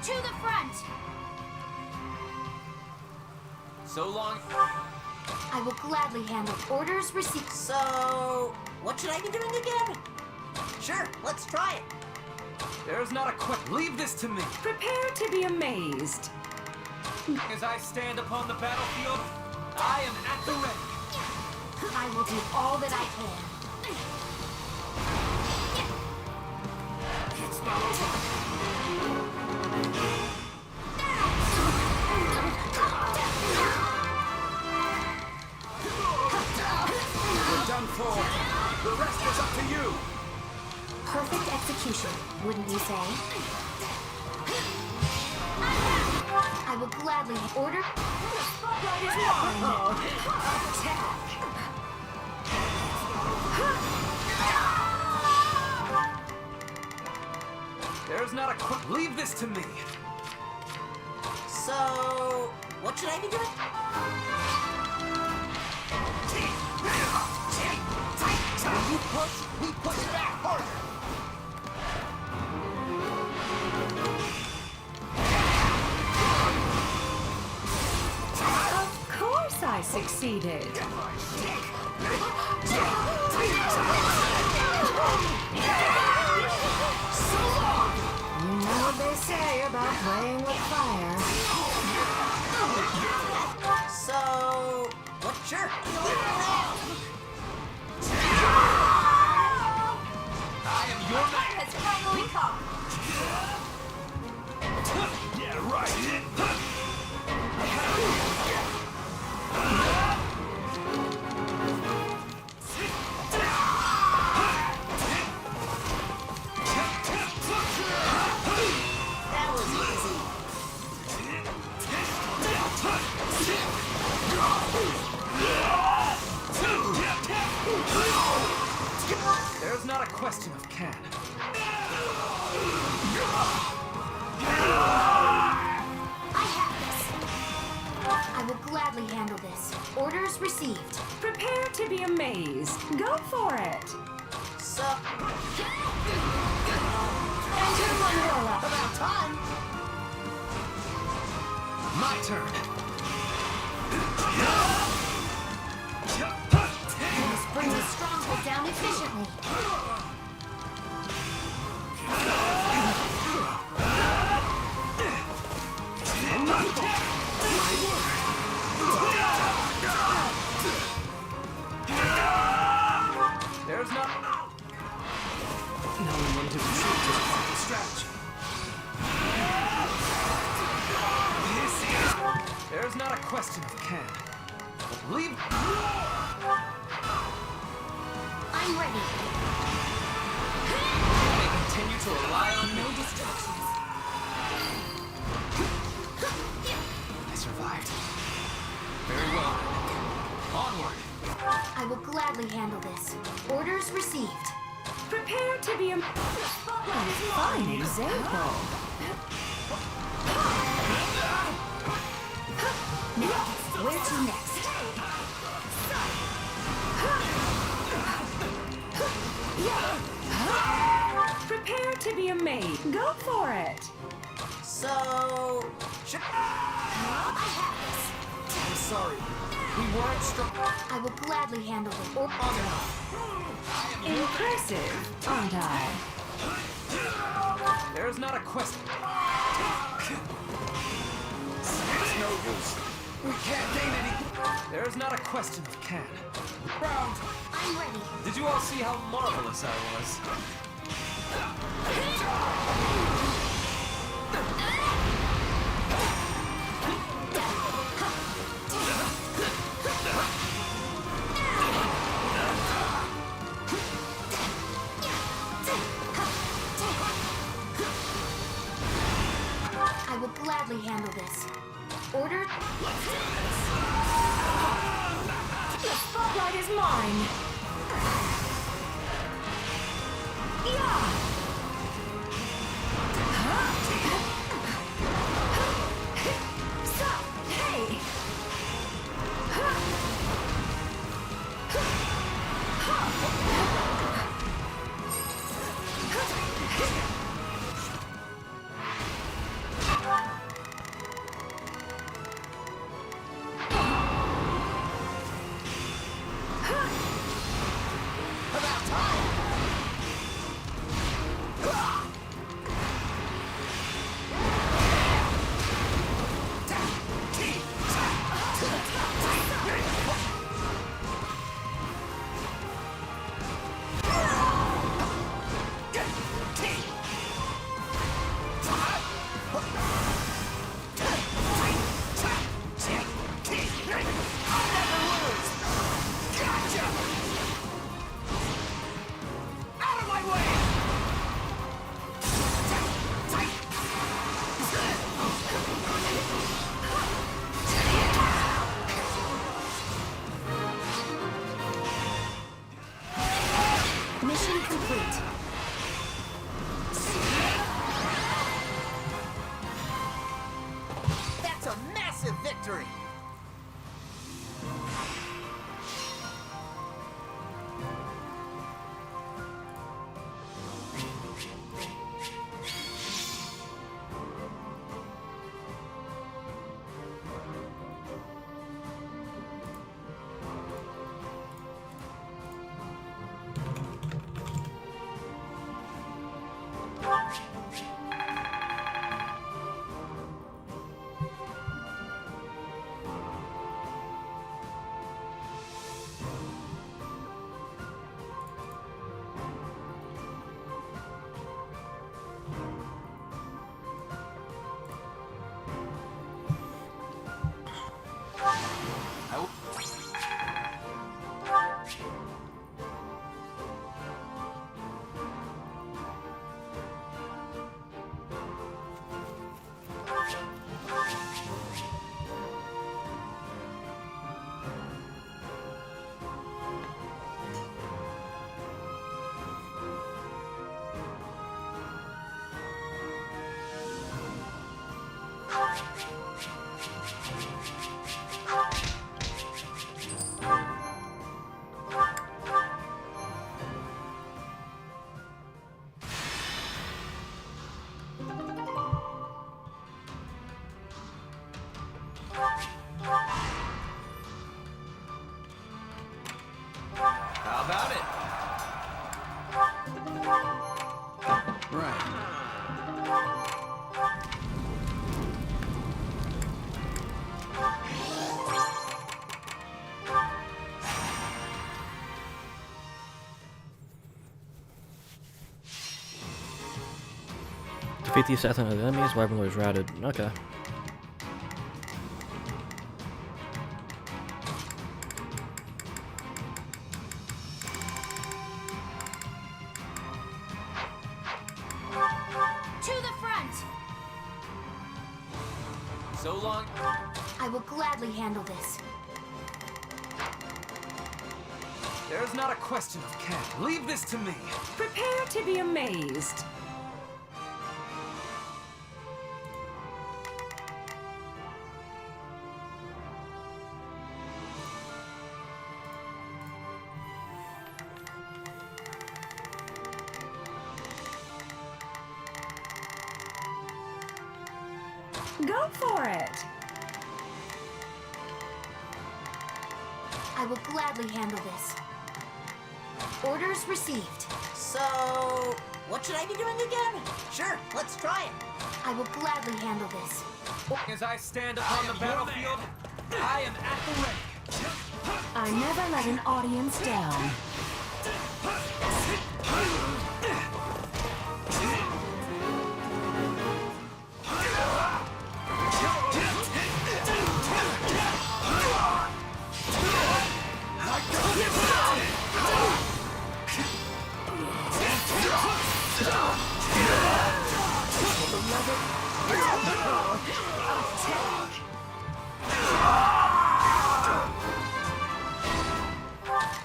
To the front! So long. I will gladly handle orders received. So, what should I be doing again? Sure, let's try it. There's not a quick. Leave this to me. Prepare to be amazed. As I stand upon the battlefield, I am at the ready. I will do all that I can. We're done for. The rest is up to you. Perfect execution, wouldn't you say? I will gladly order. Spotlight is mine. Attack. There's not a quick. Leave this to me. So, what should I be doing? When you push, we push back harder. Of course I succeeded. You know what they say about playing with fire. So, what? Sure. I am your man. Has finally come. Yeah, right. That was easy. There's not a question of can. I have this. I will gladly handle this. Orders received. Prepare to be amazed. Go for it. So, Enter Mandela. about time. My turn. This brings a stronghold down efficiently. There's not. Knowing when to retreat is part of the strategy. There's not a question of can. But leave. I'm ready. They continue to rely on No me. distractions. I survived. Very well. Onward. I will gladly handle this. Orders received. Prepare to be a fine example. Now, where to next? Prepare to be amazed. Go for it. So, sure. I have this. I'm sorry. We weren't struck. I will gladly handle it. Or Impressive, aren't I? There's not a question. It's no use. We can't gain any. There's not a question of can. Round! I'm ready. Did you all see how marvelous I was? I will gladly handle this. Order? The spotlight is mine! Yeah! Stop! Hey! Mission complete. That's a massive victory! How about it? Right. Defeat the assassin of enemies, weapon was routed. Okay. To the front! So long. I will gladly handle this. There's not a question of can. Leave this to me. Prepare to be amazed. Go for it! I will gladly handle this. Orders received. So, what should I be doing again? Sure, let's try it. I will gladly handle this. As I stand upon the battlefield, I am at the ready. I never let an audience down.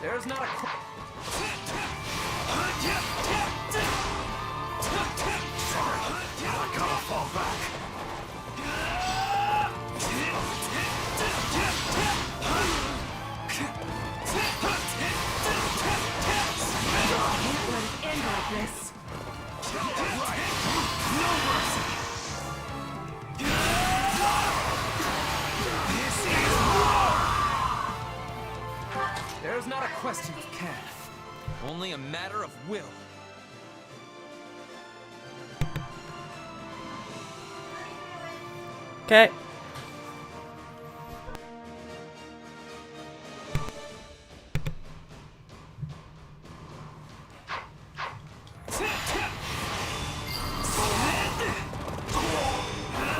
There's not a... I gotta fall back. Can't let it end like this. No mercy. This is war! There's not a question of can. Only a matter of will. Okay.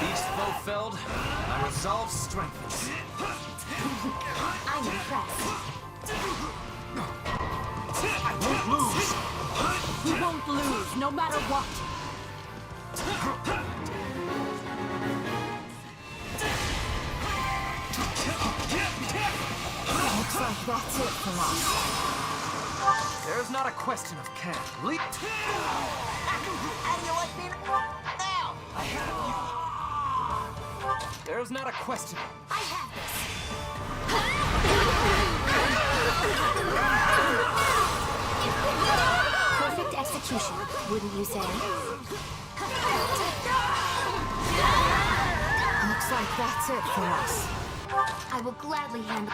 Each foe felled, my resolve strengthens. I'm impressed. I won't lose. You won't lose, no matter what. Looks like that's it for us. There's not a question of can. Leap. How do you like me now? I have you. There's not a question. I have this. Perfect execution, wouldn't you say? Looks like that's it for us. I will gladly handle.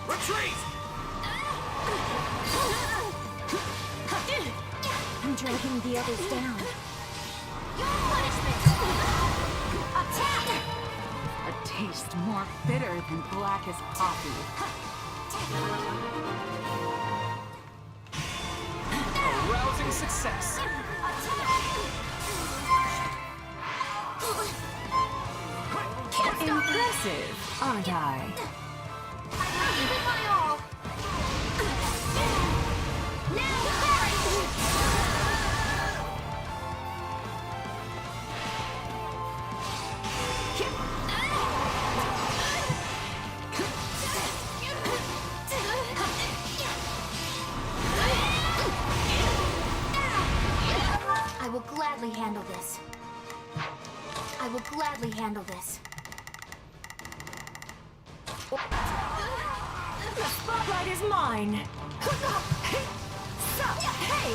Retreat! I'm dragging the others down. Your punishment! Attack! A taste more bitter than black as coffee. A rousing success. Impressive, aren't I? I give it my all. Now I will gladly handle this. I will gladly handle this. The spotlight is mine. Hey!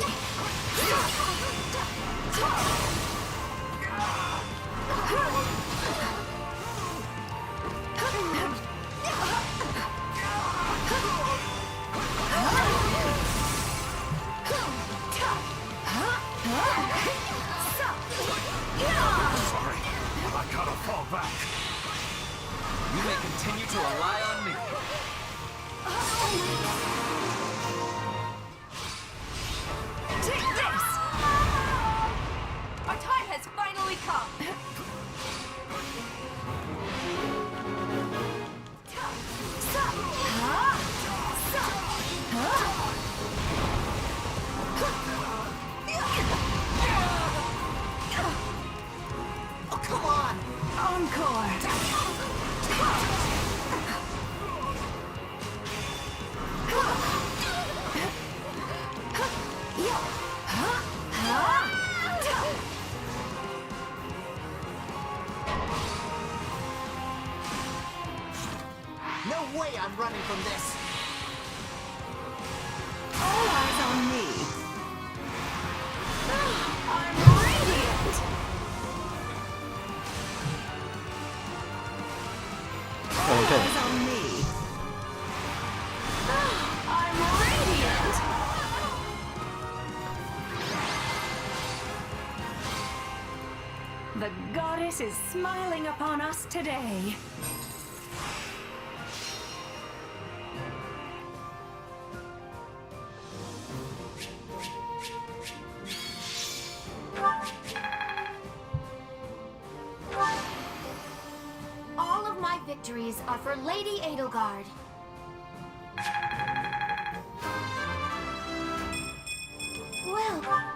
Sorry, I gotta fall back. You may continue to rely on me. Take this! Our time has finally come! Oh, come on! Encore! No way I'm running from this! All eyes on me. I'm radiant! All Okay. eyes on me. I'm radiant! The goddess is smiling upon us today. All of my victories are for Lady Edelgard. Well...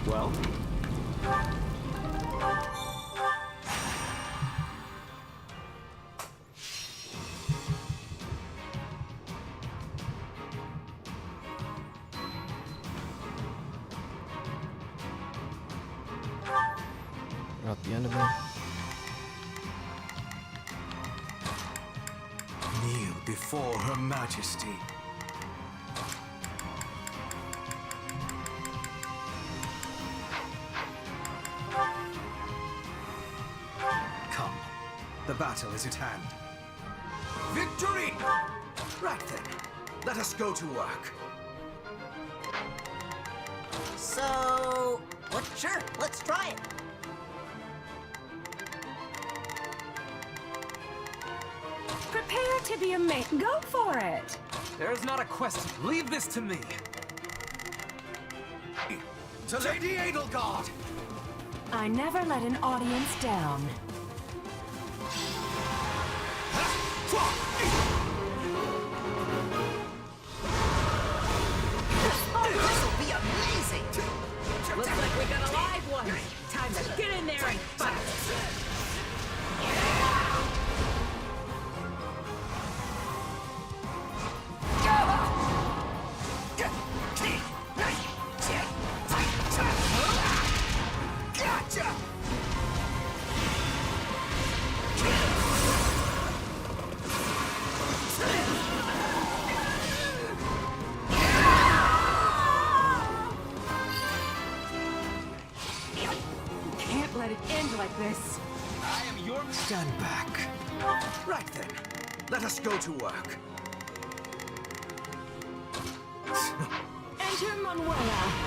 Well? We're at the end of it. Kneel before Her Majesty. Come, the battle is at hand. Victory! Right then, let us go to work. So, sure, let's try it. Prepare to be amazed. Go for it! There's not a question. Leave this to me. To Lady Edelgard! I never let an audience down. Oh, this'll be amazing! Looks like we got a live one. Time to get in there and fight. Gotcha! Can't let it end like this. I am your... Stand back. Right then, let us go to work. Enter Manuela.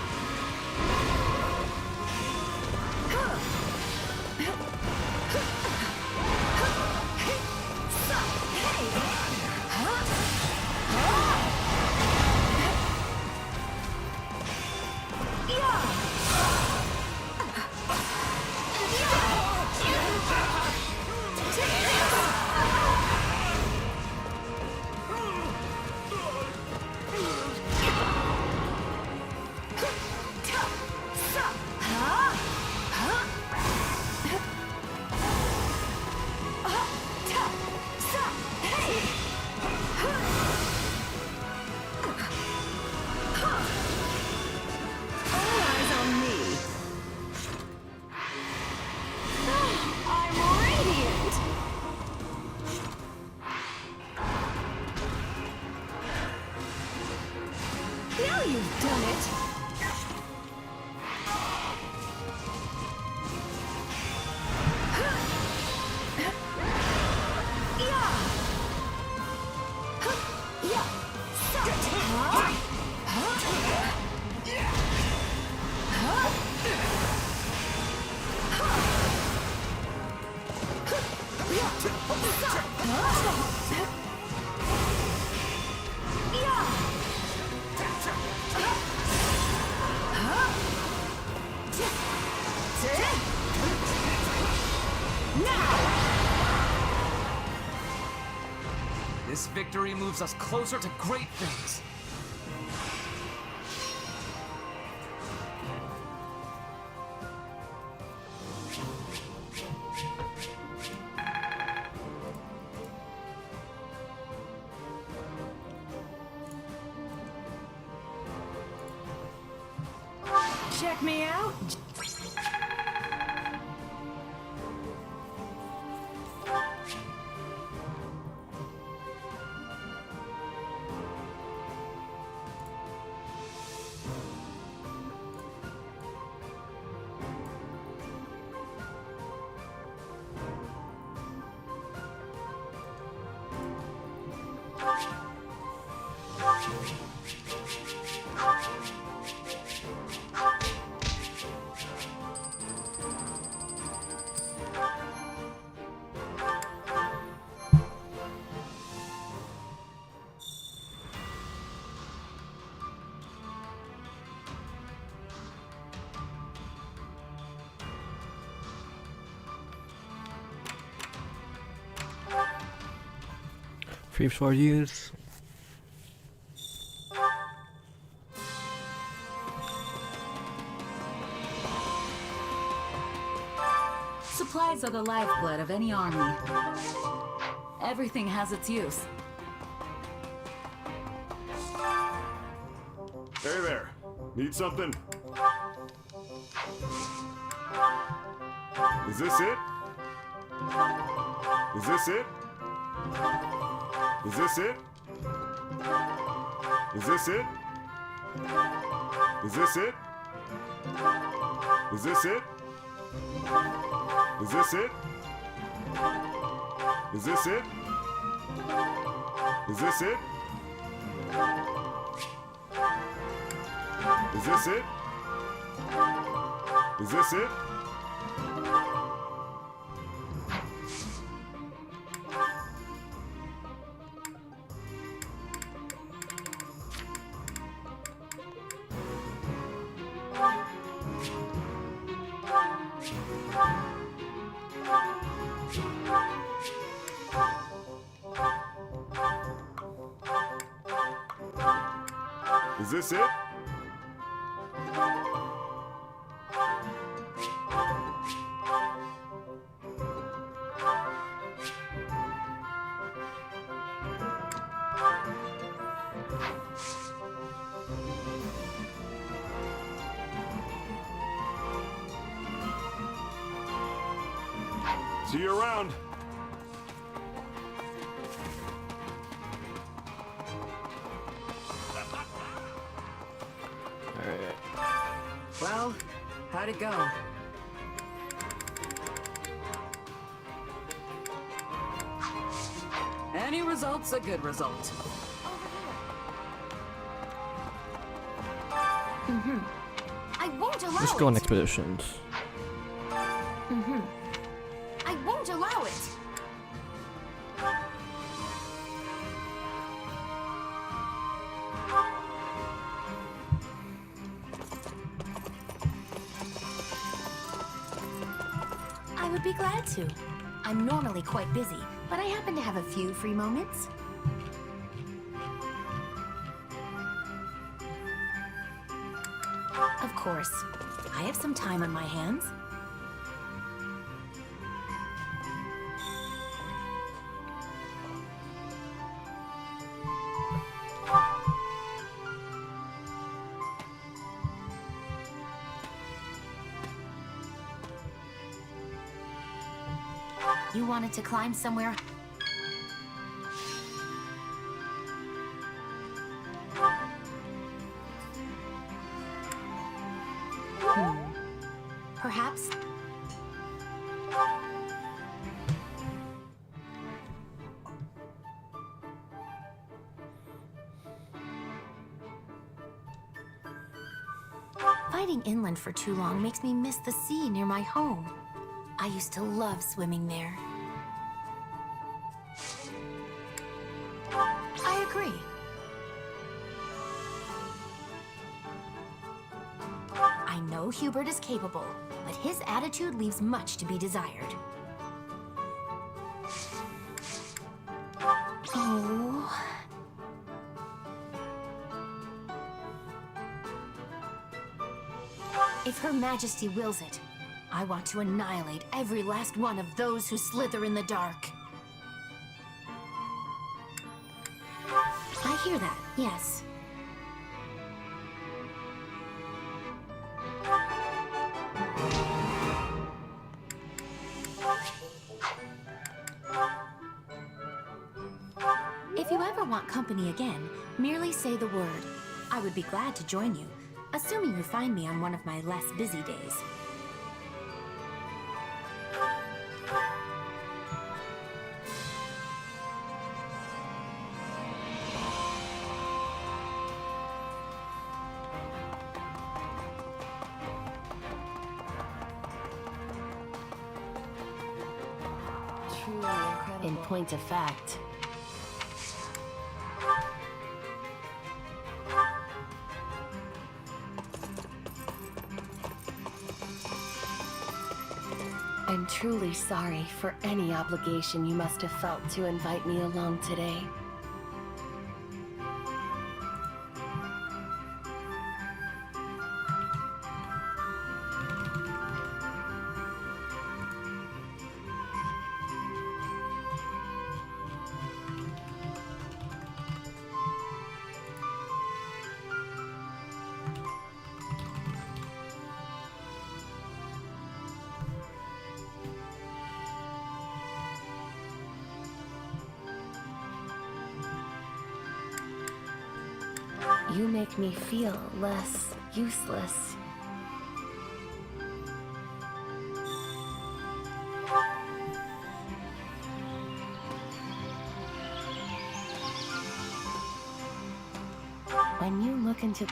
Now you've done it! This victory moves us closer to great things. check me out? Free for use. Supplies are the lifeblood of any army. Everything has its use. Hey there. Need something? Is this it? Is this it? Is this it? Is this it? Is this it? Is this it? Is this it? Is this it? Is this it? Is this it? Is this it? Is this it? See you around. Well, how'd it go? Any result's a good result. I won't allow Let's go on it. expeditions. I won't allow it. I would be glad to. I'm normally quite busy, but I happen to have a few free moments. Of course, I have some time on my hands. You wanted to climb somewhere? Perhaps? Fighting inland for too long makes me miss the sea near my home. I used to love swimming there. I agree. I know Hubert is capable, but his attitude leaves much to be desired. Oh. If Her Majesty wills it, I want to annihilate every last one of those who slither in the dark. I hear that, yes. want company again, merely say the word. I would be glad to join you, assuming you find me on one of my less busy days. In point of fact, I'm truly sorry for any obligation you must have felt to invite me along today. You make me feel less useless. When you look into...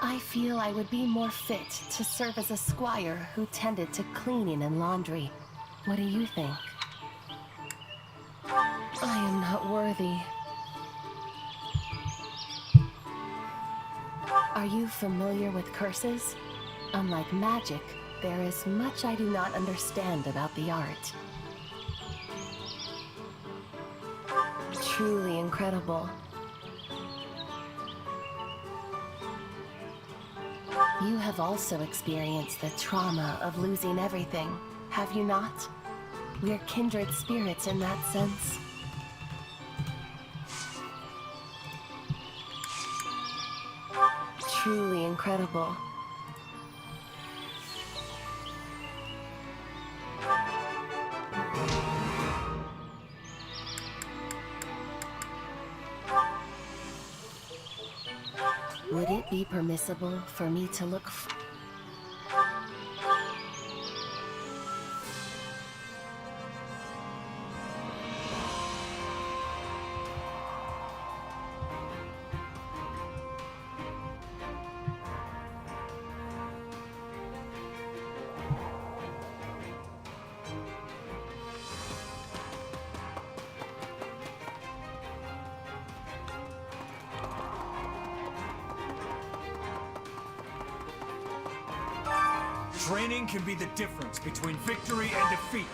I feel I would be more fit to serve as a squire who tended to cleaning and laundry. What do you think? I am not worthy. Are you familiar with curses? Unlike magic, there is much I do not understand about the art. Truly incredible. You have also experienced the trauma of losing everything, have you not? We're kindred spirits in that sense. Truly incredible. Would it be permissible for me to look Training can be the difference between victory and defeat.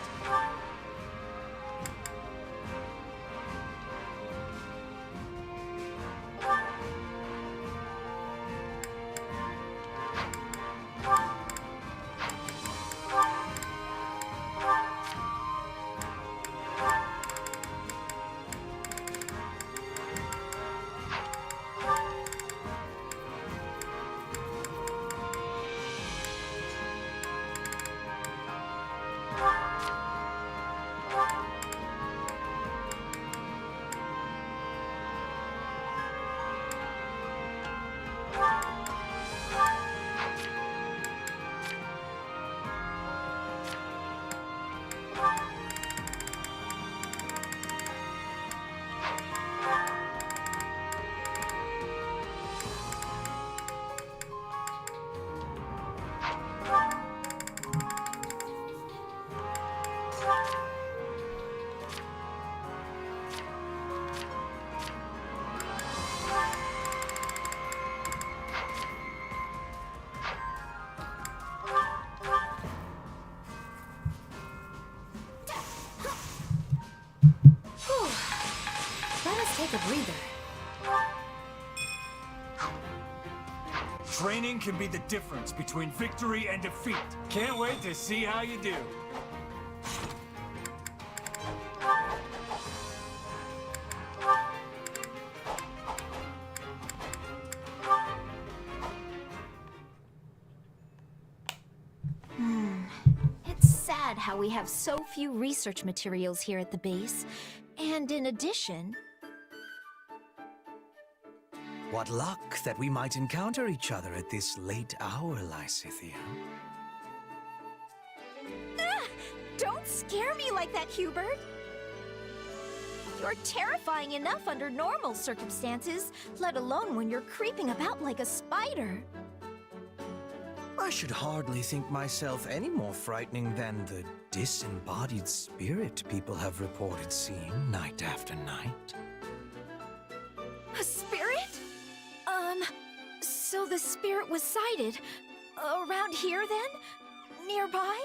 Let us take a breather. Training can be the difference between victory and defeat. Can't wait to see how you do. It's sad sad how we have so few research materials here at the base. And in addition... What luck that we might encounter each other at this late hour, Lysithea. Ah! Don't scare me like that, Hubert! You're terrifying enough under normal circumstances, let alone when you're creeping about like a spider. I should hardly think myself any more frightening than the disembodied spirit people have reported seeing night after night. A spirit? So the spirit was sighted around here then? Nearby?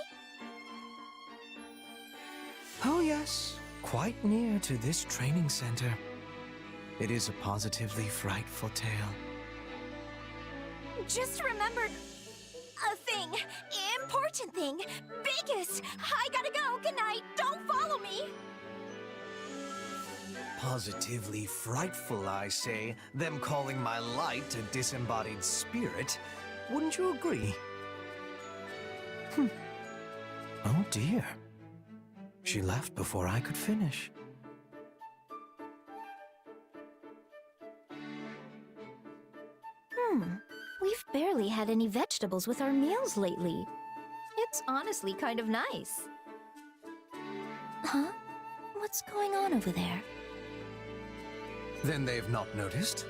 Oh yes, quite near to this training center. It is a positively frightful tale. Just remembered a thing. Important thing. Biggest. I gotta go. Good night. Don't follow me. Positively frightful, I say, them calling my light a disembodied spirit. Wouldn't you agree? Oh dear. She left before I could finish. We've barely had any vegetables with our meals lately. It's honestly kind of nice. Huh? What's going on over there? Then they've not noticed?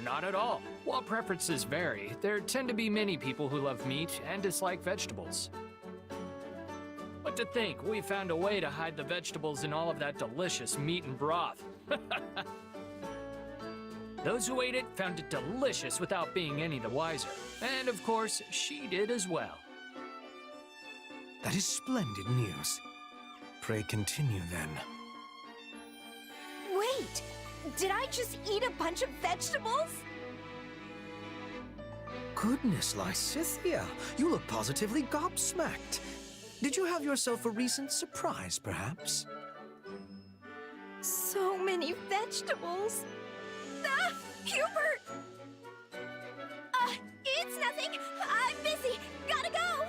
Not at all. While preferences vary, there tend to be many people who love meat and dislike vegetables. But to think, we found a way to hide the vegetables in all of that delicious meat and broth. Those who ate it found it delicious without being any the wiser. And of course, she did as well. That is splendid news. Pray continue then. Wait! Did I just eat a bunch of vegetables? Goodness, Lysithea, you look positively gobsmacked. Did you have yourself a recent surprise, perhaps? So many vegetables. Ah! Hubert! It's nothing. I'm busy. Gotta go.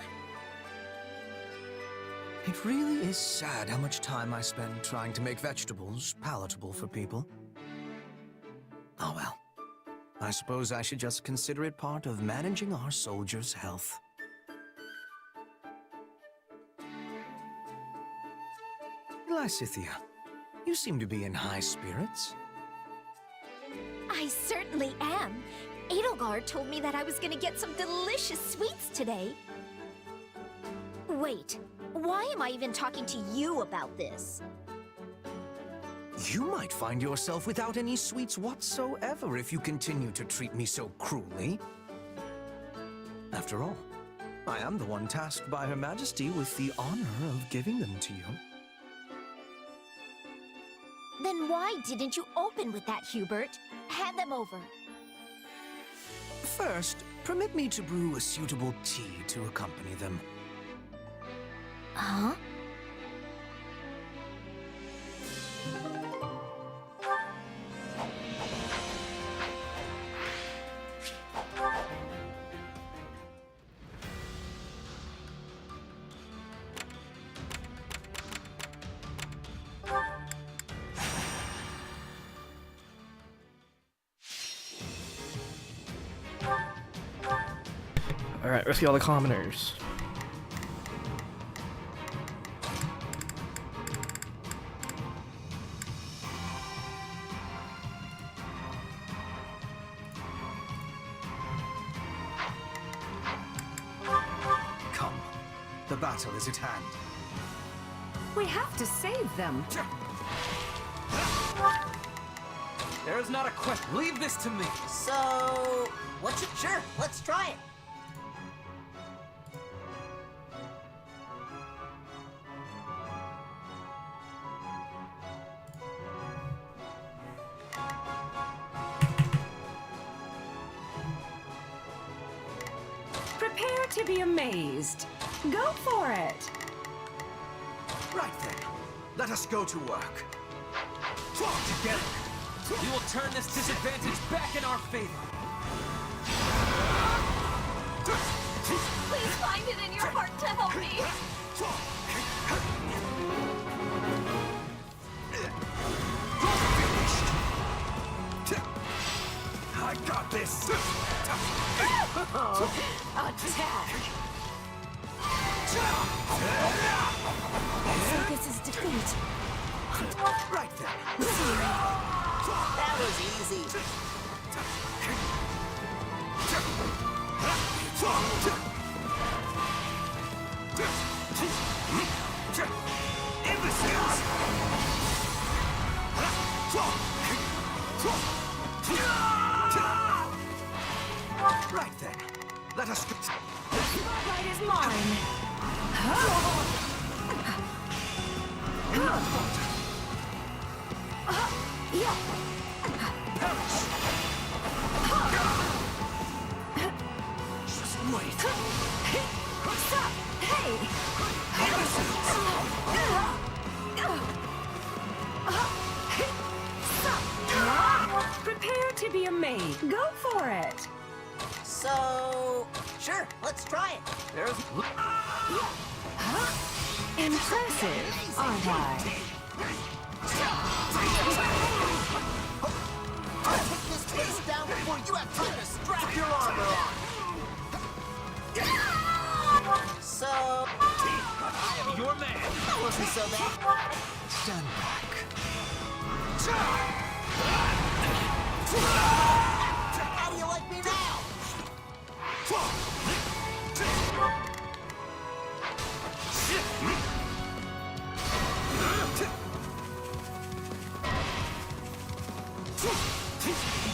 It really is sad how much time I spend trying to make vegetables palatable for people. Oh well. I suppose I should just consider it part of managing our soldiers' health. Lysithea, you seem to be in high spirits. I certainly am. Edelgard told me that I was gonna get some delicious sweets today. Wait, why am I even talking to you about this? You might find yourself without any sweets whatsoever if you continue to treat me so cruelly. After all, I am the one tasked by Her Majesty with the honor of giving them to you. Then why didn't you open with that, Hubert? Hand them over. First, permit me to brew a suitable tea to accompany them. Huh? Alright, rescue all the commoners. Come, the battle is at hand. We have to save them. There is not a question. Leave this to me. So, what's it? Sure, let's try it. Prepare to be amazed. Go for it. Right then, let us go to work. Draw together. We will turn this disadvantage back in our favor. Please find it in your heart to help me. So this is defeat. Right then. That was easy. Imbeciles! Right then. Let us... The spotlight is mine. Just wait. Stop! Hey! Prepare to be amazed. Go for it. So, sure, let's try it. There's... Impressive, aren't I? I'll take this place down before you have time to strap your armor on. So, I am your man. that wasn't so bad. Stand back. How do you like me now?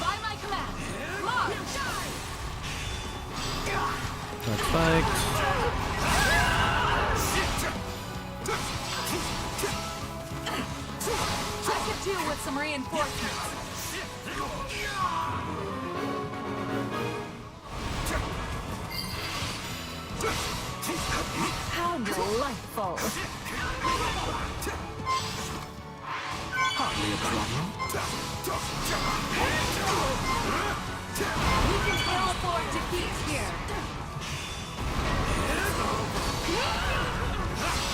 By my command, march! That's spiked. I could do with some reinforcements. How delightful. Hardly a problem. We can ill afford defeat here.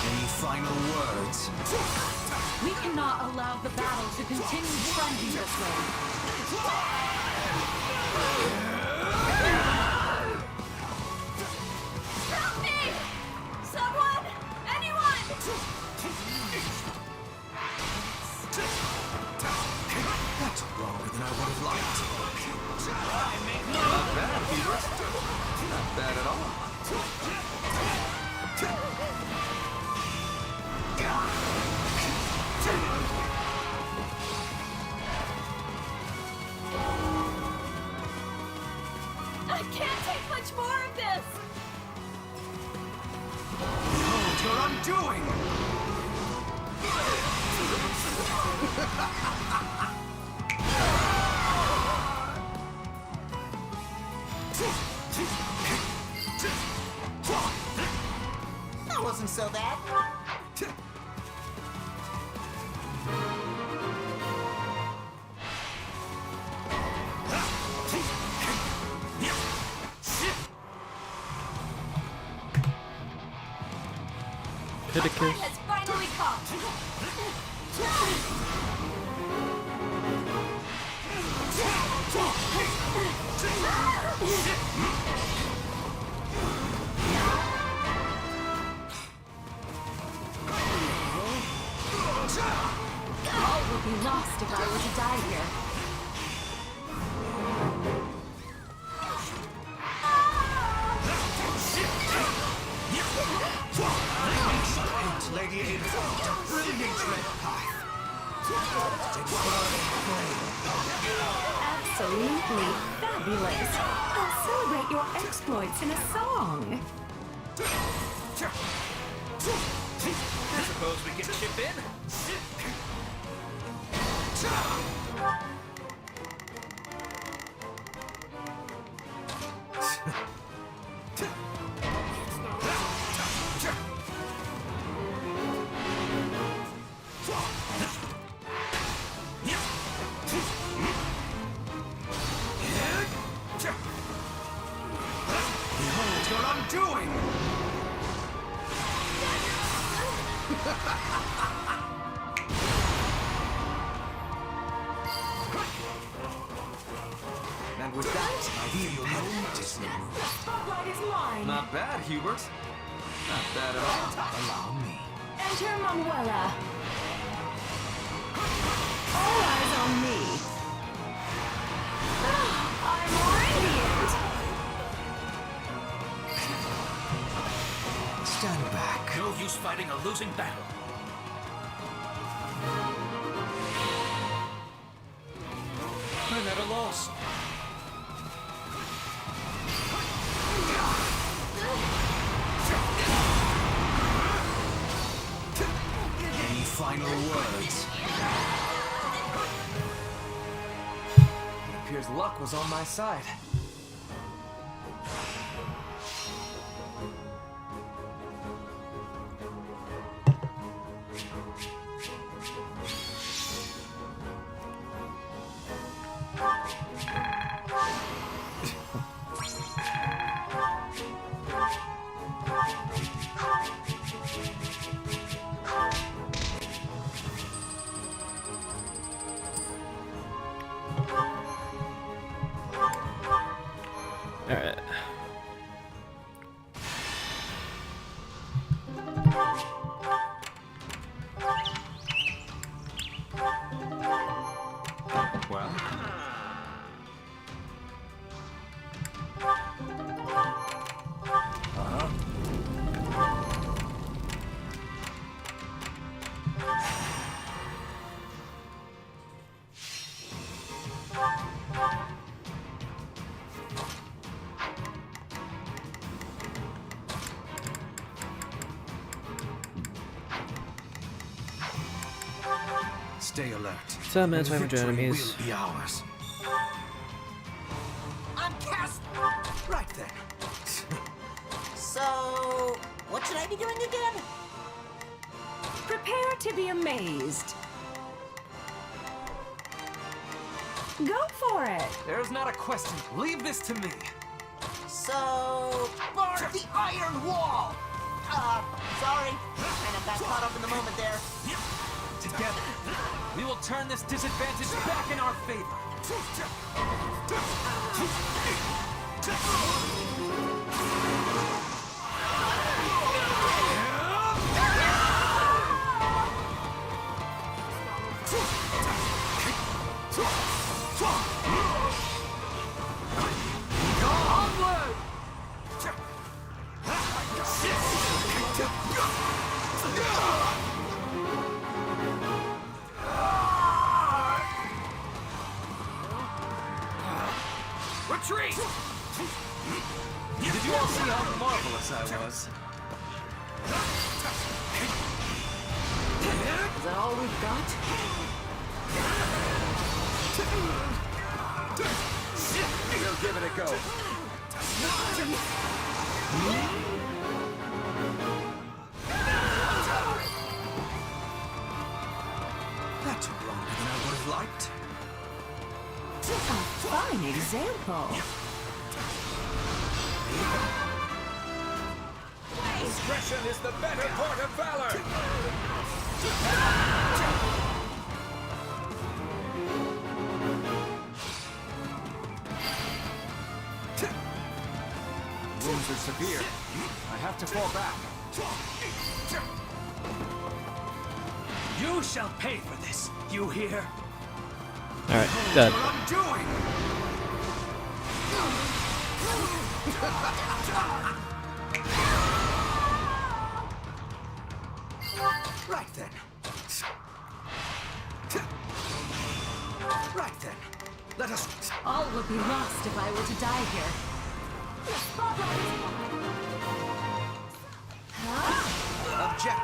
Any final words? We cannot allow the battle to continue trending this way. Help me! Someone! Anyone! That's longer than I would have liked. Not bad, Hubert. Not bad at all. I can't take much more of this! Behold your undoing! That wasn't so bad. Pittacus. Has finally come! All would be lost if I were to die here. Excellent, Lady Ada. Brilliant red path. Absolutely fabulous. I'll celebrate your exploits in a song. I suppose we can chip in. Behold your undoing! And with that, the impediment is removed. The spotlight is mine. Not bad, Hubert. Not bad at all. Allow me. Enter Manuela. All eyes on me. I'm radiant. Stand back. No use fighting a losing battle. I'm at a loss. Any final words? It appears luck was on my side. Alright. Well? Stay alert. 7 minutes, And 500 victory enemies. will be ours. I'm cast. Right then. So, what should I be doing again? Prepare to be amazed. Go for it. There's not a question. Leave this to me. So, bar the iron wall. Sorry. Kind of got caught up in the moment there. Together, we will turn this disadvantage back in our favor. Retreat! Did you all see how marvelous I was? Is that all we've got? We'll give it a go. That took longer than I would have liked. A fine example. Discretion is the better part of valor! Wounds are severe. I have to fall back. You shall pay for this, you hear? Alright, dead. What I'm doing! Right then. Right then. Let us... All would be lost if I were to die here. Object.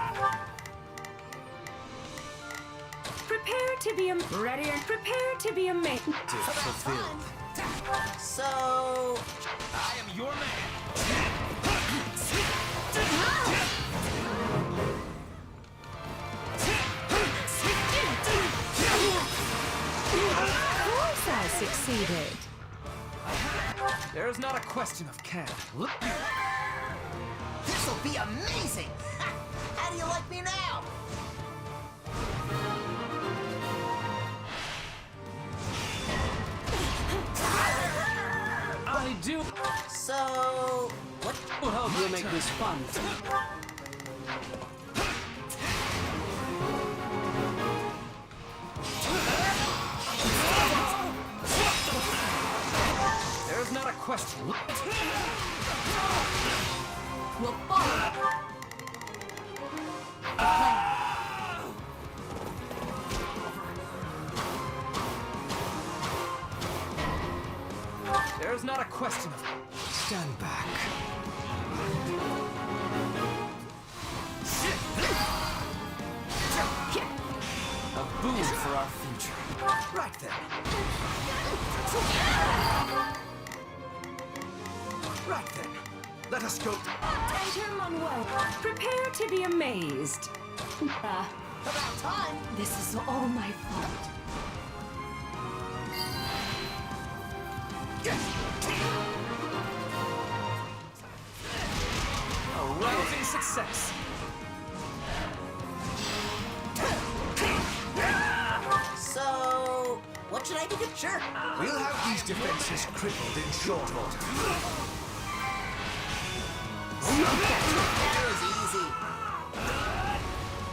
Prepare to be ready and prepare to be amazed. Fulfilled. So, I am your man. Of course I succeeded. There's not a question of can. Look. this'll be amazing. How do you like me now? I do. So, what You'll make this fun. There's not a question. We'll follow the plan. There's not a question of... Stand back. A boon for our future. Right then. Right then. Let us go. Enter Manuel. Prepare to be amazed. About time. This is all my fault. A rousing success. So, what should I do? Sure. We'll have these defenses crippled in short order. That was easy.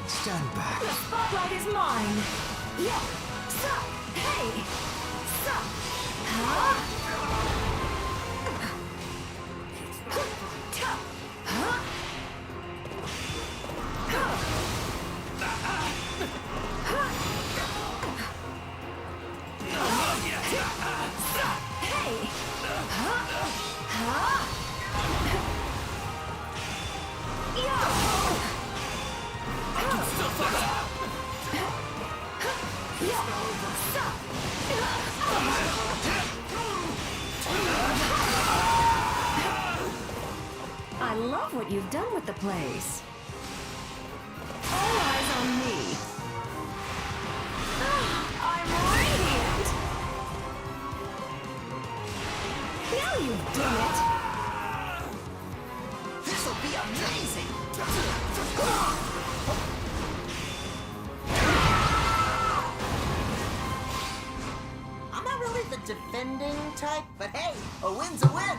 Stand back. The spotlight is mine. Yeah. So, hey. So. Huh? I love what you've done with the place. All eyes on me. I'm radiant! Now you've done it! This'll be amazing. I'm not really the defending type, but hey, a win's a win.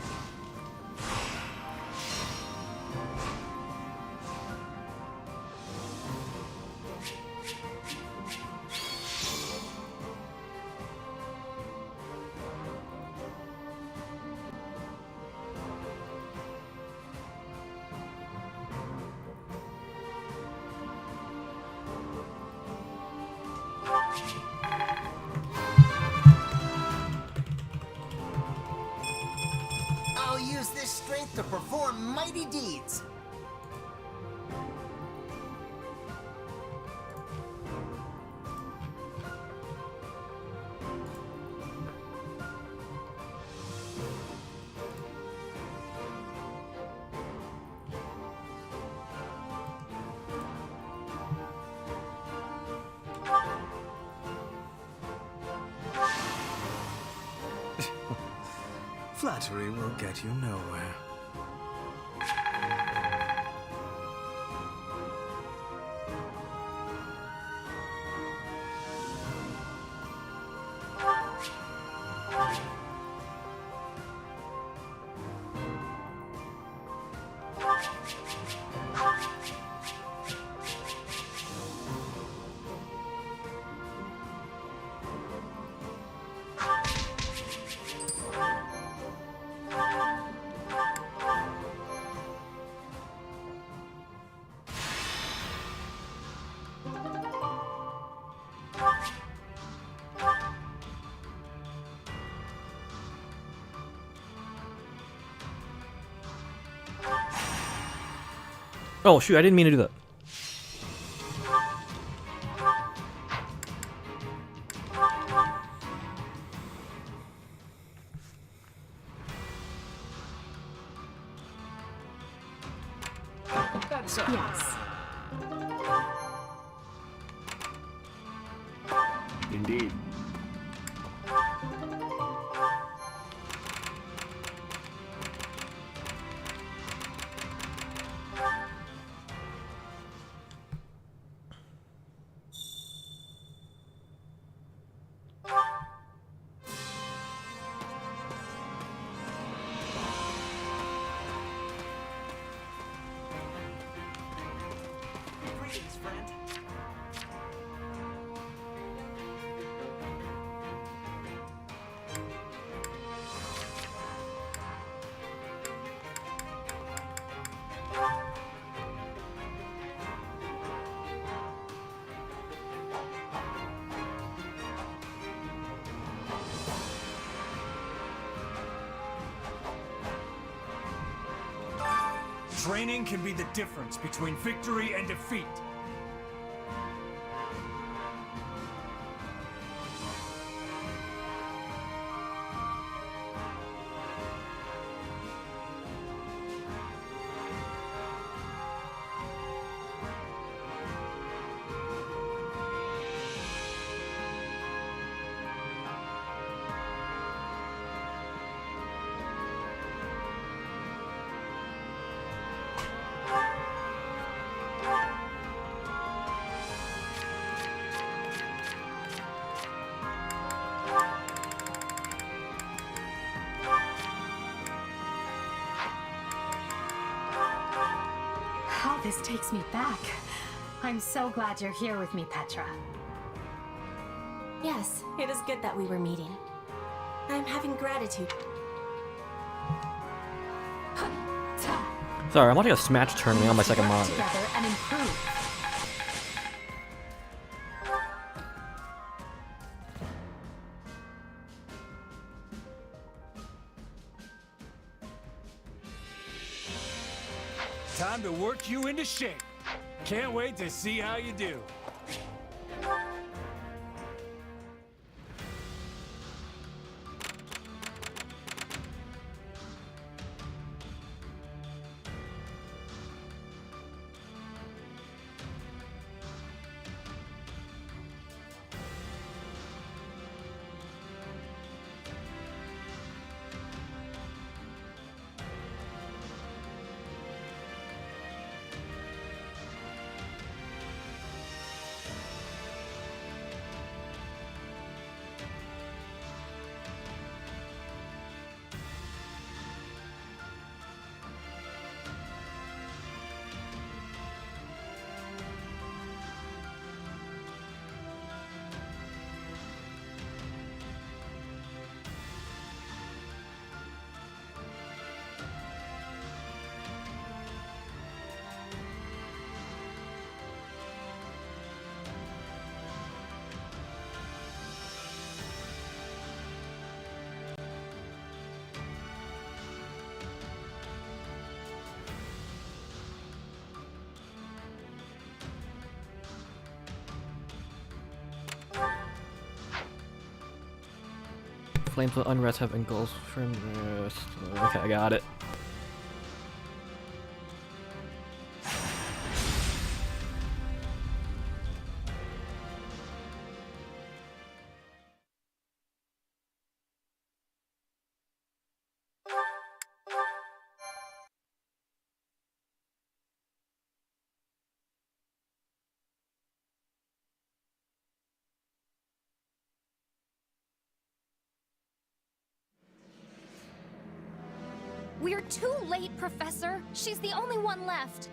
I'll use this strength to perform mighty deeds. Flattery will get you nowhere. Oh shoot, I didn't mean to do that. That's Yes. Indeed. Patience, friend. Training can be the difference between victory and defeat. How this takes me back. I'm so glad you're here with me, Petra. Yes, it is good that we were meeting. I'm having gratitude. Sorry, I'm watching a Smash tournament on my second Work monitor. together and improve. Time to work you into shape. Can't wait to see how you do. Flames of Unrest have engulfed from rest. Okay, I got it. We're too late, Professor. She's the only one left.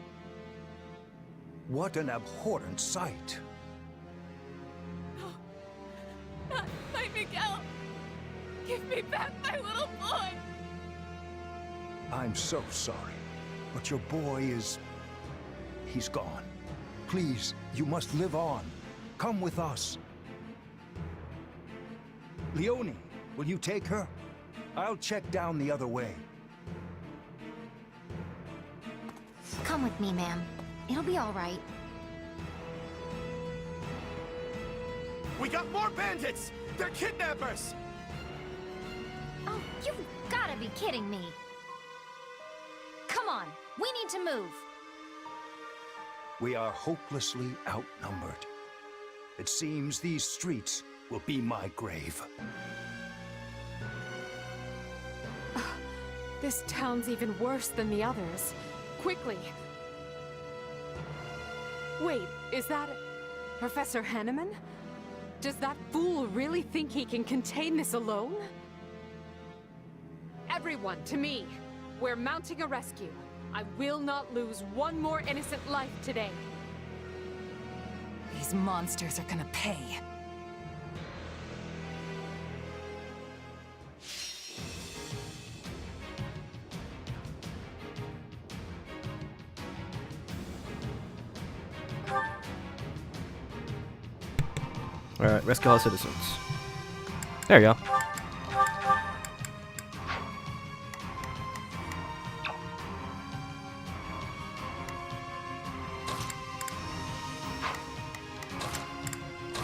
What an abhorrent sight. Not my Miguel! Give me back my little boy! I'm so sorry, but your boy is... he's gone. Please, you must live on. Come with us. Leonie, will you take her? I'll check down the other way. Come with me, ma'am. It'll be all right. We got more bandits! They're kidnappers! Oh, you've gotta be kidding me. Come on, we need to move. We are hopelessly outnumbered. It seems these streets will be my grave. This town's even worse than the others. Quickly! Wait, is that... Professor Hanneman? Does that fool really think he can contain this alone? Everyone, to me! We're mounting a rescue. I will not lose one more innocent life today. These monsters are gonna pay. Alright, rescue all citizens. There you go.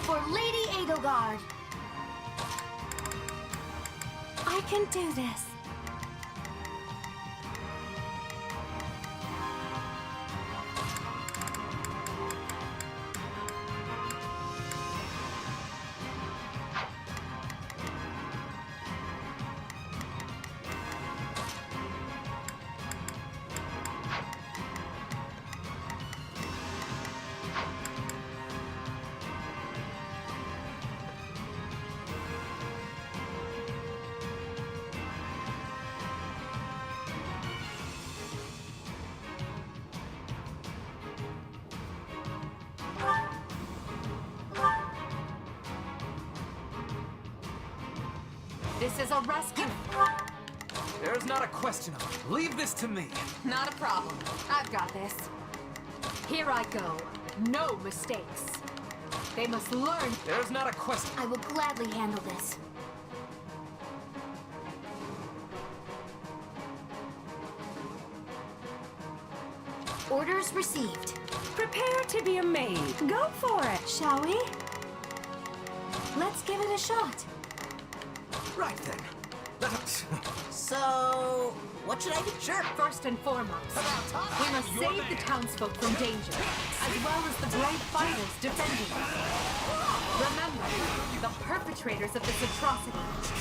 For Lady Edelgard. I can do this. This is a rescue. There's not a question of it. Leave this to me. Not a problem. I've got this. Here I go. No mistakes. They must learn. There's not a question. I will gladly handle this. Orders received. Prepare to be amazed. Go for it, shall we? Let's give it a shot. Right then. Let us. So, what should I do? Sure. First and foremost, we must save the townsfolk from danger, as well as the brave fighters defending it. Remember, the perpetrators of this atrocity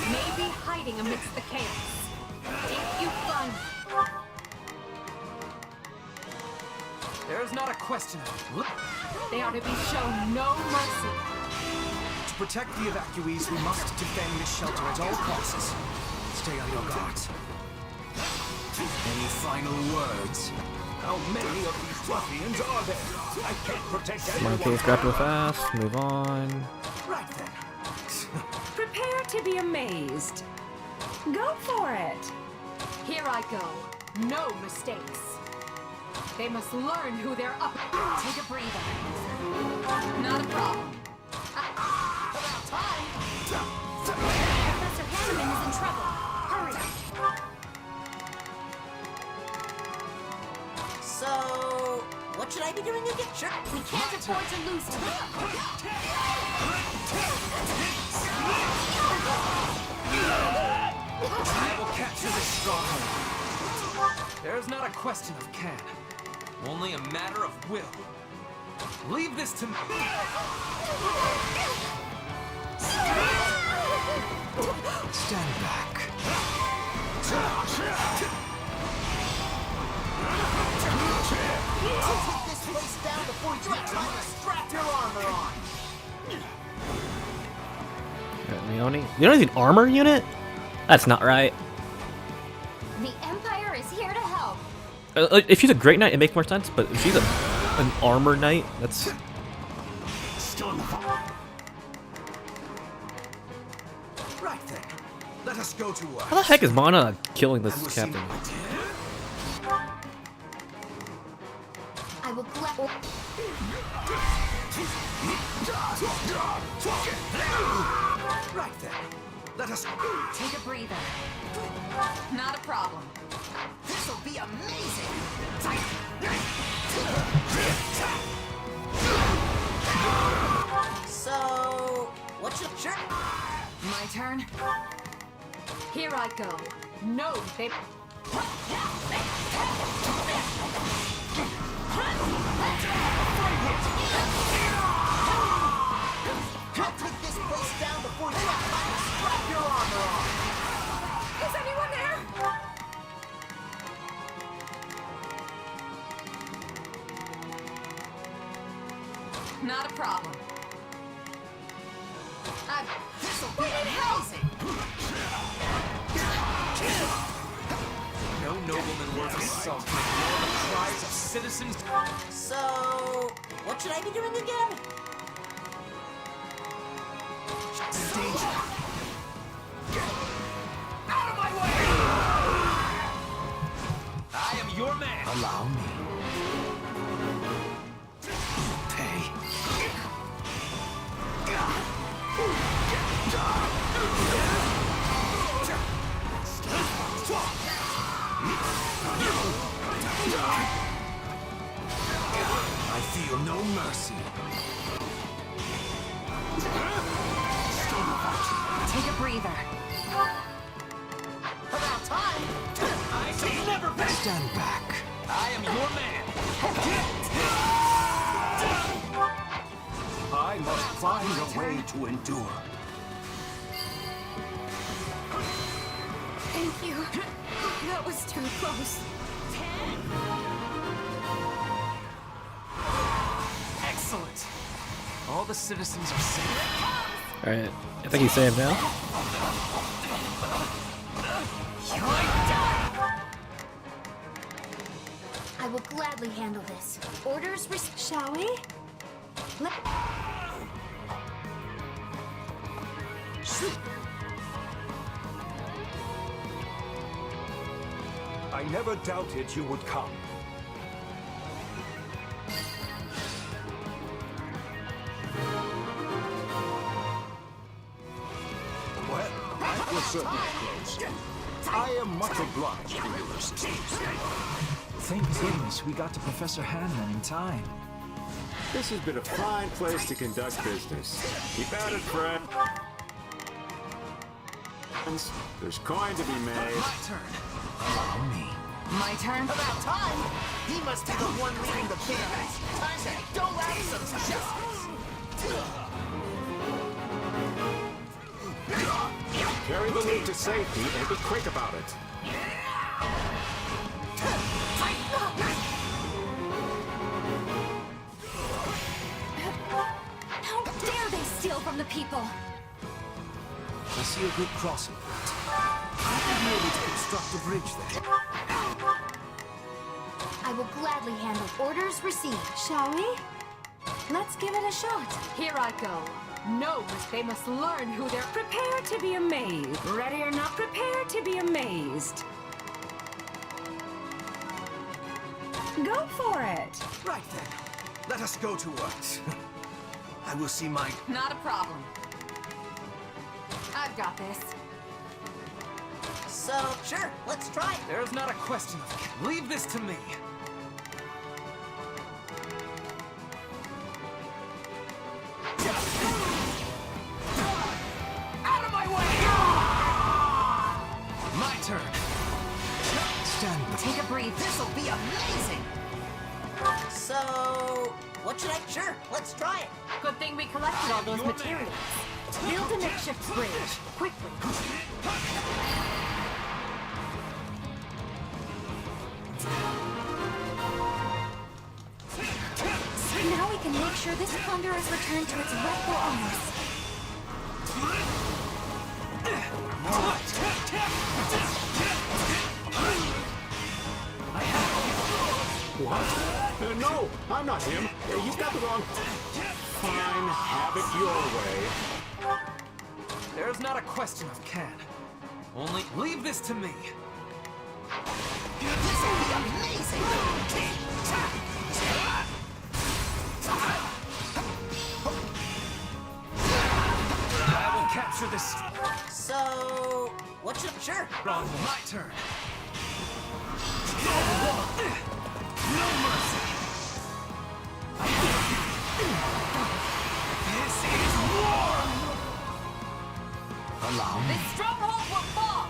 may be hiding amidst the chaos. If you find them, There's not a question of it. they are to be shown no mercy. To protect the evacuees, we must defend this shelter at all costs. Stay on your guards. Any final words? How many of these ruffians are there? I can't protect Come on, everyone. case, grab real fast. Move on. Right then. Prepare to be amazed. Go for it. Here I go. No mistakes. They must learn who they're up. Take a breather. Not a problem. About time. Professor Hanneman is in trouble. Hurry. So, what should I be doing again? Sure. We can't afford to lose him. I will capture this stronghold. There's not a question of can. Only a matter of will. Leave this to me. Stand back. Take this place down before you have time to strap your armor on. Leone? You don't need an armor unit? That's not right. The Empire is here to help. If she's a great knight, it makes more sense. But if she's an armor knight, that's. Still in the fire. Right then. Let us go to work. How the heck is Mana killing this captain? I will gladly. Right then. Let us Take a breather. Not a problem. This'll be amazing. So, what should sure? My turn. Here I go. No, they. I'll take this place down before you have time to strap your armor on. Is anyone there? Not a problem. This'll be amazing. No nobleman worth his salt can ignore the cries of citizens. So, what should I be doing again? Out of my way! I am your man! Allow me. Pay. I feel no mercy. Take a breather. About time! I shall never back! Stand back. I am your man! I must find a way to endure. Thank you. That was too close. Excellent. All the citizens are safe. Alright, I think he's saved now. I will gladly handle this. Orders shall we? I never doubted you would come. Well, that was certainly close. I am much obliged for your assistance. Thank goodness we got to Professor Hanman in time. This has been a fine place to conduct business. Keep at it, friend. There's coin to be made. My turn. Allow me. My turn? About time! He must be the one leading the band. Time to dole out some justice. Carry the loot to safety and be quick about it. How dare they steal from the people? I see a good crossing point. I could be able to construct a bridge there. I will gladly handle orders received. Shall we? Let's give it a shot. Here I go. Gnomes, they must learn who they're... Prepare to be amazed. Ready or not, prepare to be amazed. Go for it. Right then. Let us go to work. I will see my... Not a problem. I've got this. So, sure, let's try it. There's not a question of it. Leave this to me. Out of my way! My turn. Stand back. Take a breathe. This'll be amazing! So, what should I... Sure, let's try it. Good thing we collected all those materials. Build a makeshift bridge, quickly. Now we can make sure this plunder is returned to its rightful owners. What? No, I'm not him. You've got the wrong... Fine, have it your way. There's not a question of can. Only leave this to me. This'll be amazing! I will capture this. So, what should... Sure. Wrong. My turn. No mercy. This is war. Allow me. This stronghold will fall!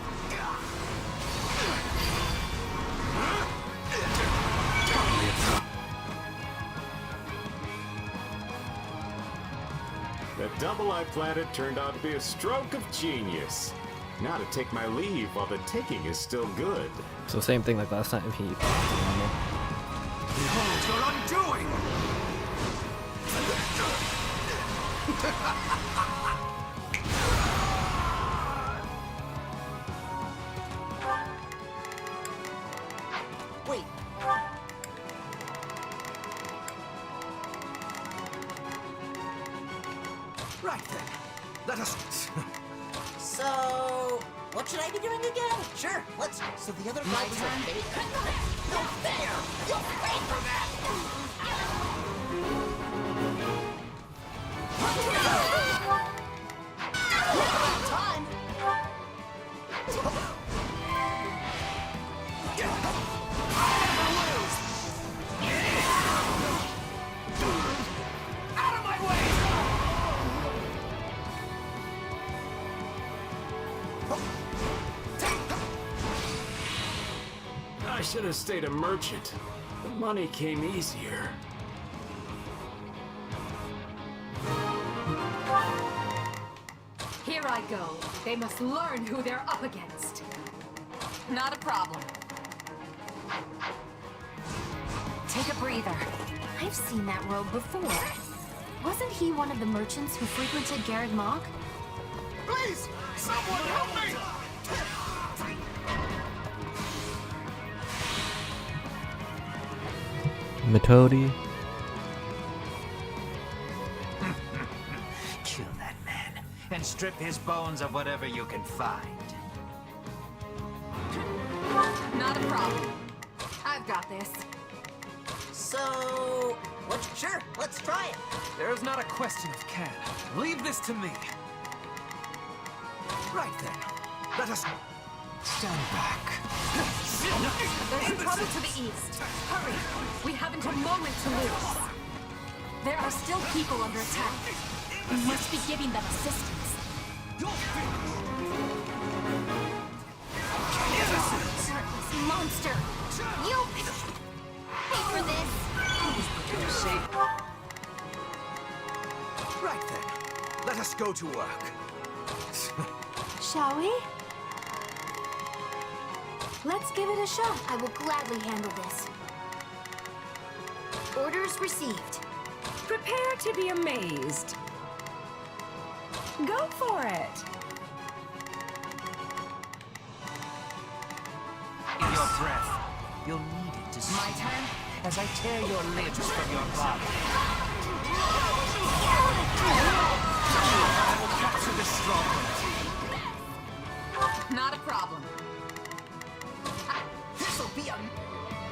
The double I planted turned out to be a stroke of genius. Now to take my leave while the taking is still good. So same thing like last time he normal. Behold your undoing! Wait. Right then. Let us... So, what should I be doing again? Sure, let's. So the other guy was a fake. No fair! You'll pay for that! Time! Out of my way! I should have stayed a merchant. The money came easier. Here I go. They must learn who they're up against. Not a problem. Take a breather. I've seen that rogue before. Wasn't he one of the merchants who frequented Garreg Mach? Please! Someone help me! Metodi. Kill that man, and strip his bones of whatever you can find. Not a problem. I've got this. So, what? Sure, let's try it. There's not a question of can. Leave this to me. Right then. Let us stand back. There's trouble to the east. Hurry! We haven't a moment to lose. There are still people under attack. We must be giving them assistance. Heartless monster! You'll pay for this! Right then. Let us go to work. Shall we? Let's give it a shot. I will gladly handle this. Orders received. Prepare to be amazed. Go for it. In your breath, you'll need it to see. My turn? As I tear your limbs from your body. I will capture the stronghold. Not a problem. This'll be a...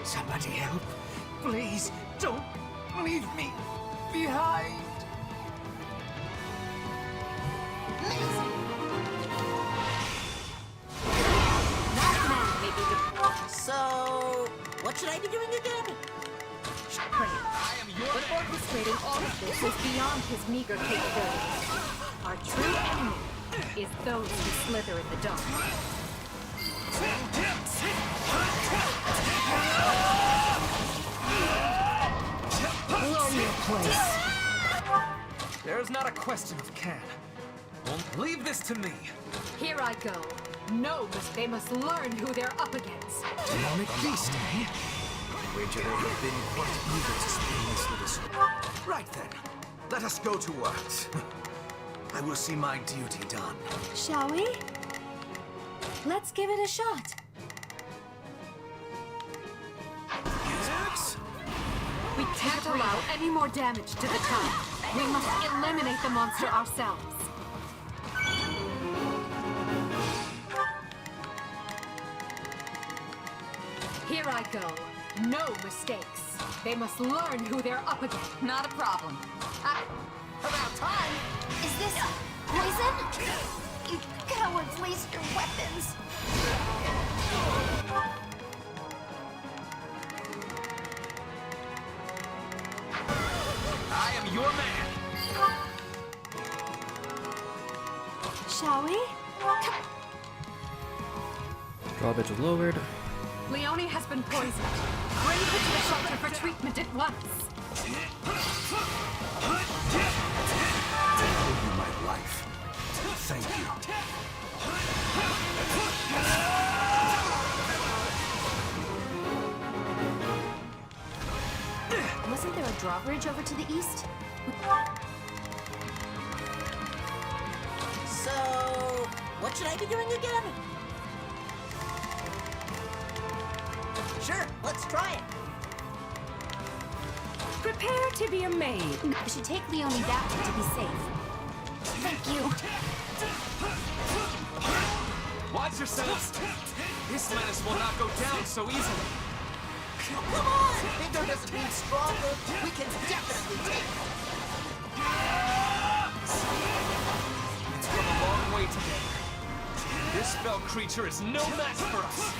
Somebody help. Please, don't leave me behind. So, what should I be doing again? But orchestrating all of this is beyond his meager capabilities. Our true enemy is those who slither in the dark. Blow your place. There's not a question of can. Leave this to me. Here I go. They must learn who they're up against. Demonic beast, eh? Wager they have been quite eager to spin this little... Right then. Let us go to work. I will see my duty done. Shall we? Let's give it a shot. We can't allow any more damage to the town. We must eliminate the monster ourselves. Here I go. No mistakes. They must learn who they're up against. Not a problem. About time. Is this poison? You cowards waste your weapons. I am your man. Shall we? Drawbridge is lowered. Leone has been poisoned. Bring her to the shelter for treatment at once. Give you my life. Thank you. Wasn't there a drawbridge over to the east? So, what should I be doing again? Sure, let's try it. Prepare to be amazed. I should take Leone back to be safe. Thank you. Watch yourselves! This menace will not go down so easily. Come on! Bigger doesn't mean stronger. We can definitely take it. It's come a long way together. This fell creature is no match for us.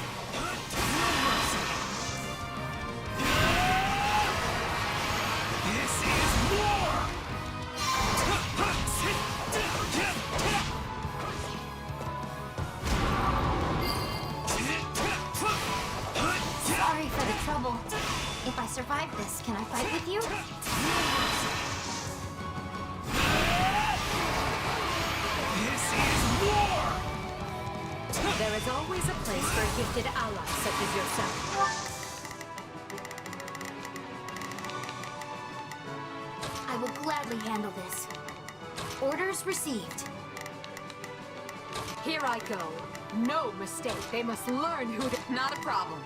This is war! Sorry for the trouble. If I survive this, can I fight with you? This is war! There is always a place for a gifted ally such as yourself. I will gladly handle this. Orders received. Here I go. No mistake. They must learn who to... Not a problem.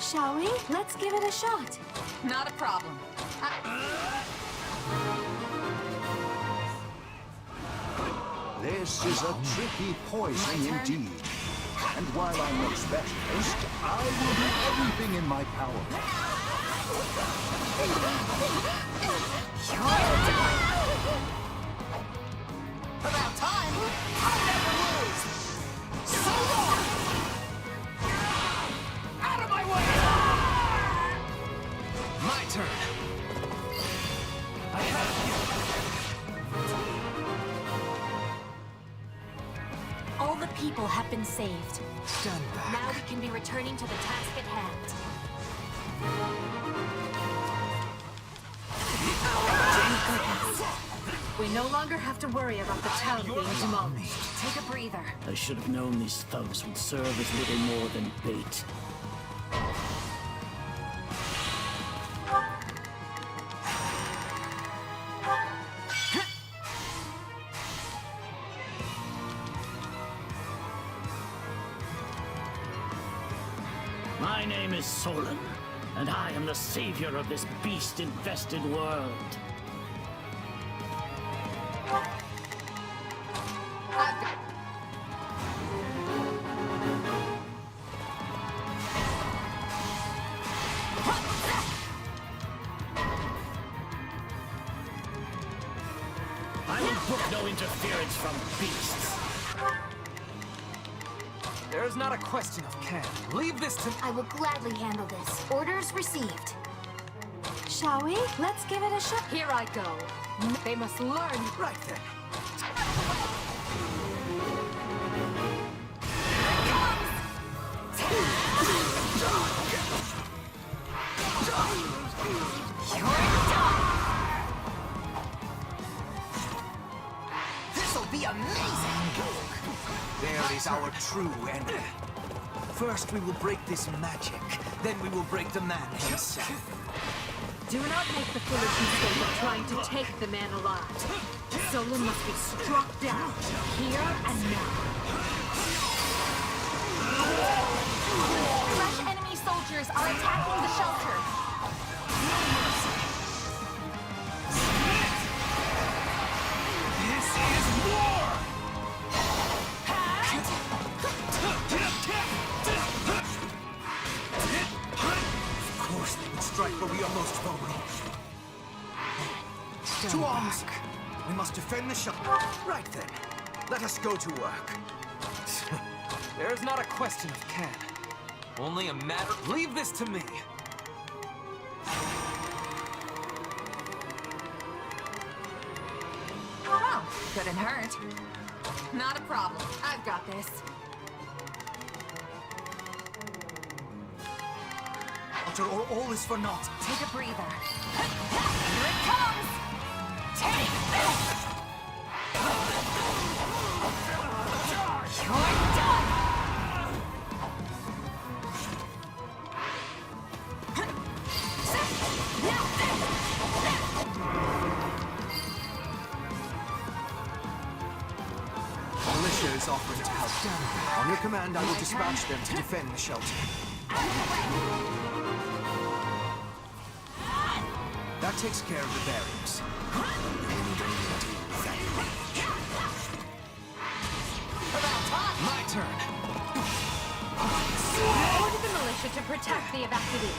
Shall we? Let's give it a shot. Not a problem. This is a tricky poison indeed. And while I'm no specialist, I will do everything in my power. About time! I never lose! So long! Out of my way! My turn. I have All the people have been saved. Stand back. Now we can be returning to the task at hand. We no longer have to worry about the town being demolished. Take a breather. I should have known these thugs would serve as little more than bait. My name is Solon, and I am the savior of this beast-infested world. I will brook no interference from beasts. There is not a question of can. Leave this to... I will gladly handle this. Orders received. Shall we? Let's give it a shot. Here I go. They must learn. Right then. This'll be amazing! There is our true enemy. First we will break this magic, then we will break the man himself. Do not make the foolish mistake of trying to take the man alive. Solon must be struck down, here and now. Fresh enemy soldiers are attacking the shelter. This is war! Of course they would strike where we are most vulnerable. To arms! We must defend the shelter. Right then. Let us go to work. There is not a question of can. Only a matter... Leave this to me! Well, couldn't hurt. Not a problem. I've got this. After all is for naught. Take a breather. Here it comes! Take this! You're done! Militia is offering to help. On your command, I will dispatch them to defend the shelter. That takes care of the barriers. We need only to deal with that rage. My turn. Order the militia to protect the evacuees.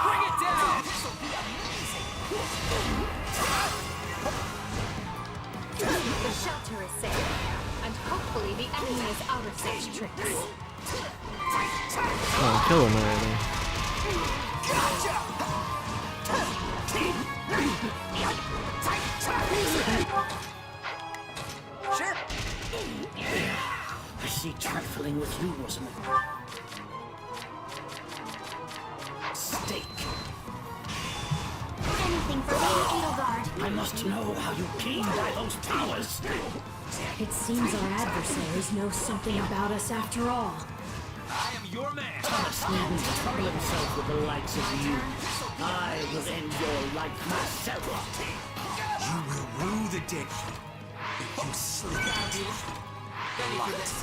Bring it down! The shelter is safe, and hopefully the enemy is out of such tricks. Oh, kill him already. Sure. I see trifling with you wasn't it? Steak. Anything for Lady Edelgard. I must know how you came by those towers. It seems our adversaries know something about us after all. I am your man. Thomas needn't trouble himself with the likes of you. I will end your life myself. You will rue the day if you slip into the light.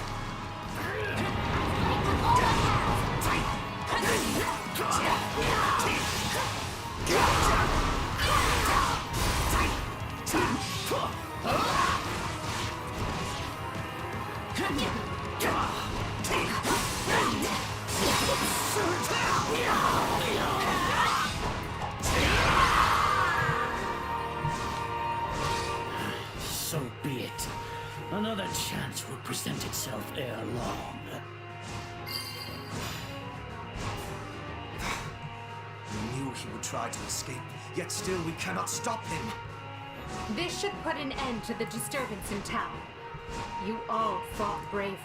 So be it. Another chance will present itself ere long. We knew he would try to escape, yet still we cannot stop him. This should put an end to the disturbance in town. You all fought bravely.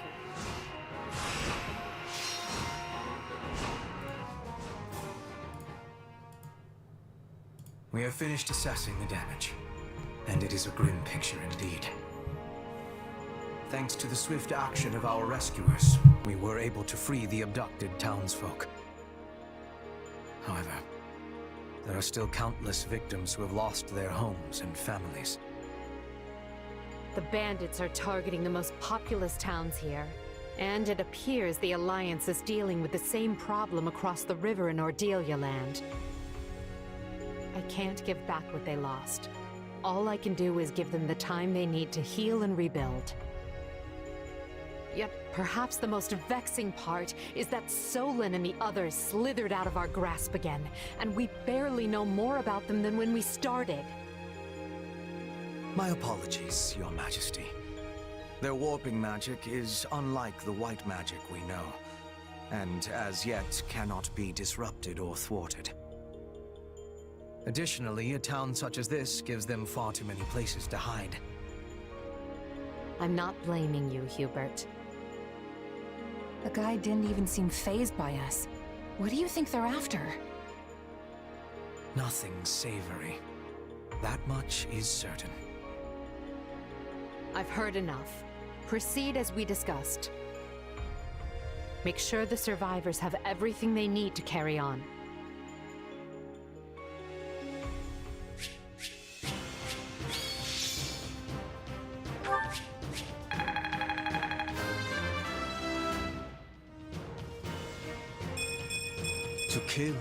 We have finished assessing the damage, and it is a grim picture indeed. Thanks to the swift action of our rescuers, we were able to free the abducted townsfolk. However, there are still countless victims who have lost their homes and families. The bandits are targeting the most populous towns here. And it appears the Alliance is dealing with the same problem across the river in Ordelia Land. I can't give back what they lost. All I can do is give them the time they need to heal and rebuild. Yet, perhaps the most vexing part is that Solon and the others slithered out of our grasp again, and we barely know more about them than when we started. My apologies, Your Majesty. Their warping magic is unlike the white magic we know, and as yet cannot be disrupted or thwarted. Additionally, a town such as this gives them far too many places to hide. I'm not blaming you, Hubert. The guy didn't even seem fazed by us. What do you think they're after? Nothing savory. That much is certain. I've heard enough. Proceed as we discussed. Make sure the survivors have everything they need to carry on. To kill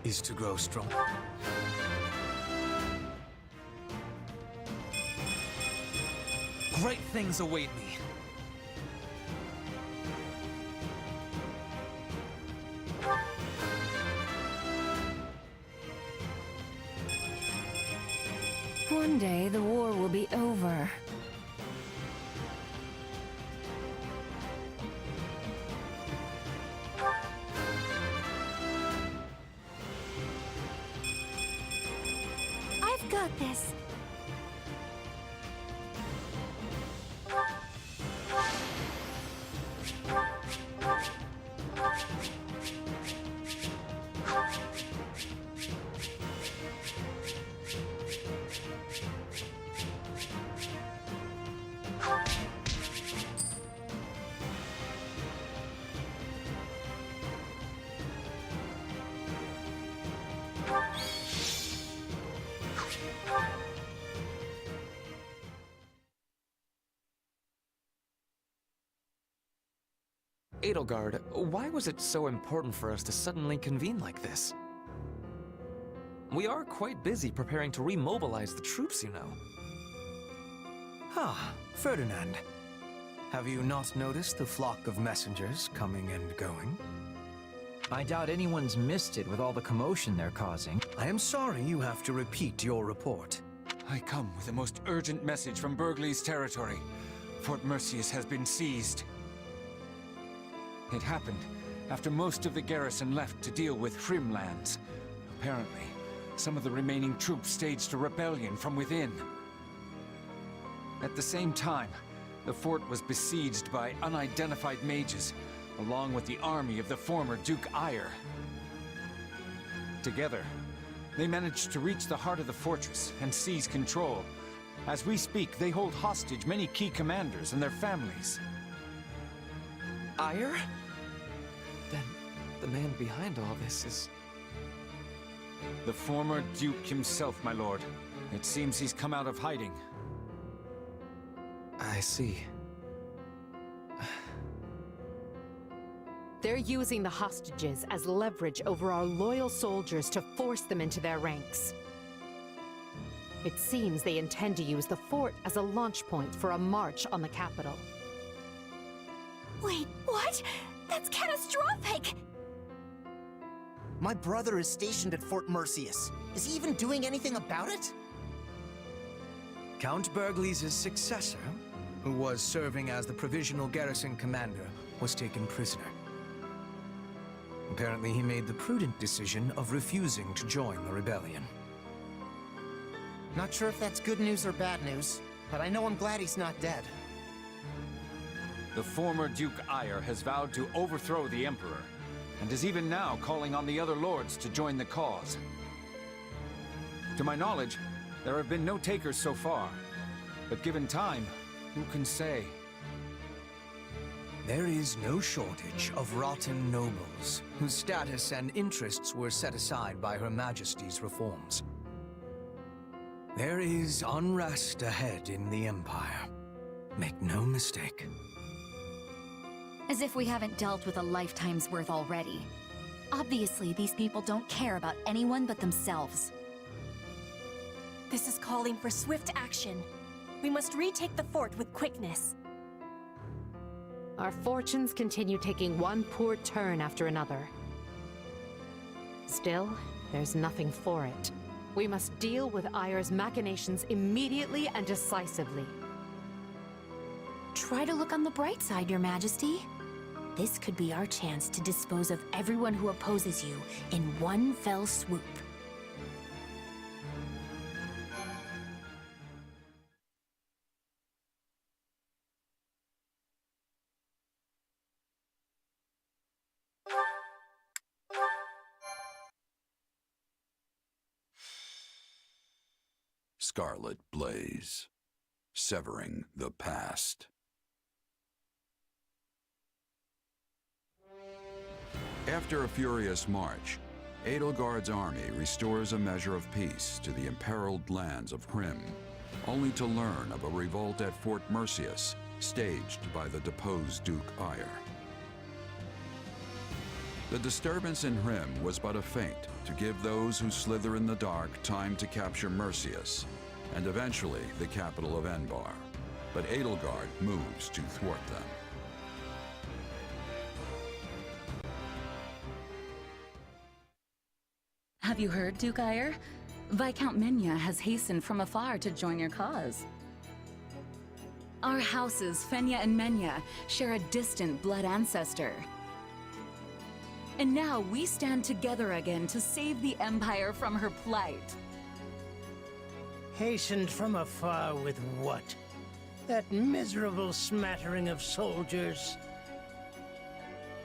is to grow strong. Great things await me. One day the war will be over. I've got this. Edelgard, why was it so important for us to suddenly convene like this? We are quite busy preparing to remobilize the troops, you know. Ah, Ferdinand. Have you not noticed the flock of messengers coming and going? I doubt anyone's missed it with all the commotion they're causing. I am sorry you have to repeat your report. I come with a most urgent message from Burgley's territory. Fort Merceus has been seized. It happened after most of the garrison left to deal with Hrimlands. Apparently, some of the remaining troops staged a rebellion from within. At the same time, the fort was besieged by unidentified mages, along with the army of the former Duke Eyre. Together, they managed to reach the heart of the fortress and seize control. As we speak, they hold hostage many key commanders and their families. Eyre? Then the man behind all this is... The former Duke himself, my lord. It seems he's come out of hiding. I see. They're using the hostages as leverage over our loyal soldiers to force them into their ranks. It seems they intend to use the fort as a launch point for a march on the capital. Wait, what? That's catastrophic! My brother is stationed at Fort Merceus. Is he even doing anything about it? Count Burgley's successor, who was serving as the provisional garrison commander, was taken prisoner. Apparently, he made the prudent decision of refusing to join the rebellion. Not sure if that's good news or bad news, but I know I'm glad he's not dead. The former Duke Eyre has vowed to overthrow the Emperor, and is even now calling on the other lords to join the cause. To my knowledge, there have been no takers so far, but given time, who can say? There is no shortage of rotten nobles, whose status and interests were set aside by Her Majesty's reforms. There is unrest ahead in the Empire. Make no mistake. As if we haven't dealt with a lifetime's worth already. Obviously, these people don't care about anyone but themselves. This is calling for swift action. We must retake the fort with quickness. Our fortunes continue taking one poor turn after another. Still, there's nothing for it. We must deal with Eyre's machinations immediately and decisively. Try to look on the bright side, Your Majesty. This could be our chance to dispose of everyone who opposes you in one fell swoop. Scarlet Blaze, severing the past. After a furious march, Edelgard's army restores a measure of peace to the imperiled lands of Hrim, only to learn of a revolt at Fort Merceus, staged by the deposed Duke Eyre. The disturbance in Hrim was but a feint to give those who slither in the dark time to capture Merceus, and eventually the capital of Enbar. But Edelgard moves to thwart them. Have you heard, Duke Eyre? Viscount Menya has hastened from afar to join your cause. Our houses, Fenya and Menya, share a distant blood ancestor. And now we stand together again to save the Empire from her plight. Hastened from afar with what? That miserable smattering of soldiers?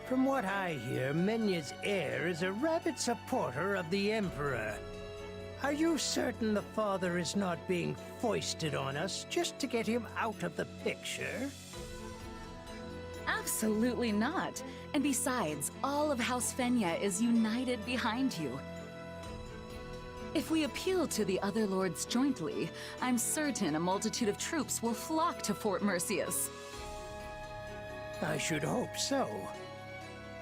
From what I hear, Menya's heir is a rabid supporter of the Emperor. Are you certain the father is not being foisted on us just to get him out of the picture? Absolutely not. And besides, all of House Fenya is united behind you. If we appeal to the other lords jointly, I'm certain a multitude of troops will flock to Fort Merceus. I should hope so.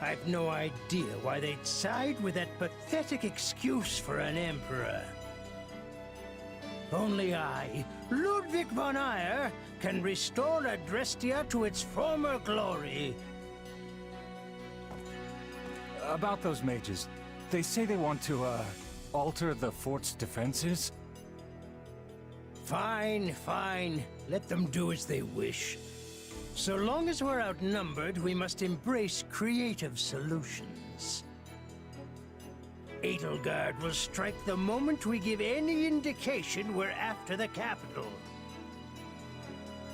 I've no idea why they'd side with that pathetic excuse for an emperor. Only I, Ludwig von Eyre, can restore Adrestia to its former glory. About those mages, they say they want to, alter the fort's defenses? Fine, fine. Let them do as they wish. So long as we're outnumbered, we must embrace creative solutions. Edelgard will strike the moment we give any indication we're after the capital.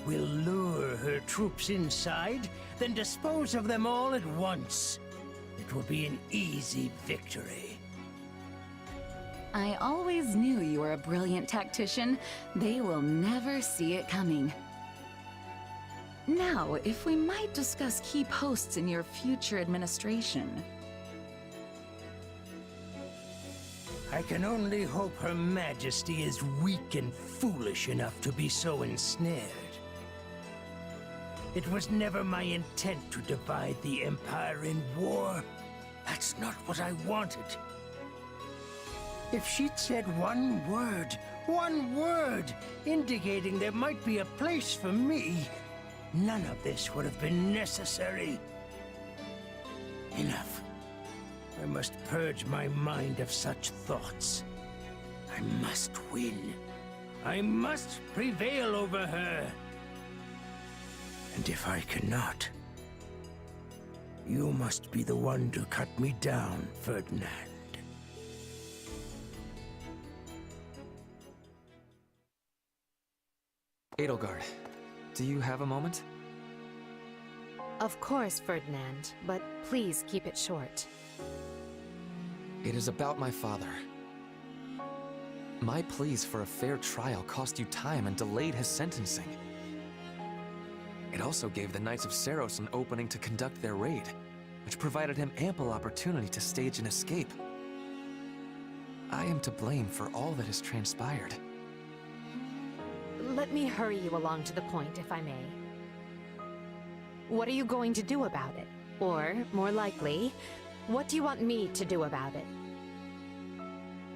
We'll lure her troops inside, then dispose of them all at once. It will be an easy victory. I always knew you were a brilliant tactician. They will never see it coming. Now, if we might discuss key posts in your future administration. I can only hope Her Majesty is weak and foolish enough to be so ensnared. It was never my intent to divide the Empire in war. That's not what I wanted. If she'd said one word, indicating there might be a place for me, none of this would have been necessary. Enough. I must purge my mind of such thoughts. I must win. I must prevail over her. And if I cannot, you must be the one to cut me down, Ferdinand. Edelgard, do you have a moment? Of course, Ferdinand, but please keep it short. It is about my father. My pleas for a fair trial cost you time and delayed his sentencing. It also gave the Knights of Seiros an opening to conduct their raid, which provided him ample opportunity to stage an escape. I am to blame for all that has transpired. Let me hurry you along to the point, if I may. What are you going to do about it? Or, more likely, what do you want me to do about it?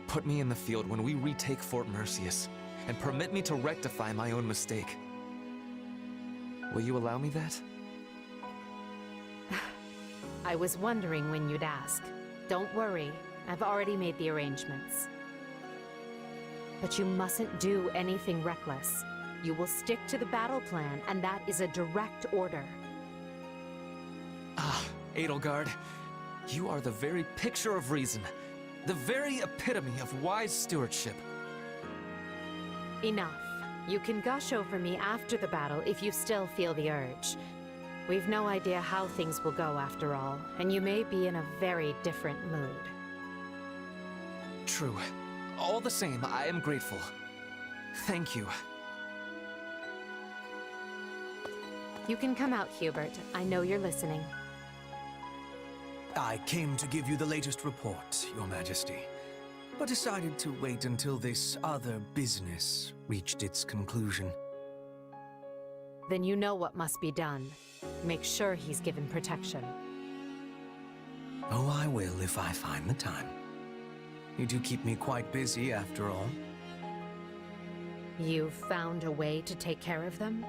Put me in the field when we retake Fort Merceus, and permit me to rectify my own mistake. Will you allow me that? I was wondering when you'd ask. Don't worry, I've already made the arrangements. But you mustn't do anything reckless. You will stick to the battle plan, and that is a direct order. Ah, Edelgard, you are the very picture of reason. The very epitome of wise stewardship. Enough. You can gush over me after the battle if you still feel the urge. We've no idea how things will go after all, and you may be in a very different mood. True. All the same, I am grateful. Thank you. You can come out, Hubert. I know you're listening. I came to give you the latest report, Your Majesty, but decided to wait until this other business reached its conclusion. Then you know what must be done. Make sure he's given protection. Oh, I will if I find the time. You do keep me quite busy, after all. You've found a way to take care of them?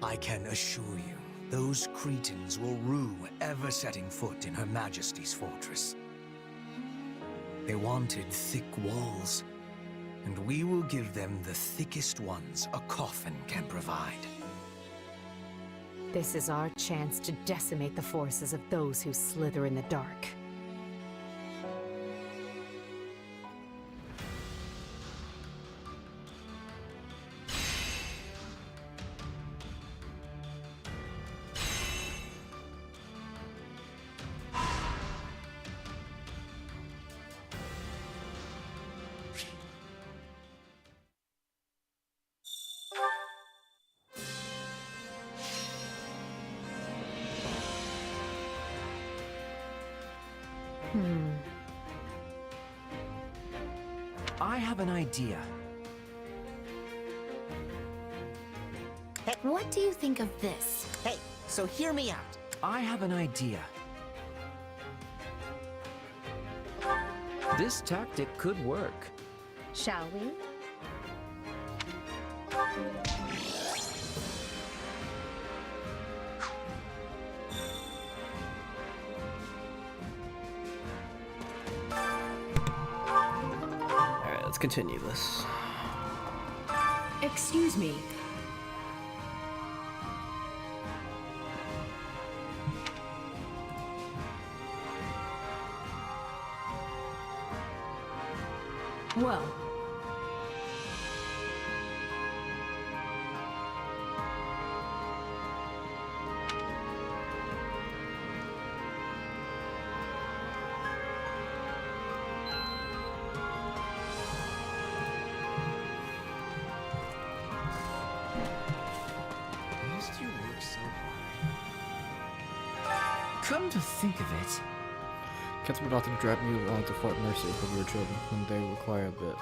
I can assure you, those Cretans will rue ever setting foot in Her Majesty's fortress. They wanted thick walls, and we will give them the thickest ones a coffin can provide. This is our chance to decimate the forces of those who slither in the dark. I have an idea. Hey, What do you think of this? hey, so hear me out. I have an idea. This tactic could work. Shall we? Alright, let's continue this. Excuse me. Well. Must you work so hard? Come to think of it, Cats would often drag me along to Fort Mercy when we were children, when they require a bit.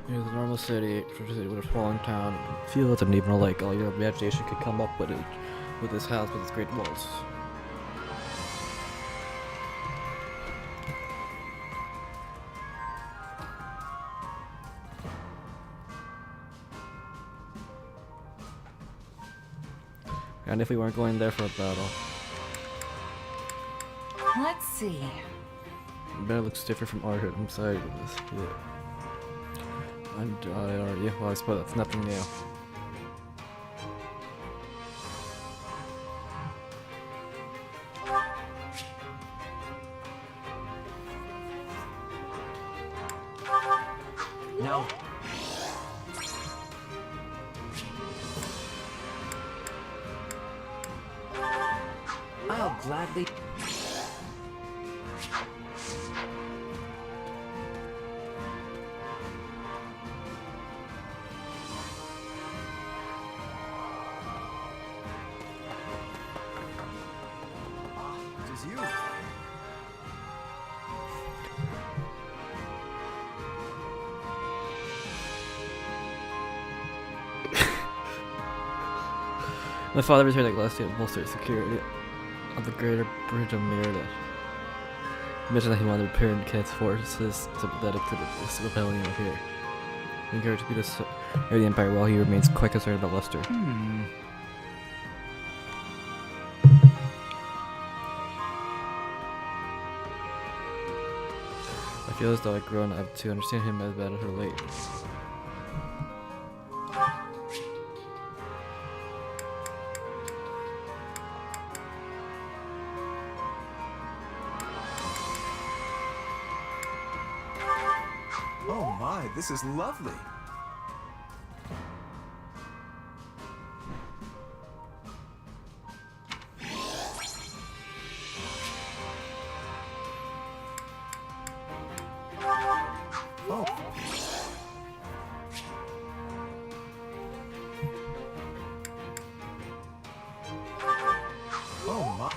You know, the normal city with a sprawling town, fields, and even a lake. All your imagination could come up with it, with this house with its great walls. And if we weren't going there for a battle, Let's see. but it looks different from our hit inside of this. Yeah. And yeah, well, I suppose that's nothing new. now. I'll gladly. It is you. My father returned that glass to bolster security of the greater bridge of Merida. He mentioned that he wanted to repair Kent's forces sympathetic to this rebellion of here. He encouraged me to serve the Empire while he remains quite concerned about Lester. I feel as though I've grown up to understand him as better late. Oh my, this is lovely. Oh. Oh my.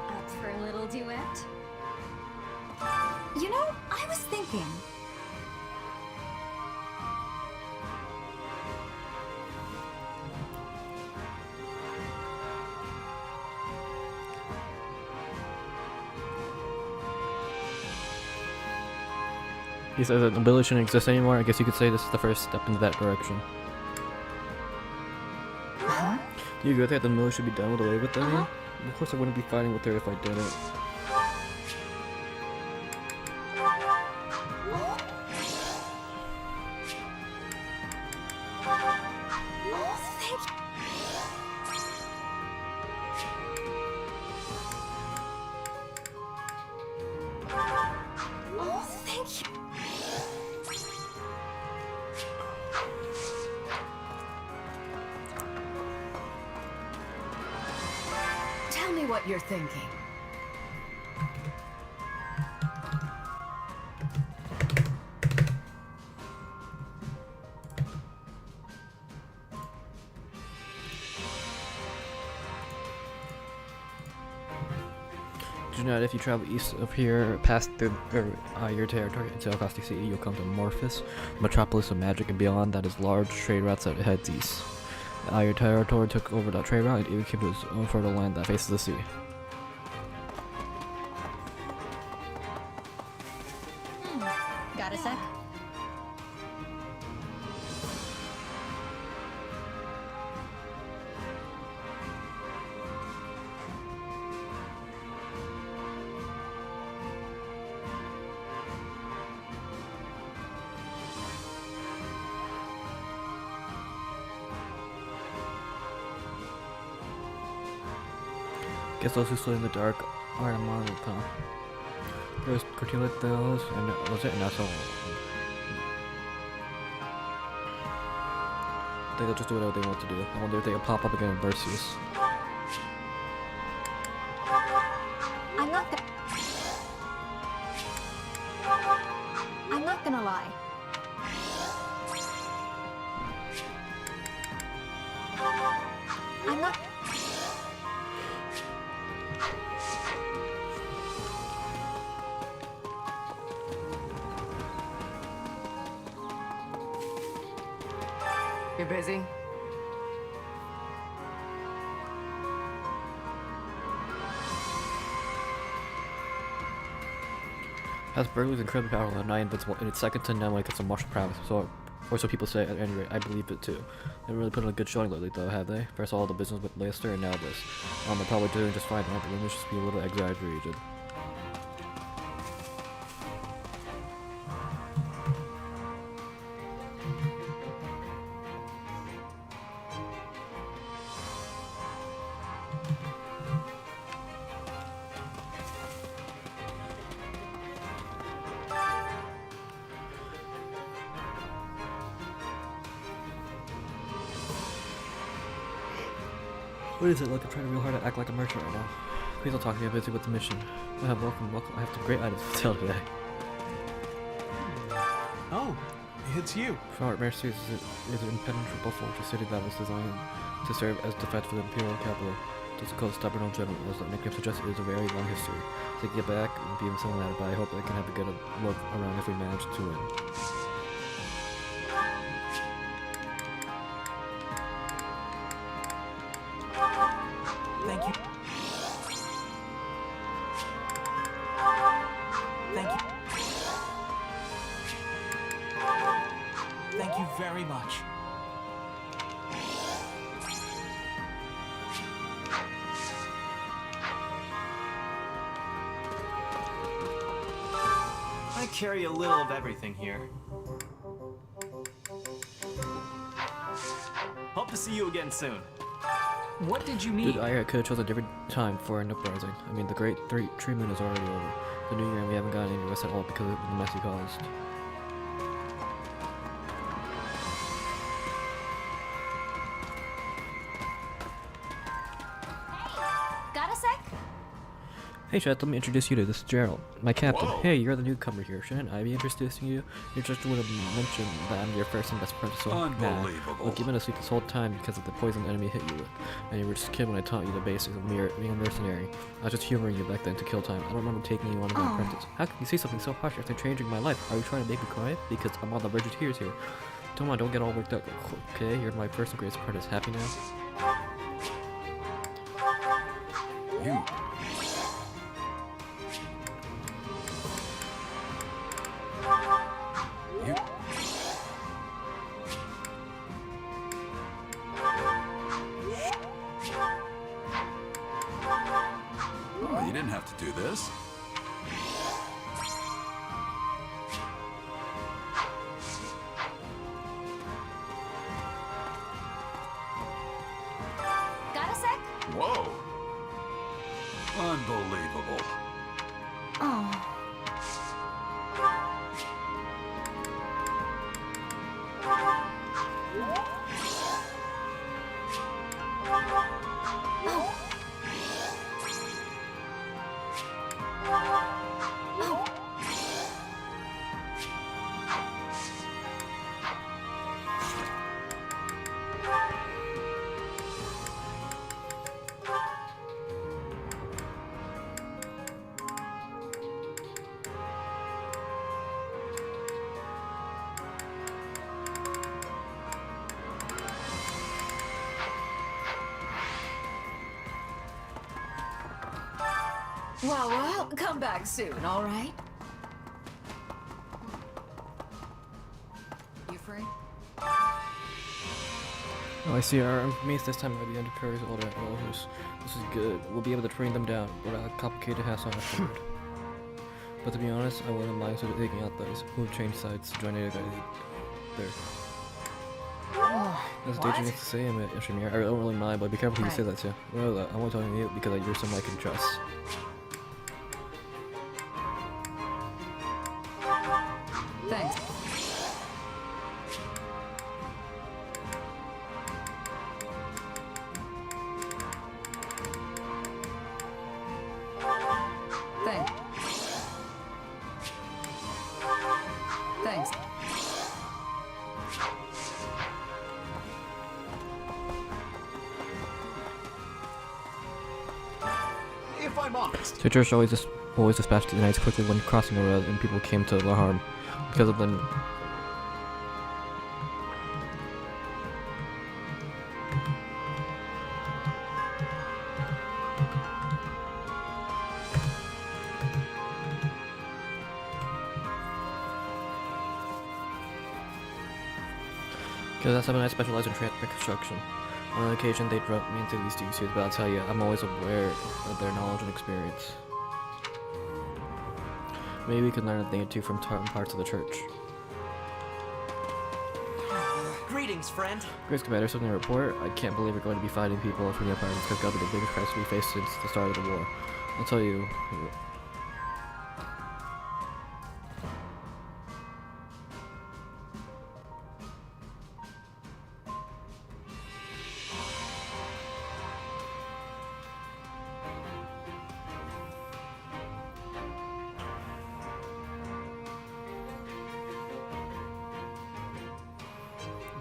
Up for a little duet? You know, I was thinking. He says that nobility shouldn't exist anymore. I guess you could say this is the first step in that direction. Huh? Do you agree that the mill should be done with away with them? Of course I wouldn't be fighting with her if I didn't. Oh, thank you. Oh, thank you. Tell me what you're thinking. mention that if you travel east of here, past your territory into Acoustic City, you'll come to Morphus, metropolis of magic, and beyond that is large trade routes that heads east. Your territory took over that trade route and even came to its own fertile land that faces the sea. Got a sec? Guess those who stood in the dark are the model time. There's cartoon like those, and that was it, and that's all. I think they'll just do whatever they want to do. I wonder if they can pop up again in Bercius. I'm not gonna lie. I'm not. You busy? As Burgley's incredibly powerful and not invincible, and it's second to none when it comes to martial prowess, or so people say. At any rate, I believe it too. They haven't really put in a good showing lately, though, have they? First all the business with Leicester, and now this. They're probably doing just fine, right? But let me just be a little exaggerated. What is it like? I'm trying real hard to act like a merchant right now. Please don't talk to me. I'm busy with the mission. Welcome. I have some great items to tell today. Oh, it's you. Fort Mercy is an impenetrable fortress city that was designed to serve as defense for the imperial capital. Just called stubborn old general, as the nickname suggests, it is a very long history. To get back and be something at it, but I hope I can have a good look around if we manage to win. Thank you. Thank you. Thank you very much. I carry a little of everything here. Hope to see you again soon. What did you need? Dude, I could have chosen a different time for an uprising. I mean, the Great Tree Moon is already over. The New Year, and we haven't gotten any rest at all because of the mess he caused. Got a sec? Hey Chad, let me introduce you to this Gerald, my captain. Whoa. Hey, you're the newcomer here. Shouldn't I be introducing you? You just would have mentioned that I'm your first and best friend, so Unbelievable. Look, you've been asleep this whole time because of the poison the enemy hit you with. And you were just a kid when I taught you the basics of being a mercenary. I was just humoring you back then to kill time. I don't remember taking you on as my apprentice. How can you say something so harsh after changing my life? Are you trying to make me cry? Because I'm on the verge of tears here. Come on, don't get all worked up. Okay, you're my first and greatest apprentice. Happy now? You. You. Oh, you didn't have to do this. Got a sec? Whoa. Unbelievable. Oh. Well, well, come back soon, all right? You free? Oh, I see. Our mates this time might be under Curry's older relatives. This is good. We'll be able to train them down without complicated hassle afterward. But to be honest, I wouldn't mind sort of taking out those who change sides to join Ada there. That's dangerous to say, Shamir. I don't really mind, but be careful who you say that to. Well, I'm only telling you because you're someone I can trust. Thanks. Thanks. Thanks. If I'm honest. So church always dispatched the knights quickly when crossing the road, and people came to the harm because of the. Because that's something I specialize in traffic construction. On occasion, they drop me into these DCs, but I'll tell you, I'm always aware of their knowledge and experience. Maybe we could learn a thing or two from parts of the church. Greetings, friend. Grace Commander, something to report. I can't believe we're going to be fighting people from the apartments because that'll be the biggest crisis we faced since the start of the war. I'll tell you.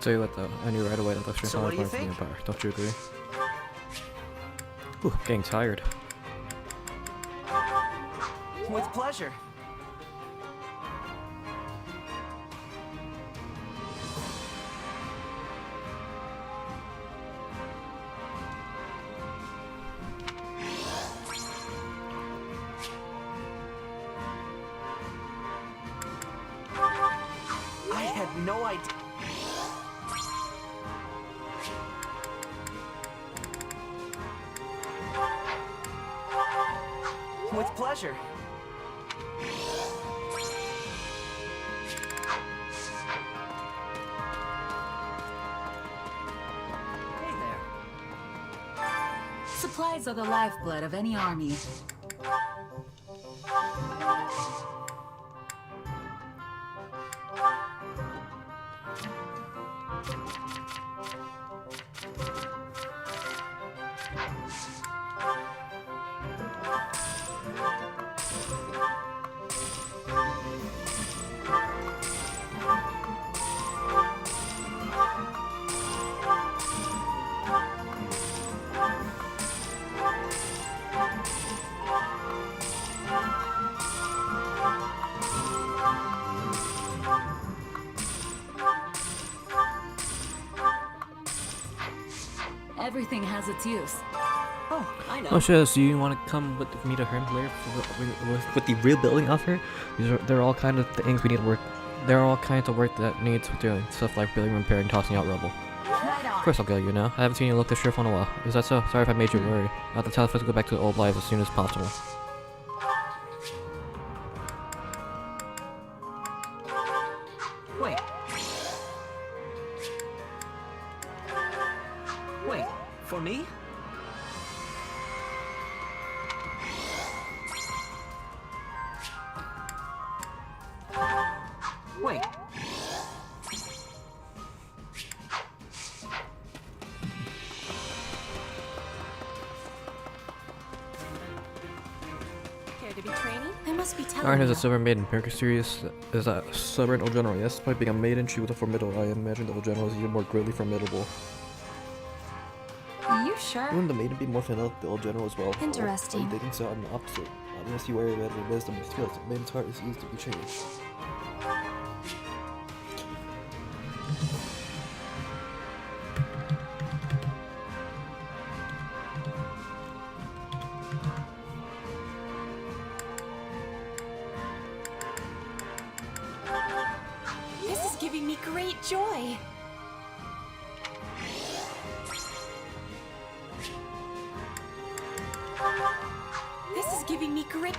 Tell you what though, I knew right away that the strength was from the Empire. Don't you agree? Ooh, I'm getting tired. With pleasure. I had no idea. With pleasure. Hey there. Supplies are the lifeblood of any army. Everything has its use. Oh, I know. Oh shit, so you want to come with me to Hermlair with the real building offer? They're all kind of things we need to work. There are all kinds of work that needs doing. Stuff like building, repairing, tossing out rubble. Of course I'll go, you know. I haven't seen you look this cheerful in a while. Is that so? Sorry if I made you worry. I'll have to tell us to go back to the old lives as soon as possible. Wait. Wait, for me? Wait. Care to be training? I must be telling Iron has you. a silver maiden. Mercurius is a stubborn old general. Yes, despite being a maiden, she was a formidable. I imagine the old general is even more greatly formidable. Are you sure? Wouldn't the maiden be more formidable the old general as well? Interesting. I'm thinking so. I'm the opposite. I must be wary about her wisdom and skills. The maiden's heart is easy to be changed. This is giving me great joy. This is giving me great...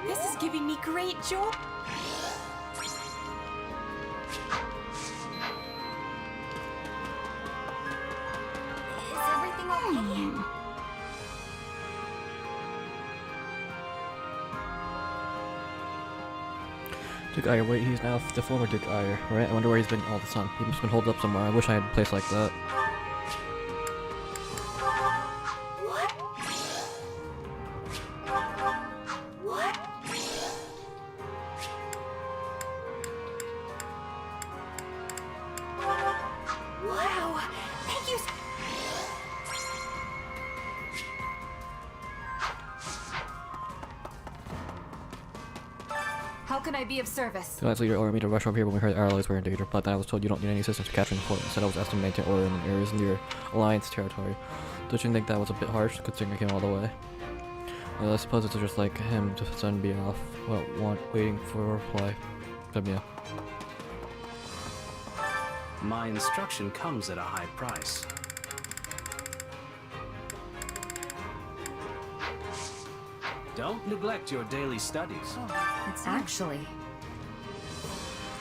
This is giving me great joy. Is everything okay? Duke Ire, wait, he's now the former Duke Ire, right? I wonder where he's been all the time. He must have been holed up somewhere. I wish I had a place like that. What? What? Wow! Thank you. How can I be of service? The Knights leader ordered me to rush over here when we heard our allies were in danger, but then I was told you don't need any assistance to capturing the fort. Instead, I was asked to maintain order in areas near Alliance territory. Don't you think that was a bit harsh, considering I came all the way? Well, I suppose it's just like him to send me off, waiting for a reply. But yeah. My instruction comes at a high price. Don't neglect your daily studies. It's actually...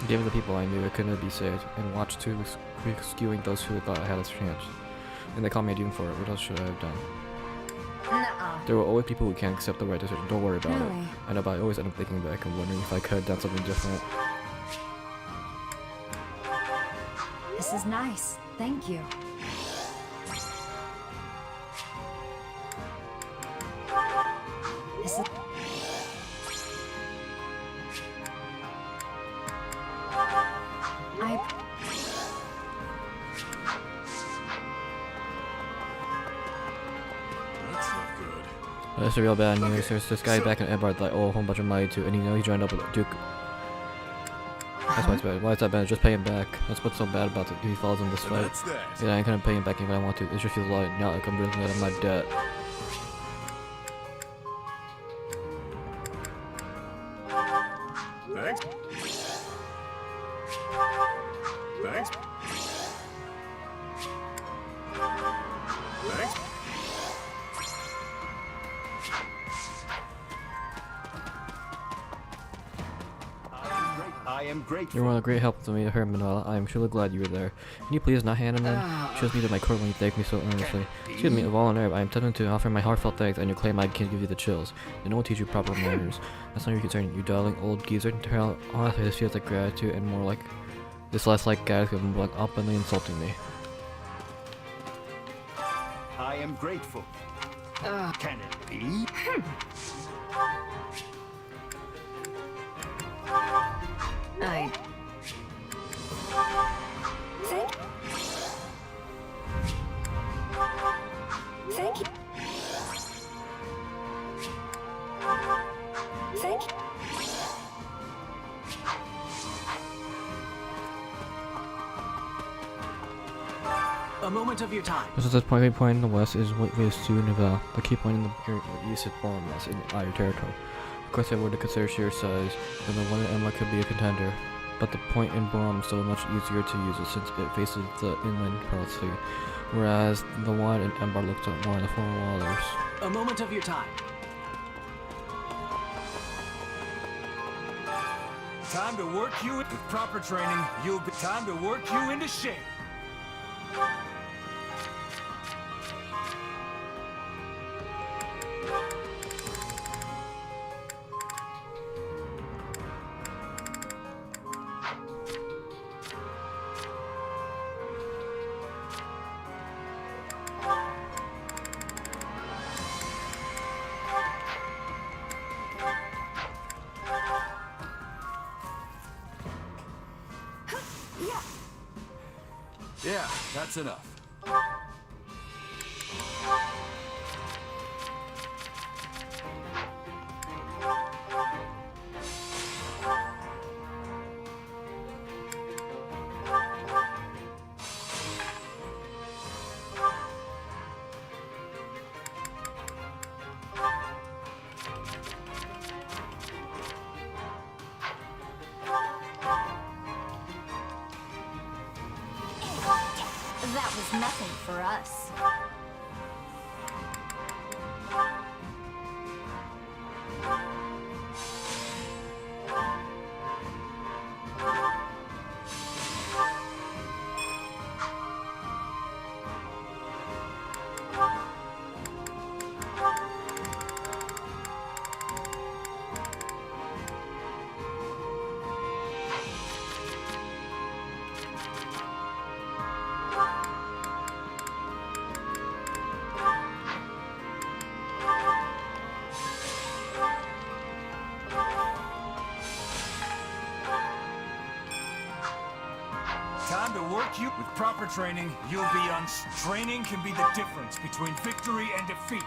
Given the people I knew, I couldn't be saved, and watched too skewing those who thought I had a chance. And they called me a demon for it. What else should I have done? Nuh-uh. There were always people who can't accept the right decision. Don't worry about it. Really? I know, but I always end up thinking back and wondering if I could have done something different. This is nice. Thank you. This is... That's the real bad news. There's this guy back in Edward that I owe a whole bunch of money to, and he joined up with Duke. That's why it's bad. Why is that bad? Just pay him back. That's what's so bad about it. He falls in this fight. Yeah, I ain't gonna pay him back if I want to. It just feels like not like I'm really out of my debt. Thanks. Thanks. Thanks. I am grateful. You're one of great help to me, Manuela. I am truly glad you were there. Can you please not hand him in? Shows me to my court when you thank me so earnestly. Excuse me, of all on earth, I am tempted to offer my heartfelt thanks, and your claim I can give you the chills. And no one teach you proper manners. That's not your concern, you darling old geezer. Honestly, this feels like gratitude and more like... This less like gratitude and more like openly insulting me. I am grateful. Can it be? Thank you. Thank you. A moment of your time. This is the point in the west is what is to Nivelle. The key point in the east is Boromos in Ire territory. Of course, I would consider sheer size, then the one in Emma could be a contender. But the point in Borom is still much easier to use since it faces the inland Pearl Sea, whereas the one in Embar looks at more in the former waters. A moment of your time. Time to work you with proper training. You'll be time to work you into shape. Yeah, that's enough. is nothing for us. Time to work you. With proper training, you'll be on. Training can be the difference between victory and defeat.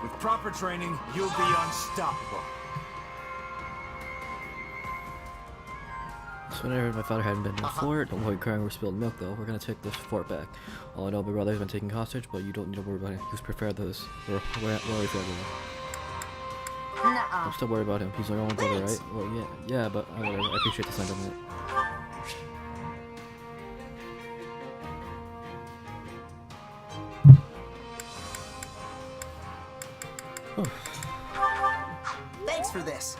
With proper training, you'll be unstoppable. So when I heard my father hadn't been in the fort, don't worry, crying over spilled milk though. We're gonna take this fort back. All I know, my brother's been taken hostage, but you don't need to worry about him. He's prepared for this. We're worried for everyone. I'm still worried about him. He's our own brother, right? Well, yeah, but whatever. I appreciate the sentiment. Thanks for this.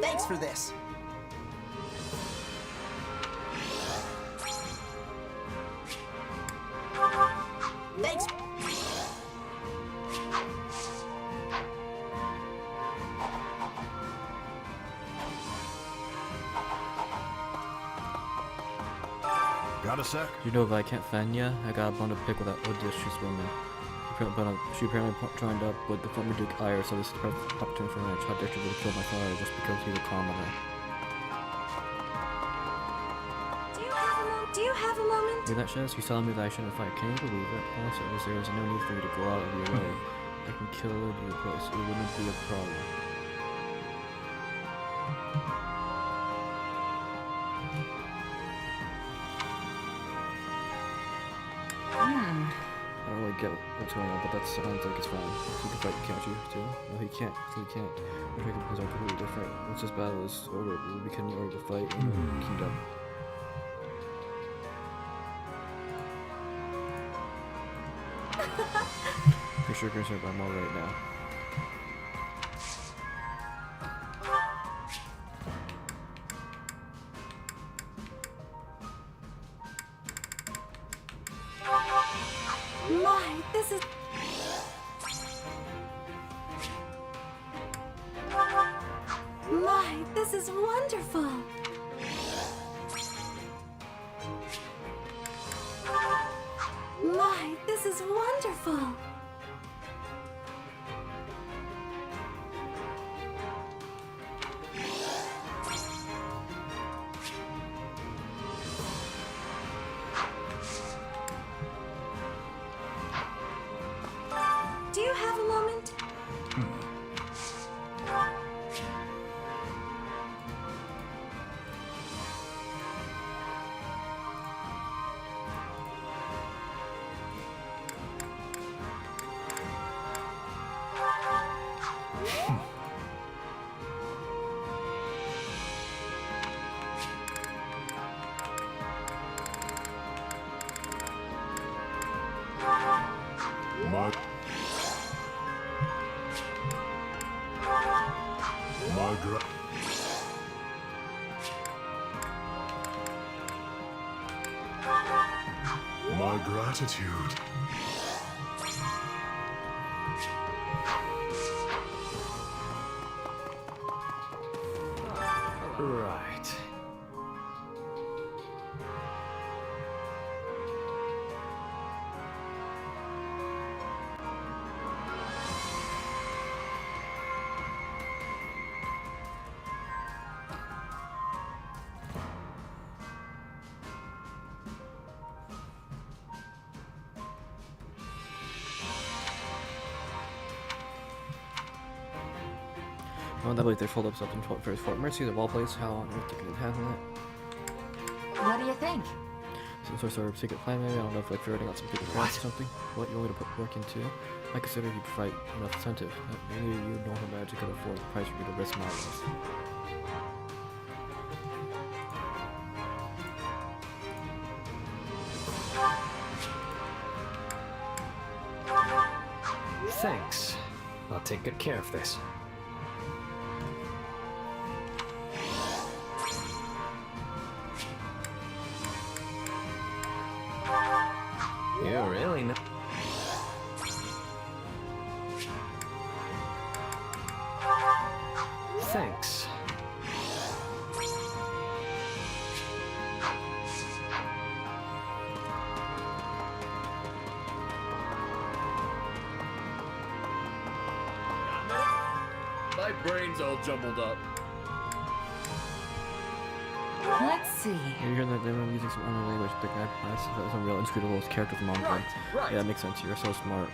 Thanks for this. Thanks. Got a sec? You know Viscount Fenya? I got a bone to pick with that Odysseus woman. She apparently joined up with the former Duke Ire, so this is the perfect opportunity for her to try to kill my father just because he's a commoner. Do you have a moment? Hear that, Shaz? He's telling me that I shouldn't fight. Can you believe it? Also, there is no need for you to go out of your way. I can kill you in your place. It wouldn't be a problem. I don't really get what's going on, but that sounds like it's fine. He can fight, can't you? Too? No, he can't. He can't. Our weapons are completely different. Once this battle is over, we'll be in order to fight in the kingdom. Pretty sure concerned about more right now. My, this is... My, this is wonderful! My, this is wonderful! Do you have a moment? My gratitude. Right. Oh, that way they fold up something for Fort Mercy, the wall place. How on earth they can handle that? What do you think? Some sort of secret plan, maybe? I don't know if like ferreting out some people or something. What you want me to put work into? I consider you provide enough incentive. Maybe you know how magic could afford the price for me to risk my life. Thanks. I'll take good care of this. You really know. Thanks. My brain's all jumbled up. Let's see. You hear that they were using some unknown language, but that's some real inscrutable character from Emblem. Right. Yeah, that makes sense. You're so smart.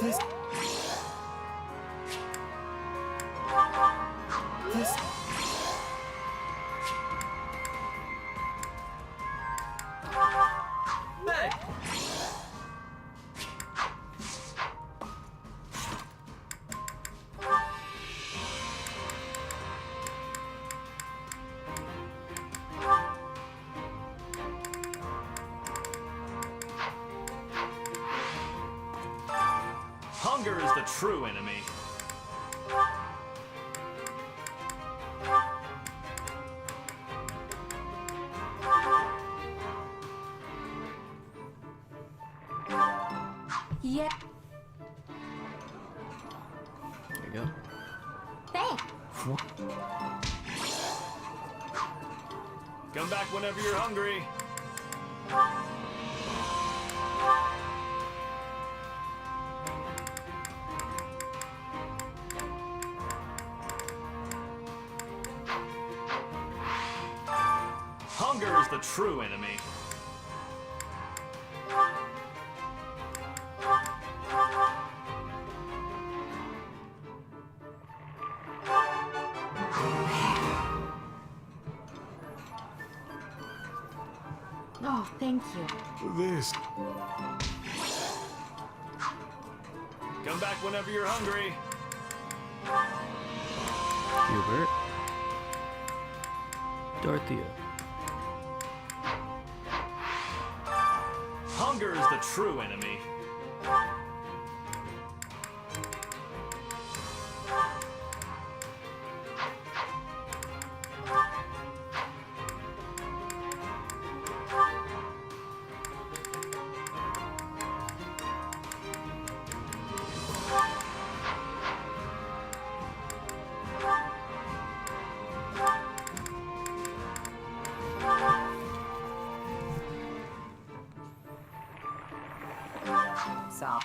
This. Hey! Hunger is the true enemy. Yeah. There you go. Thanks. Come back whenever you're hungry. Hunger is the true enemy. Oh, thank you. This. Come back whenever you're hungry. Hubert. Dorothea. Hunger is the true enemy. Stop.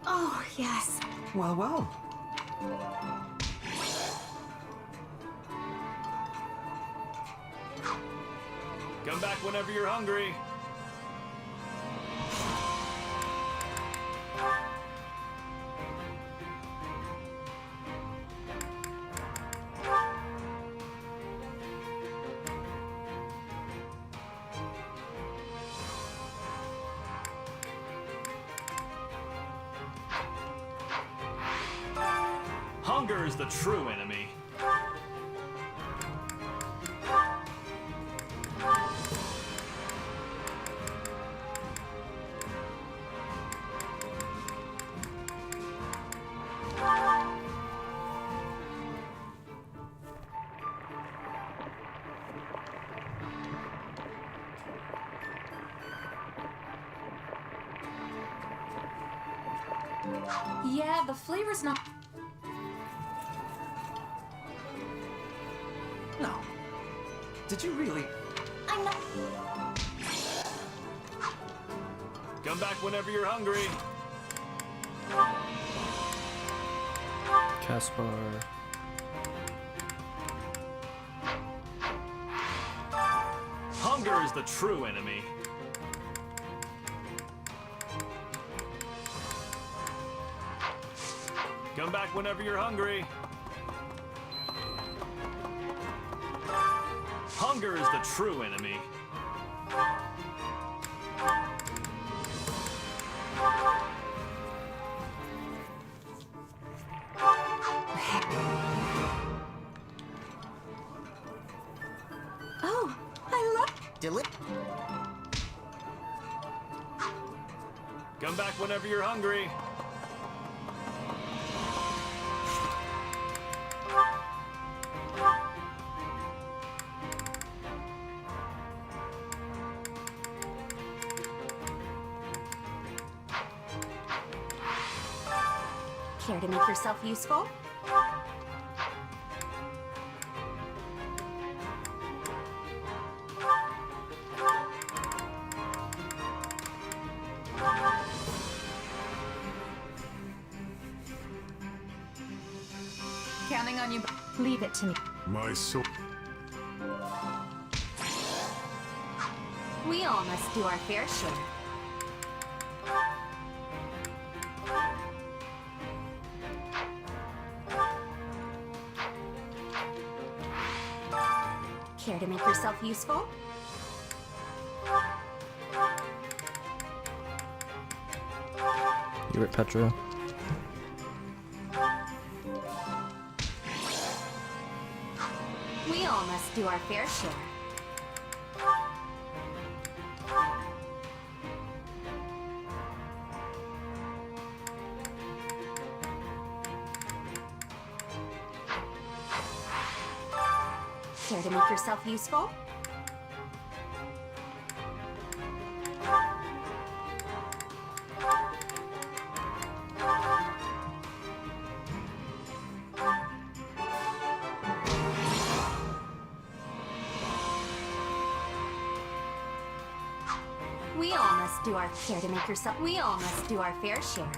Oh, yes. Well, well. Come back whenever you're hungry. Hunger is the true enemy. Yeah, the flavor's not. No. Did you really? I'm not. Come back whenever you're hungry. Caspar. Hunger is the true enemy. Come back whenever you're hungry. Hunger is the true enemy. Oh, I love Come back whenever you're hungry. Care to make yourself useful? Counting on you. Leave it to me. My soul. We all must do our fair share. Care to make yourself useful? You're right, Petra. We all must do our fair share. Care to make yourself useful? We all must do our care to make yourself. We all must do our fair share.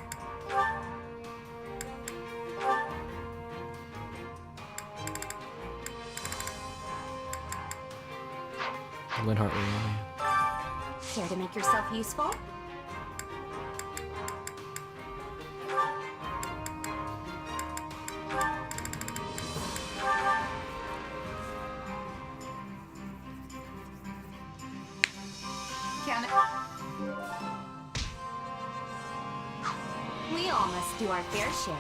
Linhart Leone. Care to make yourself useful? Count it. We all must do our fair share.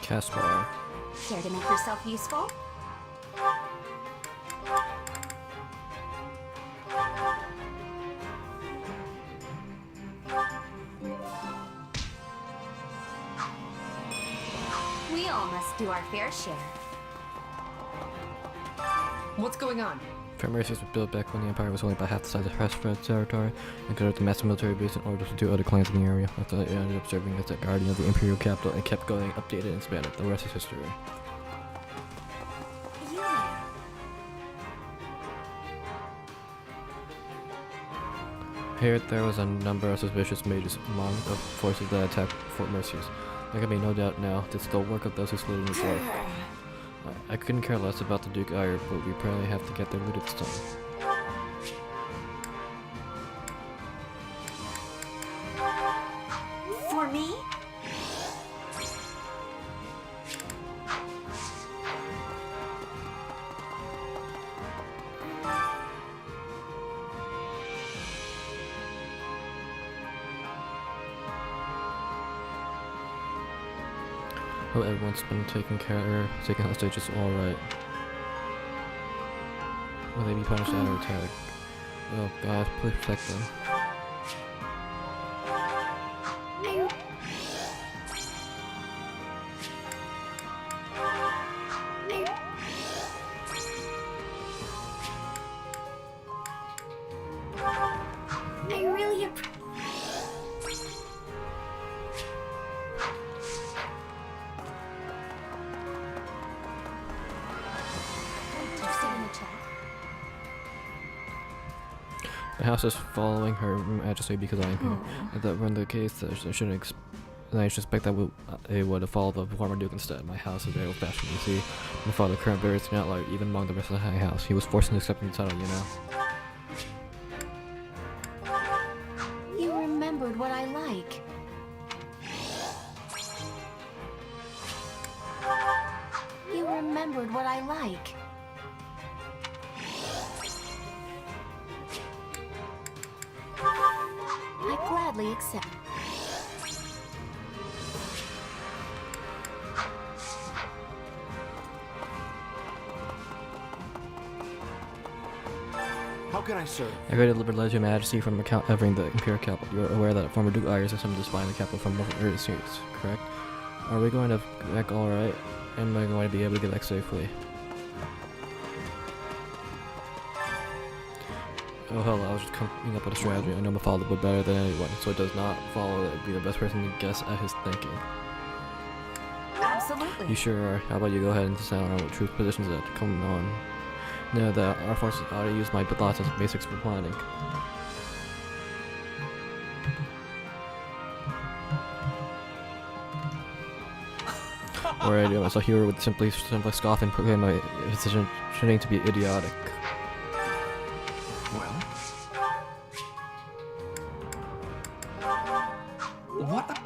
Caspar. Care to make yourself useful? We all must do our fair share. What's going on? Fort Mercedes was built back when the Empire was only about half the size of Hesper's territory and could have the massive military base in order to do other clans in the area. After that, it ended up serving as the guardian of the Imperial capital and kept going, updated, and expanded. The rest is history. Here, there was a number of suspicious mages among the forces that attacked Fort Mercedes. There can be no doubt now, it's the work of those who slid in his life. I couldn't care less about the Duke Ire, but we probably have to get their loot this time. For me? Hope everyone's been taken hostage is alright. Will they be punished at our attack? Oh God, please protect them. I really Did you say in the chat? My house is following Her Majesty because I am here. If that were the case, I shouldn't I should expect that they would have followed the former Duke instead. My house is very old-fashioned, you see. My father, current bearer, is an outlier even among the rest of the high house. He was forced into accepting the title, you know. You remembered what I like. You remembered what I like. I gladly accept. How can I serve? I read a delivered letter to Your Majesty from covering the Imperial capital. You are aware that former Duke Ayers has summoned to spy in the capital from earlier series, correct? Are we going to get back alright? Am I going to be able to get back safely? Oh hell, I was just coming up with a strategy. I know my father would better than anyone, so it does not follow that I'd be the best person to guess at his thinking. Absolutely. You sure are. How about you go ahead and decide on what truth positions that come on. Know that our forces ought to use my thoughts as basics for planning. Or I do myself here would simply scoff and proclaim my decision to be idiotic. Well? What?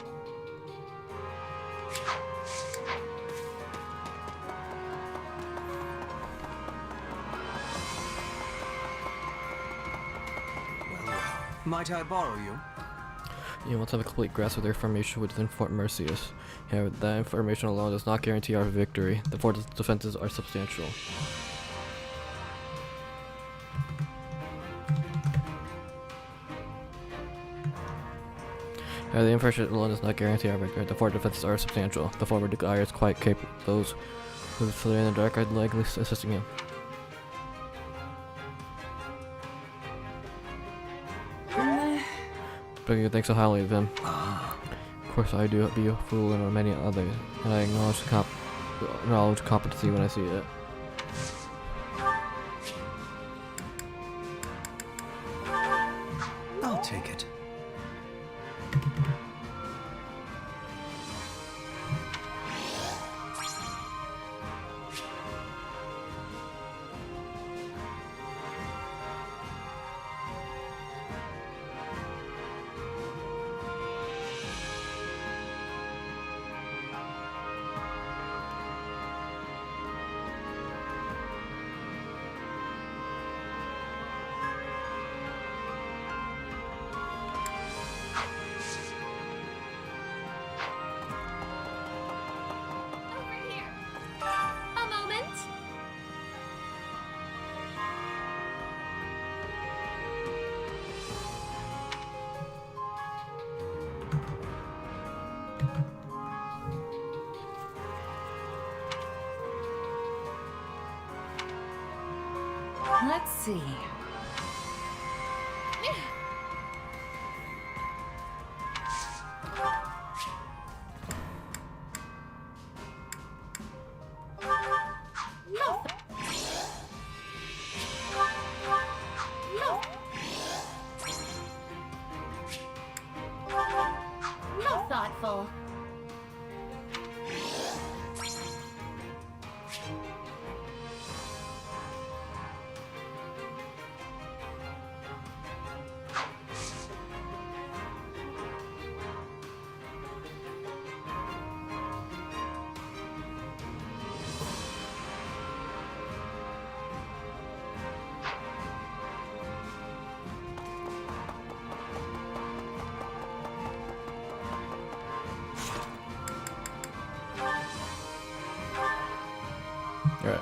Might I borrow you? You want to have a complete grasp of their information within Fort Merceus. However, that information alone does not guarantee our victory. The fort's defenses are substantial. The information alone does not guarantee our victory. The fort defenses are substantial. The former Duke Ayers is quite capable. Those who flee in the dark are likely assisting him. But you think so highly of him. Of course I do be a fool and many others, and I acknowledge competency when I see it. I'll take it. Let's see. How thoughtful. Alright.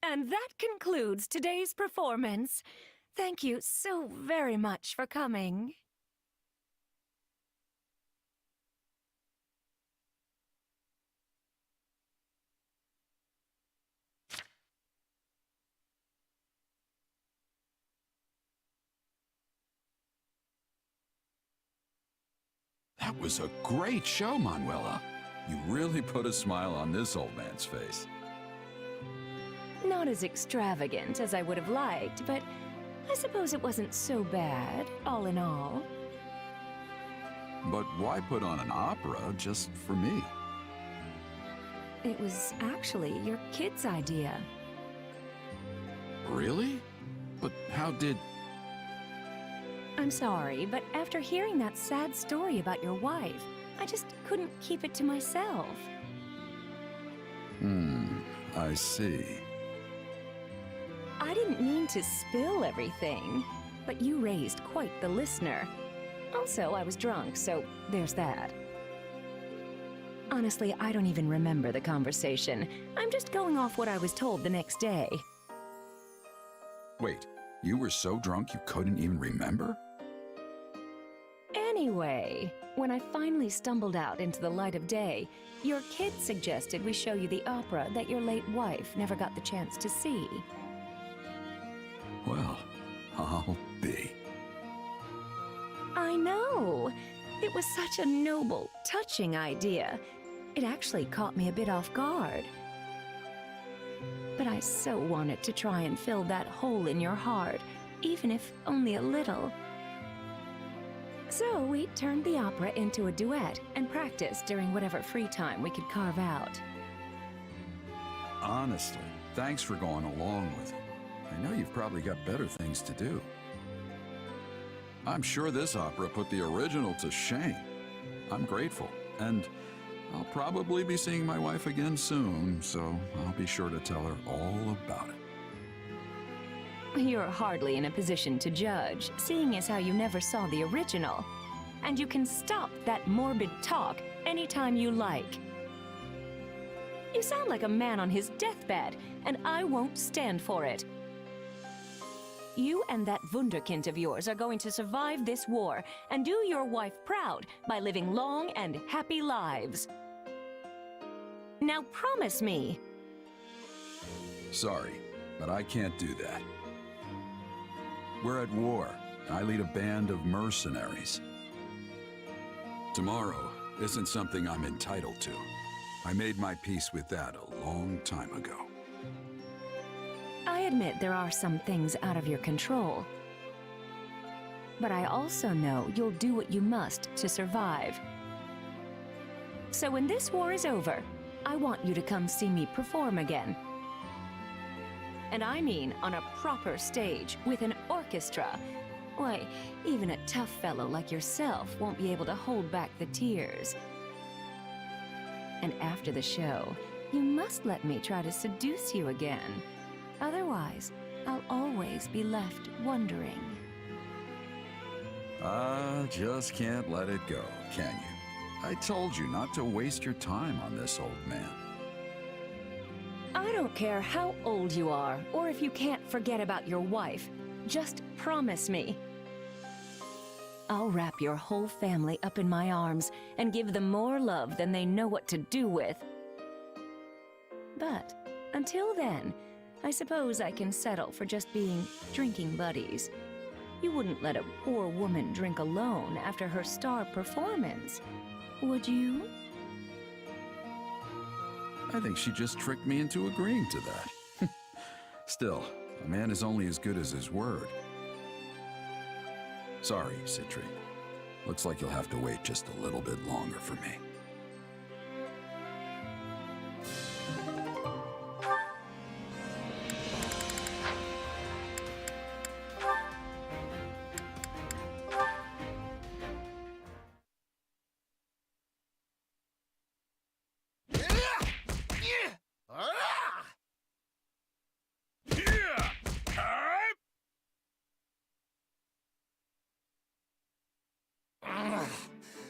And that concludes today's performance. Thank you so very much for coming. That was a great show, Manuela. You really put a smile on this old man's face. Not as extravagant as I would have liked, but I suppose it wasn't so bad, all in all. But why put on an opera just for me? It was actually your kid's idea. Really? But how did... I'm sorry, but after hearing that sad story about your wife, I just couldn't keep it to myself. I see. I didn't mean to spill everything, but you raised quite the listener. Also, I was drunk, so there's that. Honestly, I don't even remember the conversation. I'm just going off what I was told the next day. Wait, you were so drunk you couldn't even remember? Anyway, when I finally stumbled out into the light of day, your kid suggested we show you the opera that your late wife never got the chance to see. Well, I'll be. I know! It was such a noble, touching idea. It actually caught me a bit off guard. But I so wanted to try and fill that hole in your heart, even if only a little. So we turned the opera into a duet and practiced during whatever free time we could carve out. Honestly, thanks for going along with it. I know you've probably got better things to do. I'm sure this opera put the original to shame. I'm grateful, and I'll probably be seeing my wife again soon, so I'll be sure to tell her all about it. You're hardly in a position to judge, seeing as how you never saw the original. And you can stop that morbid talk anytime you like. You sound like a man on his deathbed, and I won't stand for it. You and that wunderkind of yours are going to survive this war and do your wife proud by living long and happy lives. Now promise me. Sorry, but I can't do that. We're at war, and I lead a band of mercenaries. Tomorrow isn't something I'm entitled to. I made my peace with that a long time ago. I admit there are some things out of your control. But I also know you'll do what you must to survive. So when this war is over, I want you to come see me perform again. And I mean on a proper stage with an orchestra. Why, even a tough fellow like yourself won't be able to hold back the tears. And after the show, you must let me try to seduce you again. Otherwise, I'll always be left wondering. Just can't let it go, can you? I told you not to waste your time on this old man. I don't care how old you are, or if you can't forget about your wife. Just promise me. I'll wrap your whole family up in my arms and give them more love than they know what to do with. But until then, I suppose I can settle for just being drinking buddies. You wouldn't let a poor woman drink alone after her star performance, would you? I think she just tricked me into agreeing to that. Still, a man is only as good as his word. Sorry, Citri. Looks like you'll have to wait just a little bit longer for me.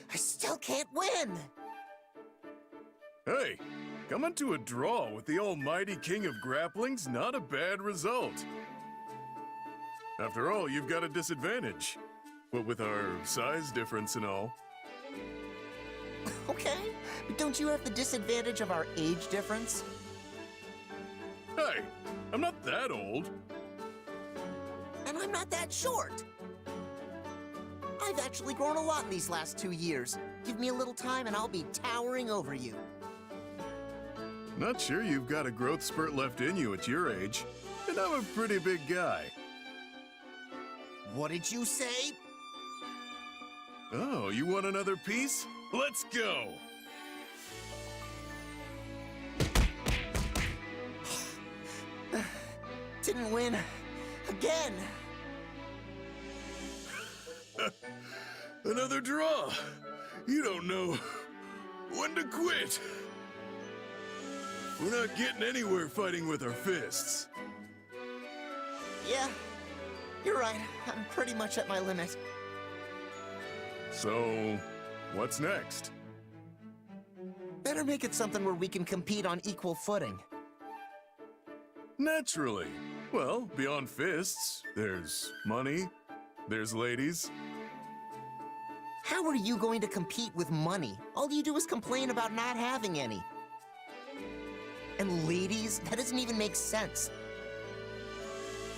I still can't win! Hey, coming to a draw with the almighty king of grappling's not a bad result. After all, you've got a disadvantage. What with our size difference and all. Okay, but don't you have the disadvantage of our age difference? Hey, I'm not that old. And I'm not that short. I've actually grown a lot in these last 2 years. Give me a little time and I'll be towering over you. Not sure you've got a growth spurt left in you at your age. And I'm a pretty big guy. What did you say? Oh, you want another piece? Let's go! Didn't win. Again! Another draw! You don't know when to quit! We're not getting anywhere fighting with our fists. Yeah, you're right. I'm pretty much at my limit. So, what's next? Better make it something where we can compete on equal footing. Naturally. Well, beyond fists, there's money, there's ladies. How are you going to compete with money? All you do is complain about not having any. And ladies? That doesn't even make sense.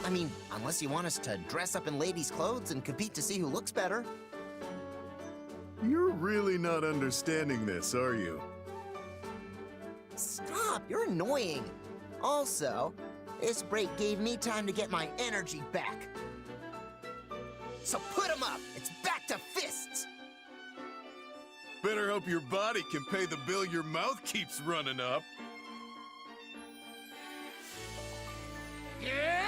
I mean, unless you want us to dress up in ladies' clothes and compete to see who looks better. You're really not understanding this, are you? Stop, you're annoying. Also, this break gave me time to get my energy back. So put 'em up! It's back to fists! Better hope your body can pay the bill your mouth keeps running up. Yeah!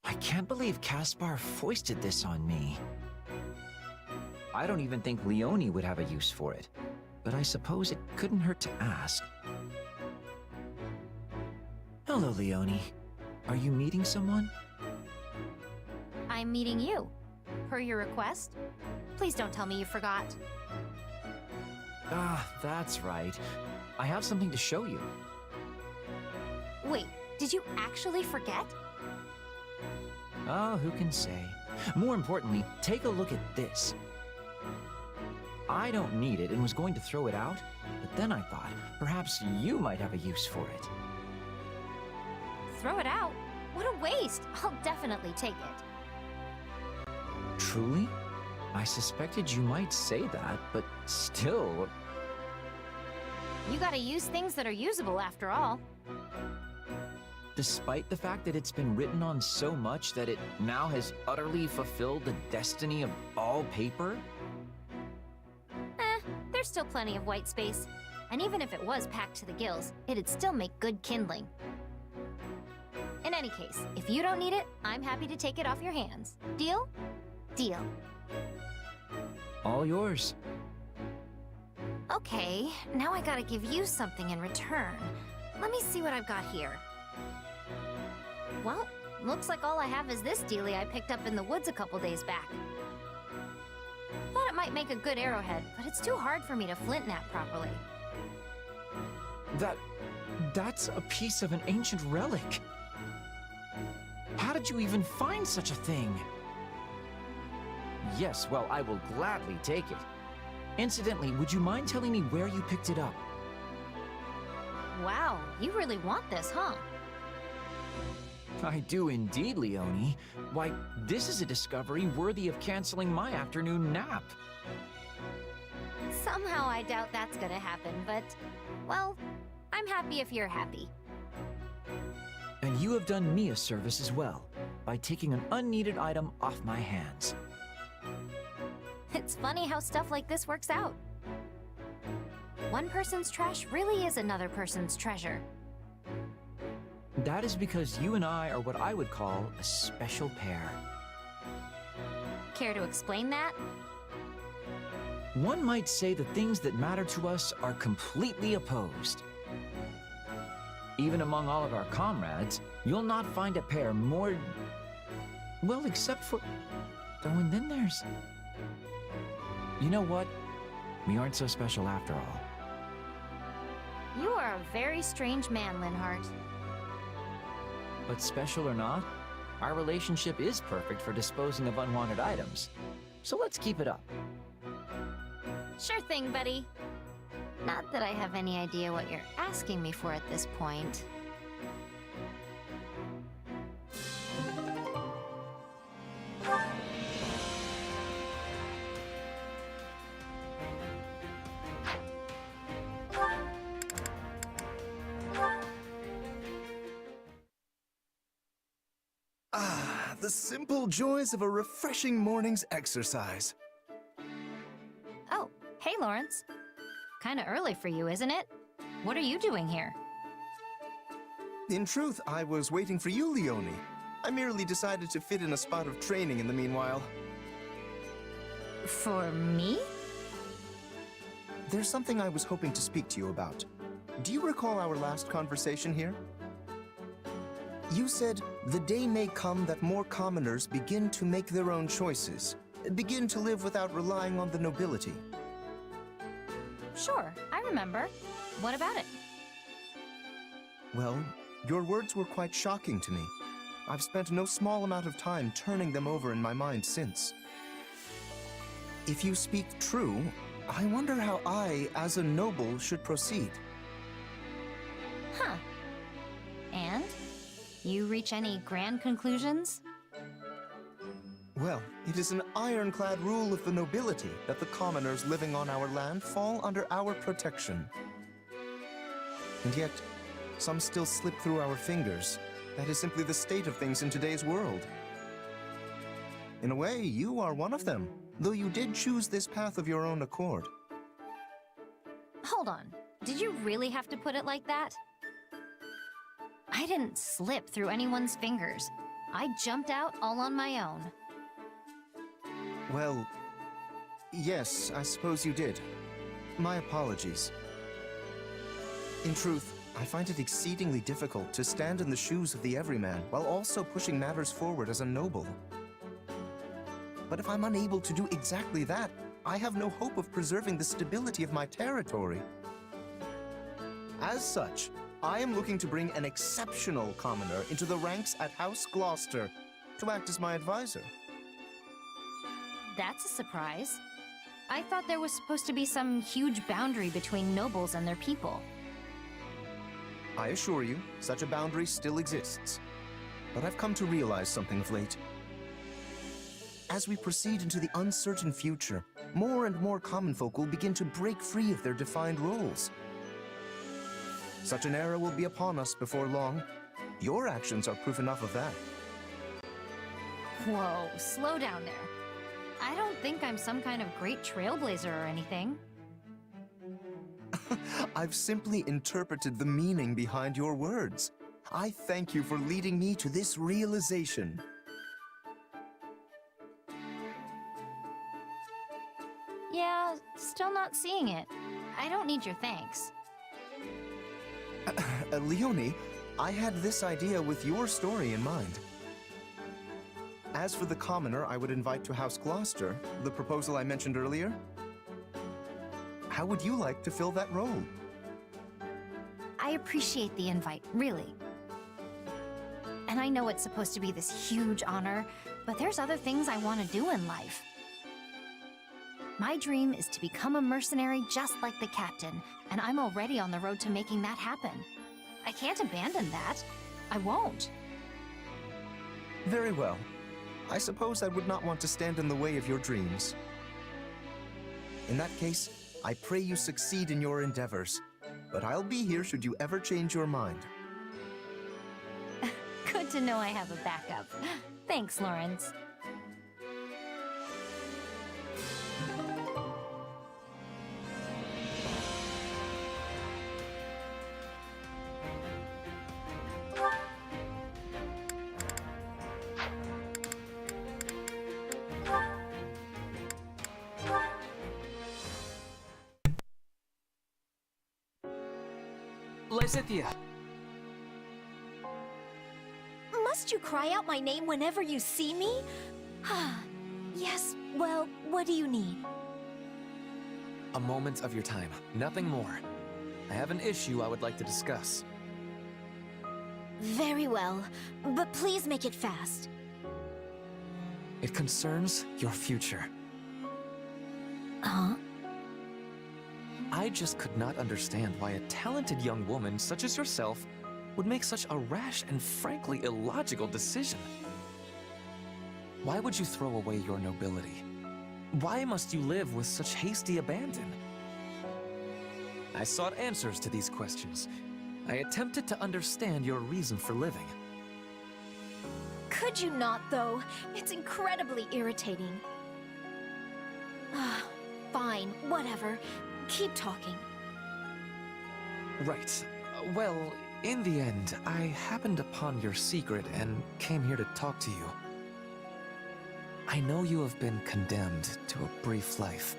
I can't believe Caspar foisted this on me. I don't even think Leonie would have a use for it, but I suppose it couldn't hurt to ask. Hello, Leonie. Are you meeting someone? I'm meeting you. Per your request. Please don't tell me you forgot. Ah, that's right. I have something to show you. Wait, did you actually forget? Oh, who can say? More importantly, take a look at this. I don't need it and was going to throw it out, but then I thought perhaps you might have a use for it. Throw it out? What a waste! I'll definitely take it. Truly? I suspected you might say that, but still... You gotta use things that are usable after all. Despite the fact that it's been written on so much that it now has utterly fulfilled the destiny of all paper? There's still plenty of white space. And even if it was packed to the gills, it'd still make good kindling. In any case, if you don't need it, I'm happy to take it off your hands. Deal? Deal. All yours. Okay, now I gotta give you something in return. Let me see what I've got here. Well, looks like all I have is this dealie I picked up in the woods a couple days back. Thought it might make a good arrowhead, but it's too hard for me to flint knap properly. That's a piece of an ancient relic. How did you even find such a thing? Yes, well, I will gladly take it. Incidentally, would you mind telling me where you picked it up? Wow, you really want this, huh? I do indeed, Leonie. Why, this is a discovery worthy of canceling my afternoon nap. Somehow I doubt that's gonna happen, but, well, I'm happy if you're happy. And you have done me a service as well, by taking an unneeded item off my hands. It's funny how stuff like this works out. One person's trash really is another person's treasure. That is because you and I are what I would call a special pair. Care to explain that? One might say the things that matter to us are completely opposed. Even among all of our comrades, you'll not find a pair more... well, except for... oh, and then there's... You know what? We aren't so special after all. You are a very strange man, Linhart. But special or not, our relationship is perfect for disposing of unwanted items. So let's keep it up. Sure thing, buddy. Not that I have any idea what you're asking me for at this point. Ah, the simple joys of a refreshing morning's exercise. Oh, hey, Lawrence. Kinda early for you, isn't it? What are you doing here? In truth, I was waiting for you, Leone. I merely decided to fit in a spot of training in the meanwhile. For me? There's something I was hoping to speak to you about. Do you recall our last conversation here? You said, the day may come that more commoners begin to make their own choices, begin to live without relying on the nobility. Sure, I remember. What about it? Well, your words were quite shocking to me. I've spent no small amount of time turning them over in my mind since. If you speak true, I wonder how I, as a noble, should proceed. Huh. And? You reach any grand conclusions? Well, it is an ironclad rule of the nobility that the commoners living on our land fall under our protection. And yet, some still slip through our fingers. That is simply the state of things in today's world. In a way, you are one of them, though you did choose this path of your own accord. Hold on. Did you really have to put it like that? I didn't slip through anyone's fingers. I jumped out all on my own. Well, yes, I suppose you did. My apologies. In truth, I find it exceedingly difficult to stand in the shoes of the everyman while also pushing matters forward as a noble. But if I'm unable to do exactly that, I have no hope of preserving the stability of my territory. As such, I am looking to bring an exceptional commoner into the ranks at House Gloucester to act as my advisor. That's a surprise. I thought there was supposed to be some huge boundary between nobles and their people. I assure you, such a boundary still exists. But I've come to realize something of late. As we proceed into the uncertain future, more and more common folk will begin to break free of their defined roles. Such an era will be upon us before long. Your actions are proof enough of that. Whoa, slow down there. I don't think I'm some kind of great trailblazer or anything. I've simply interpreted the meaning behind your words. I thank you for leading me to this realization. Yeah, still not seeing it. I don't need your thanks. Leone, I had this idea with your story in mind. As for the commoner I would invite to House Gloucester, the proposal I mentioned earlier, how would you like to fill that role? I appreciate the invite, really. And I know it's supposed to be this huge honor, but there's other things I want to do in life. My dream is to become a mercenary just like the captain, and I'm already on the road to making that happen. I can't abandon that. I won't. Very well. I suppose I would not want to stand in the way of your dreams. In that case, I pray you succeed in your endeavors, but I'll be here should you ever change your mind. Good to know I have a backup. Thanks, Lawrence. Lysithea! Must you cry out my name whenever you see me? Yes, well, what do you need? A moment of your time, nothing more. I have an issue I would like to discuss. Very well, but please make it fast. It concerns your future. Huh? I just could not understand why a talented young woman such as yourself would make such a rash and frankly illogical decision. Why would you throw away your nobility? Why must you live with such hasty abandon? I sought answers to these questions. I attempted to understand your reason for living. Could you not, though? It's incredibly irritating. Fine, whatever. Keep talking. Right. Well, in the end, I happened upon your secret and came here to talk to you. I know you have been condemned to a brief life.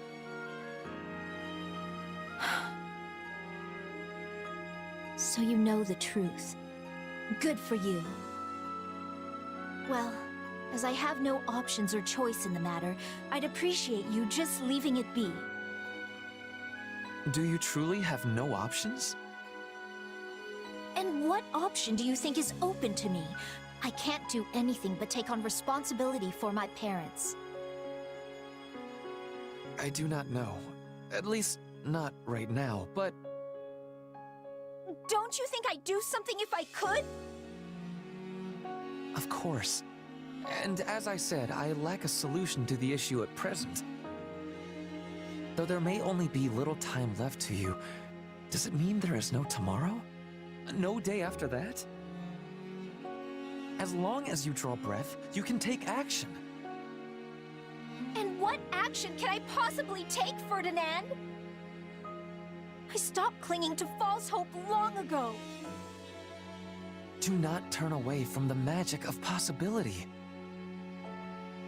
So you know the truth. Good for you. Well, as I have no options or choice in the matter, I'd appreciate you just leaving it be. Do you truly have no options? And what option do you think is open to me? I can't do anything but take on responsibility for my parents. I do not know. At least, not right now, but... Don't you think I'd do something if I could? Of course. And as I said, I lack a solution to the issue at present. Though there may only be little time left to you, does it mean there is no tomorrow? No day after that? As long as you draw breath, you can take action. And what action can I possibly take, Ferdinand? I stopped clinging to false hope long ago. Do not turn away from the magic of possibility.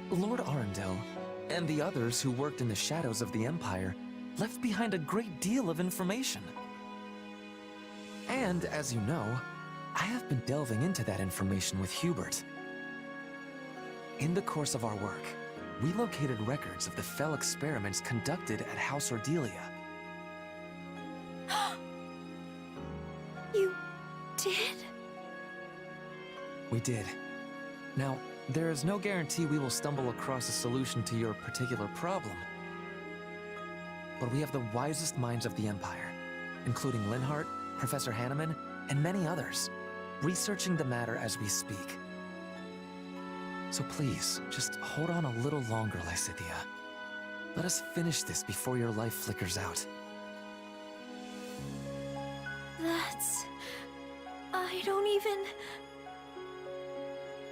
Lord Arundel, and the others who worked in the shadows of the Empire, left behind a great deal of information. And, as you know, I have been delving into that information with Hubert. In the course of our work, we located records of the fell experiments conducted at House Ordelia. You did? We did. Now, there is no guarantee we will stumble across a solution to your particular problem. But we have the wisest minds of the Empire, including Linhart, Professor Hanneman, and many others, researching the matter as we speak. So please, just hold on a little longer, Lysithea. Let us finish this before your life flickers out. That's... I don't even...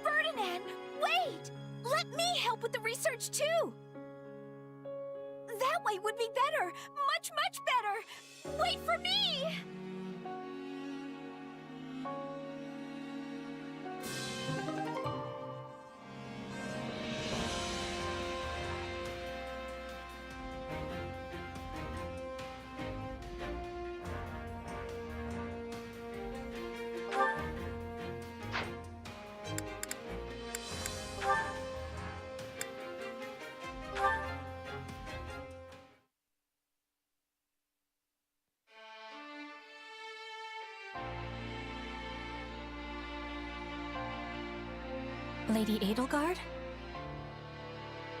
Ferdinand, wait! Let me help with the research too! That way would be better! Much, much better! Wait for me! Lady Edelgard?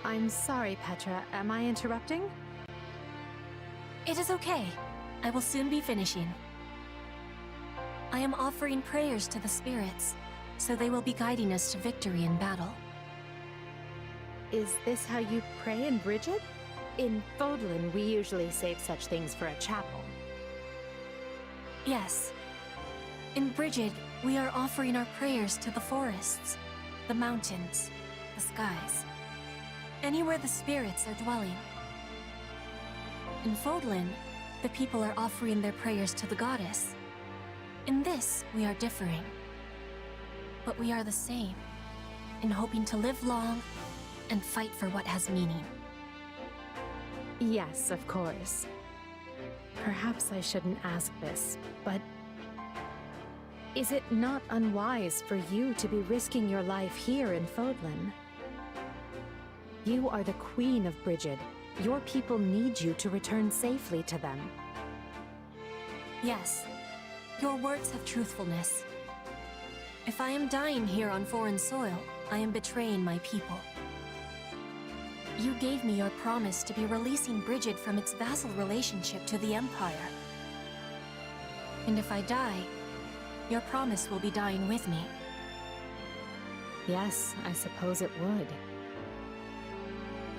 I'm sorry, Petra. Am I interrupting? It is okay. I will soon be finishing. I am offering prayers to the spirits, so they will be guiding us to victory in battle. Is this how you pray in Brigid? In Fodlan, we usually save such things for a chapel. Yes. In Brigid, we are offering our prayers to the forests, the mountains, the skies. Anywhere the spirits are dwelling. In Fodlan, the people are offering their prayers to the goddess. In this, we are differing. But we are the same, in hoping to live long and fight for what has meaning. Yes, of course. Perhaps I shouldn't ask this, but is it not unwise for you to be risking your life here in Fodlan? You are the Queen of Brigid, Your people need you to return safely to them. Yes, your words have truthfulness. If I am dying here on foreign soil, I am betraying my people. You gave me your promise to be releasing Brigid from its vassal relationship to the Empire. And if I die, your promise will be dying with me. Yes, I suppose it would.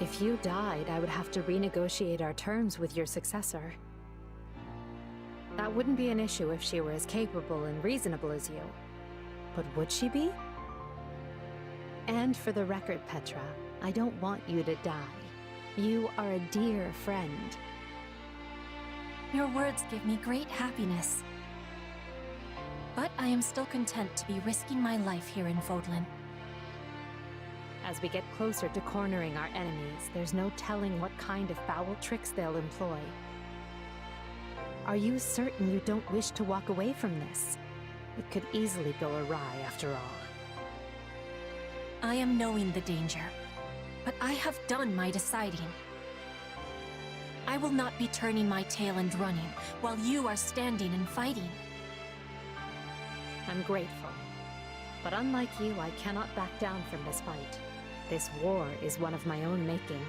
If you died, I would have to renegotiate our terms with your successor. That wouldn't be an issue if she were as capable and reasonable as you. But would she be? And for the record, Petra, I don't want you to die. You are a dear friend. Your words give me great happiness. But I am still content to be risking my life here in Fodlan. As we get closer to cornering our enemies, there's no telling what kind of foul tricks they'll employ. Are you certain you don't wish to walk away from this? It could easily go awry after all. I am knowing the danger, but I have done my deciding. I will not be turning my tail and running while you are standing and fighting. I'm grateful. But unlike you, I cannot back down from this fight. This war is one of my own making.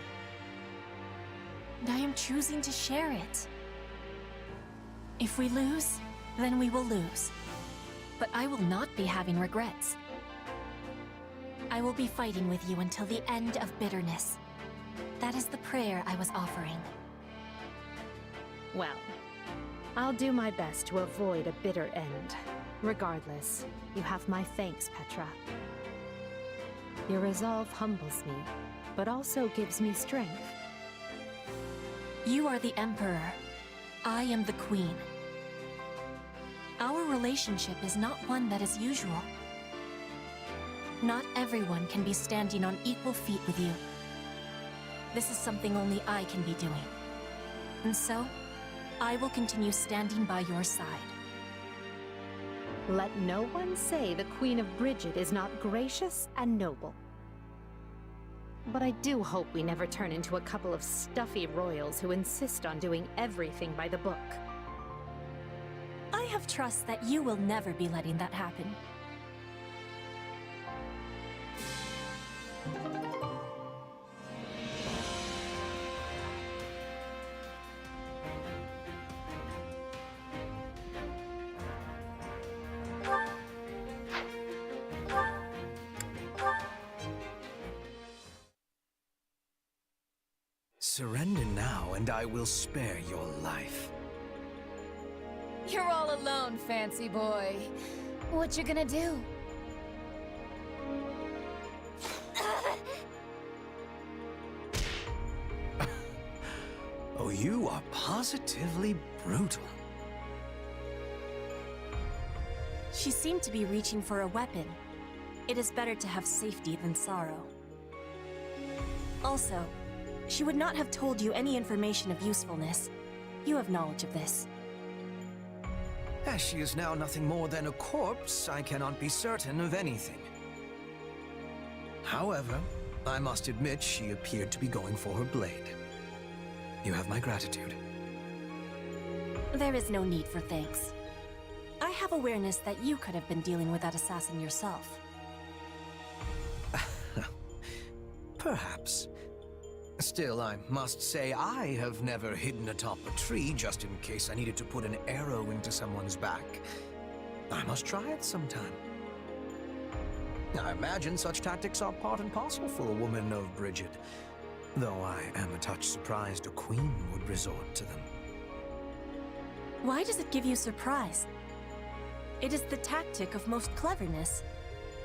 And I am choosing to share it. If we lose, then we will lose. But I will not be having regrets. I will be fighting with you until the end of bitterness. That is the prayer I was offering. Well, I'll do my best to avoid a bitter end. Regardless, you have my thanks, Petra. Your resolve humbles me, but also gives me strength. You are the Emperor. I am the Queen. Our relationship is not one that is usual. Not everyone can be standing on equal feet with you. This is something only I can be doing. And so, I will continue standing by your side. Let no one say the Queen of Brigid is not gracious and noble. But I do hope we never turn into a couple of stuffy royals who insist on doing everything by the book. I have trust that you will never be letting that happen. Surrender now, and I will spare your life. You're all alone, fancy boy. What you gonna do? Oh, you are positively brutal. She seemed to be reaching for a weapon. It is better to have safety than sorrow. Also, she would not have told you any information of usefulness. You have knowledge of this. As she is now nothing more than a corpse, I cannot be certain of anything. However, I must admit she appeared to be going for her blade. You have my gratitude. There is no need for thanks. I have awareness that you could have been dealing with that assassin yourself. Perhaps. Still, I must say I have never hidden atop a tree just in case I needed to put an arrow into someone's back. I must try it sometime. I imagine such tactics are part and parcel for a woman of Brigid, though I am a touch surprised a queen would resort to them. Why does it give you surprise? It is the tactic of most cleverness.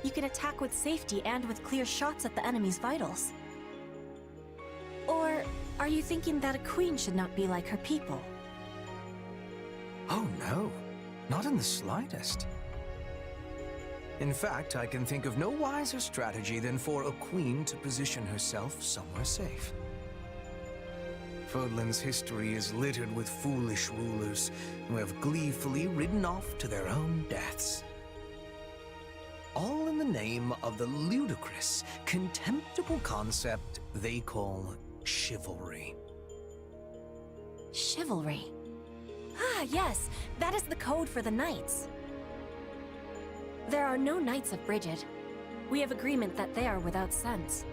You can attack with safety and with clear shots at the enemy's vitals. Or are you thinking that a queen should not be like her people? Oh no, not in the slightest. In fact, I can think of no wiser strategy than for a queen to position herself somewhere safe. Fodlan's history is littered with foolish rulers who have gleefully ridden off to their own deaths. All in the name of the ludicrous, contemptible concept they call chivalry. Chivalry. Ah, yes, that is the code for the knights. There are no knights of Brigid. We have agreement that they are without sense.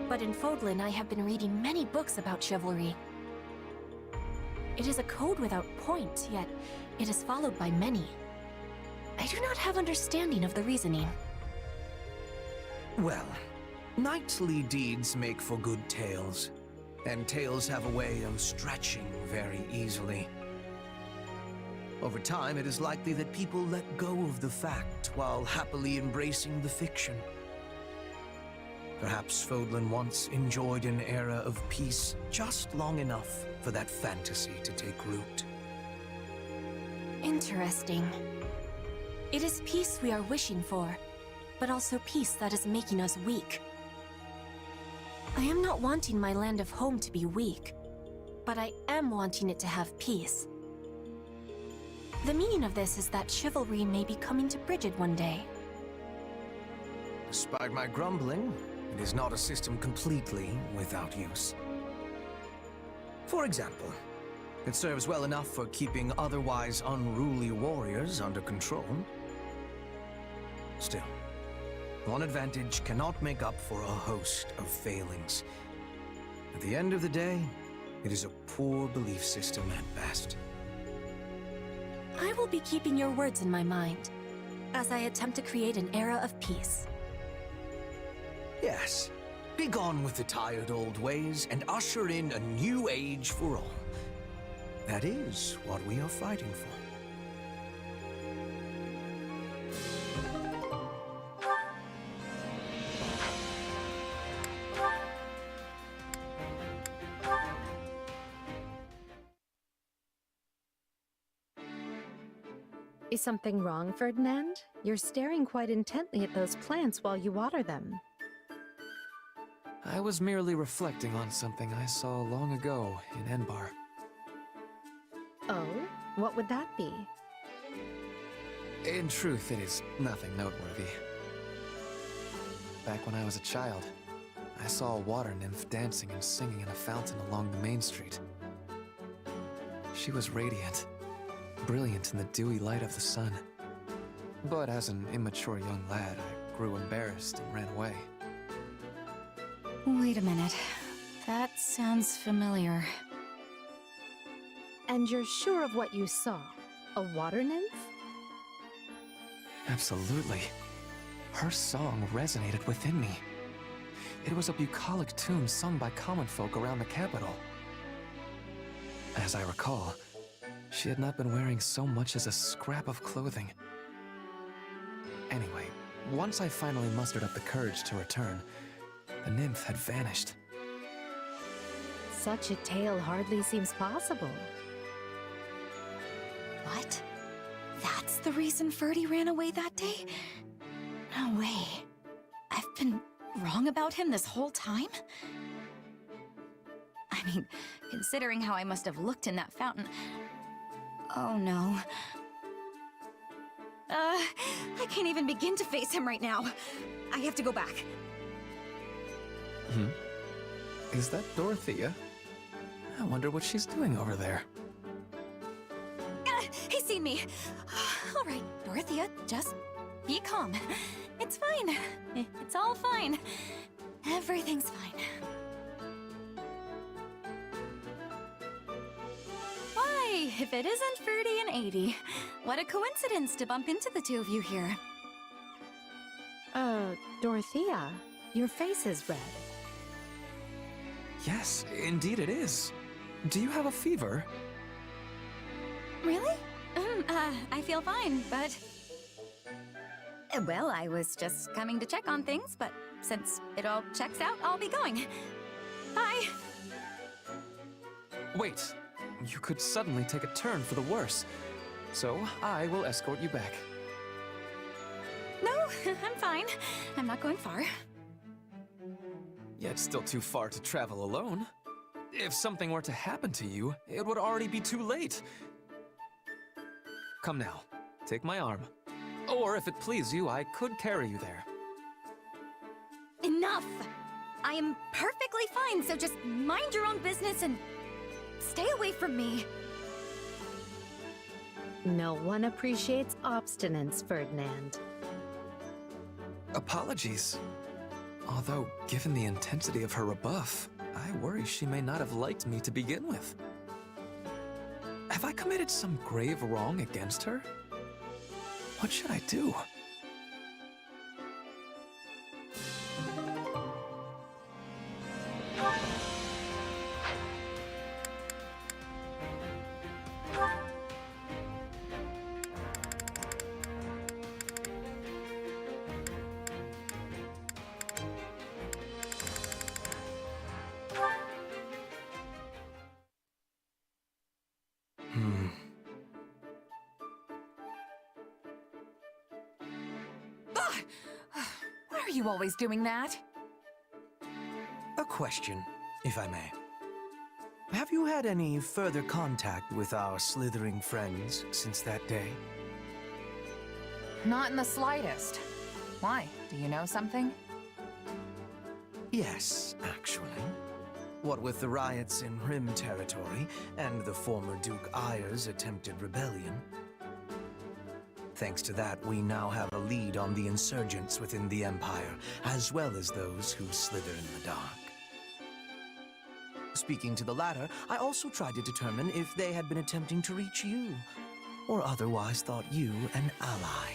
But in Fodlan, I have been reading many books about chivalry. It is a code without point, yet it is followed by many. I do not have understanding of the reasoning. Well, knightly deeds make for good tales, and tales have a way of stretching very easily. Over time, it is likely that people let go of the fact while happily embracing the fiction. Perhaps Fodlan once enjoyed an era of peace just long enough for that fantasy to take root. Interesting. It is peace we are wishing for, but also peace that is making us weak. I am not wanting my land of home to be weak, but I am wanting it to have peace. The meaning of this is that chivalry may be coming to Brigid one day. Despite my grumbling, it is not a system completely without use. For example, it serves well enough for keeping otherwise unruly warriors under control. Still, one advantage cannot make up for a host of failings. At the end of the day, it is a poor belief system at best. I will be keeping your words in my mind, as I attempt to create an era of peace. Yes, be gone with the tired old ways and usher in a new age for all. That is what we are fighting for. Is something wrong, Ferdinand? You're staring quite intently at those plants while you water them. I was merely reflecting on something I saw long ago in Enbar. Oh? What would that be? In truth, it is nothing noteworthy. Back when I was a child, I saw a water nymph dancing and singing in a fountain along the main street. She was radiant, brilliant in the dewy light of the sun. But as an immature young lad, I grew embarrassed and ran away. Wait a minute. That sounds familiar. And you're sure of what you saw? A water nymph? Absolutely. Her song resonated within me. It was a bucolic tune sung by common folk around the capital. As I recall, she had not been wearing so much as a scrap of clothing. Anyway, once I finally mustered up the courage to return, the nymph had vanished. Such a tale hardly seems possible. What? That's the reason Ferdy ran away that day? No way. I've been wrong about him this whole time? I mean, considering how I must have looked in that fountain... Oh no. I can't even begin to face him right now. I have to go back. Is that Dorothea? I wonder what she's doing over there. He's seen me. All right, Dorothea, just be calm. It's fine. It's all fine. Everything's fine. Why, if it isn't Ferdy and 80, what a coincidence to bump into the two of you here. Dorothea, your face is red. Yes, indeed it is. Do you have a fever? Really? I feel fine, but... Well, I was just coming to check on things, but since it all checks out, I'll be going. Bye! Wait, you could suddenly take a turn for the worse. So, I will escort you back. No, I'm fine. I'm not going far. Yet still too far to travel alone. If something were to happen to you, it would already be too late. Come now, take my arm. Or if it please you, I could carry you there. Enough! I am perfectly fine, so just mind your own business and Stay away from me! No one appreciates obstinance, Ferdinand. Apologies. Although, given the intensity of her rebuff, I worry she may not have liked me to begin with. Have I committed some grave wrong against her? What should I do? Why are you always doing that? A question, if I may. Have you had any further contact with our slithering friends since that day? Not in the slightest. Why? Do you know something? Yes, actually. What with the riots in Rim territory and the former Duke Ayer's attempted rebellion. Thanks to that, we now have a lead on the insurgents within the Empire, as well as those who slither in the dark. Speaking to the latter, I also tried to determine if they had been attempting to reach you, or otherwise thought you an ally.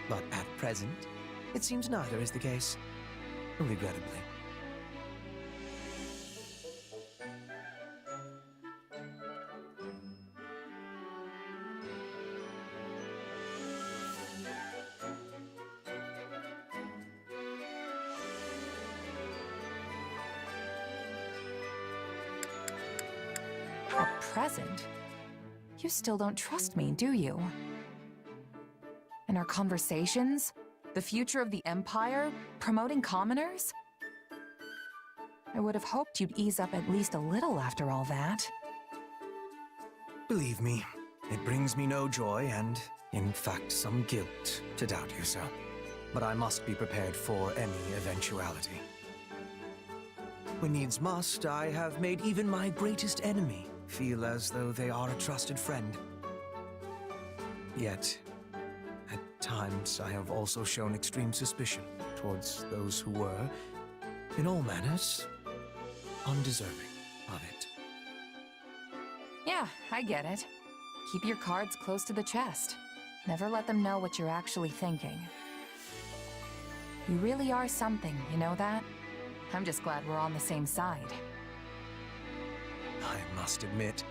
But at present, it seems neither is the case, regrettably. At present? You still don't trust me, do you? And our conversations? The future of the Empire? Promoting commoners? I would have hoped you'd ease up at least a little after all that. Believe me, it brings me no joy and, in fact, some guilt to doubt you so. But I must be prepared for any eventuality. When needs must, I have made even my greatest enemy feel as though they are a trusted friend. Yet, at times I have also shown extreme suspicion towards those who were, in all manners, undeserving of it. Yeah, I get it. Keep your cards close to the chest. Never let them know what you're actually thinking. You really are something, you know that? I'm just glad we're on the same side. I must admit,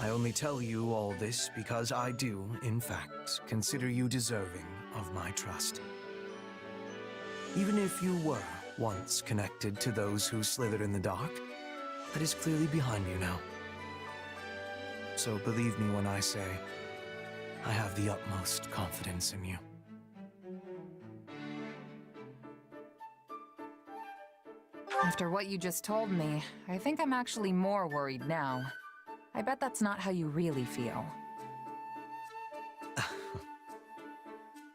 I only tell you all this because I do, in fact, consider you deserving of my trust. Even if you were once connected to those who slithered in the dark, that is clearly behind you now. So believe me when I say, I have the utmost confidence in you. After what you just told me, I think I'm actually more worried now. I bet that's not how you really feel.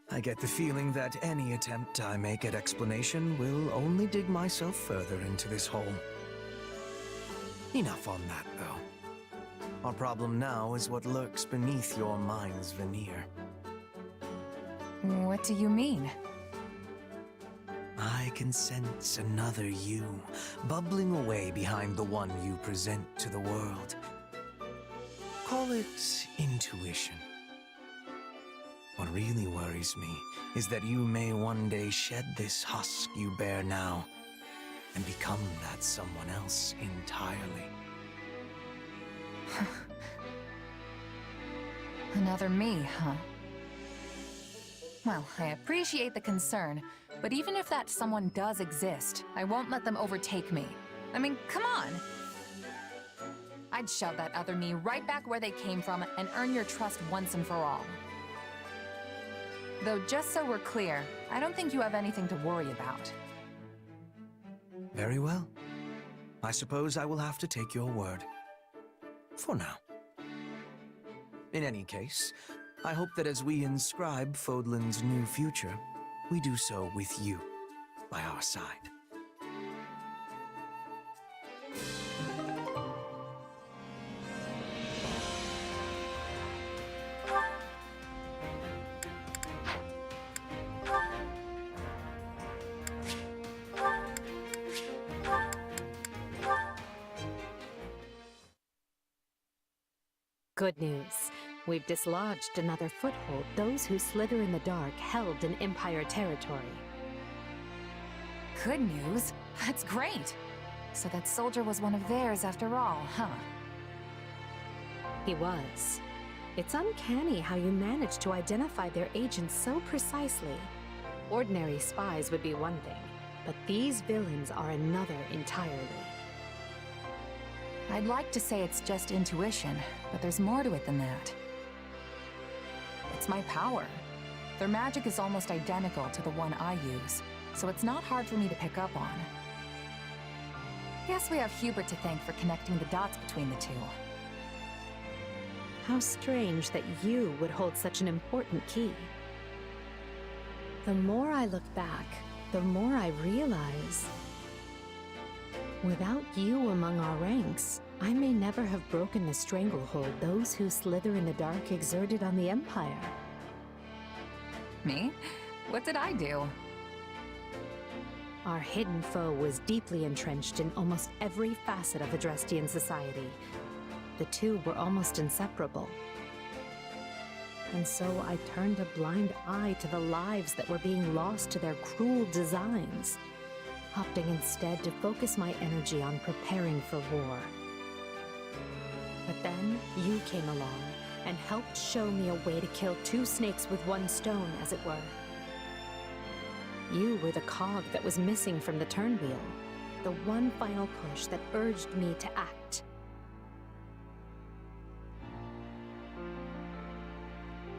I get the feeling that any attempt I make at explanation will only dig myself further into this hole. Enough on that, though. Our problem now is what lurks beneath your mind's veneer. What do you mean? I can sense another you, bubbling away behind the one you present to the world. Call it intuition. What really worries me is that you may one day shed this husk you bear now and become that someone else entirely. Another me, huh? Well, I appreciate the concern, but even if that someone does exist, I won't let them overtake me. I mean, come on! I'd shove that other me right back where they came from and earn your trust once and for all. Though, just so we're clear, I don't think you have anything to worry about. Very well. I suppose I will have to take your word. For now. In any case, I hope that as we inscribe Fodlan's new future, we do so with you by our side. Good news. We've dislodged another foothold those who slither in the dark held in Empire territory. Good news? That's great. So that soldier was one of theirs after all, huh? He was. It's uncanny how you managed to identify their agents so precisely. Ordinary spies would be one thing, but these villains are another entirely. I'd like to say it's just intuition, but there's more to it than that. It's my power. Their magic is almost identical to the one I use, so it's not hard for me to pick up on. Guess we have Hubert to thank for connecting the dots between the two. How strange that you would hold such an important key. The more I look back, the more I realize. Without you among our ranks, I may never have broken the stranglehold those who slither in the dark exerted on the Empire. Me? What did I do? Our hidden foe was deeply entrenched in almost every facet of Adrestian society. The two were almost inseparable. And so I turned a blind eye to the lives that were being lost to their cruel designs, opting instead to focus my energy on preparing for war. But then you came along and helped show me a way to kill two snakes with one stone, as it were. You were the cog that was missing from the turnwheel, the one final push that urged me to act.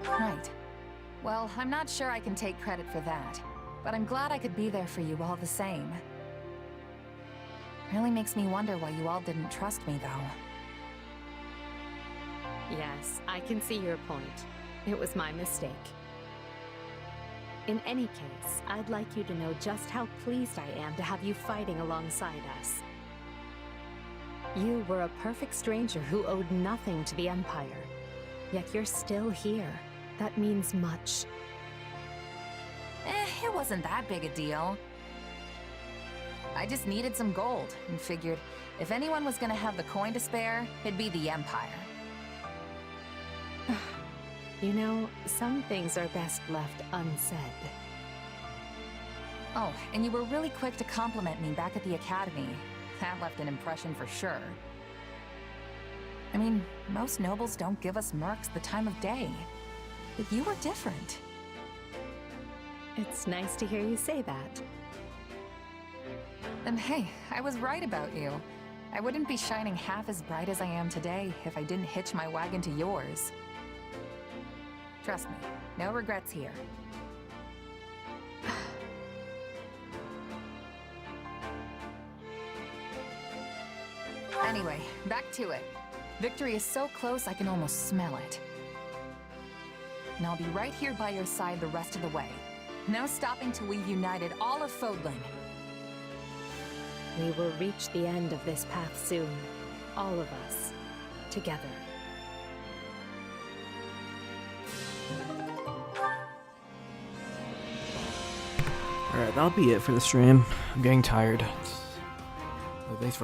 Right. Well, I'm not sure I can take credit for that, but I'm glad I could be there for you all the same. Really makes me wonder why you all didn't trust me, though. Yes, I can see your point. It was my mistake. In any case, I'd like you to know just how pleased I am to have you fighting alongside us. You were a perfect stranger who owed nothing to the Empire, yet you're still here. That means much. It wasn't that big a deal. I just needed some gold and figured if anyone was gonna have the coin to spare, it'd be the Empire. You know, some things are best left unsaid. Oh, and you were really quick to compliment me back at the academy. That left an impression for sure. I mean, most nobles don't give us mercs the time of day. But you were different. It's nice to hear you say that. And hey, I was right about you. I wouldn't be shining half as bright as I am today if I didn't hitch my wagon to yours. Trust me, no regrets here. Anyway, back to it. Victory is so close I can almost smell it. And I'll be right here by your side the rest of the way. No stopping till we've united all of Fodlan. We will reach the end of this path soon. All of us. Together. Alright, that'll be it for the stream. I'm getting tired. Thanks for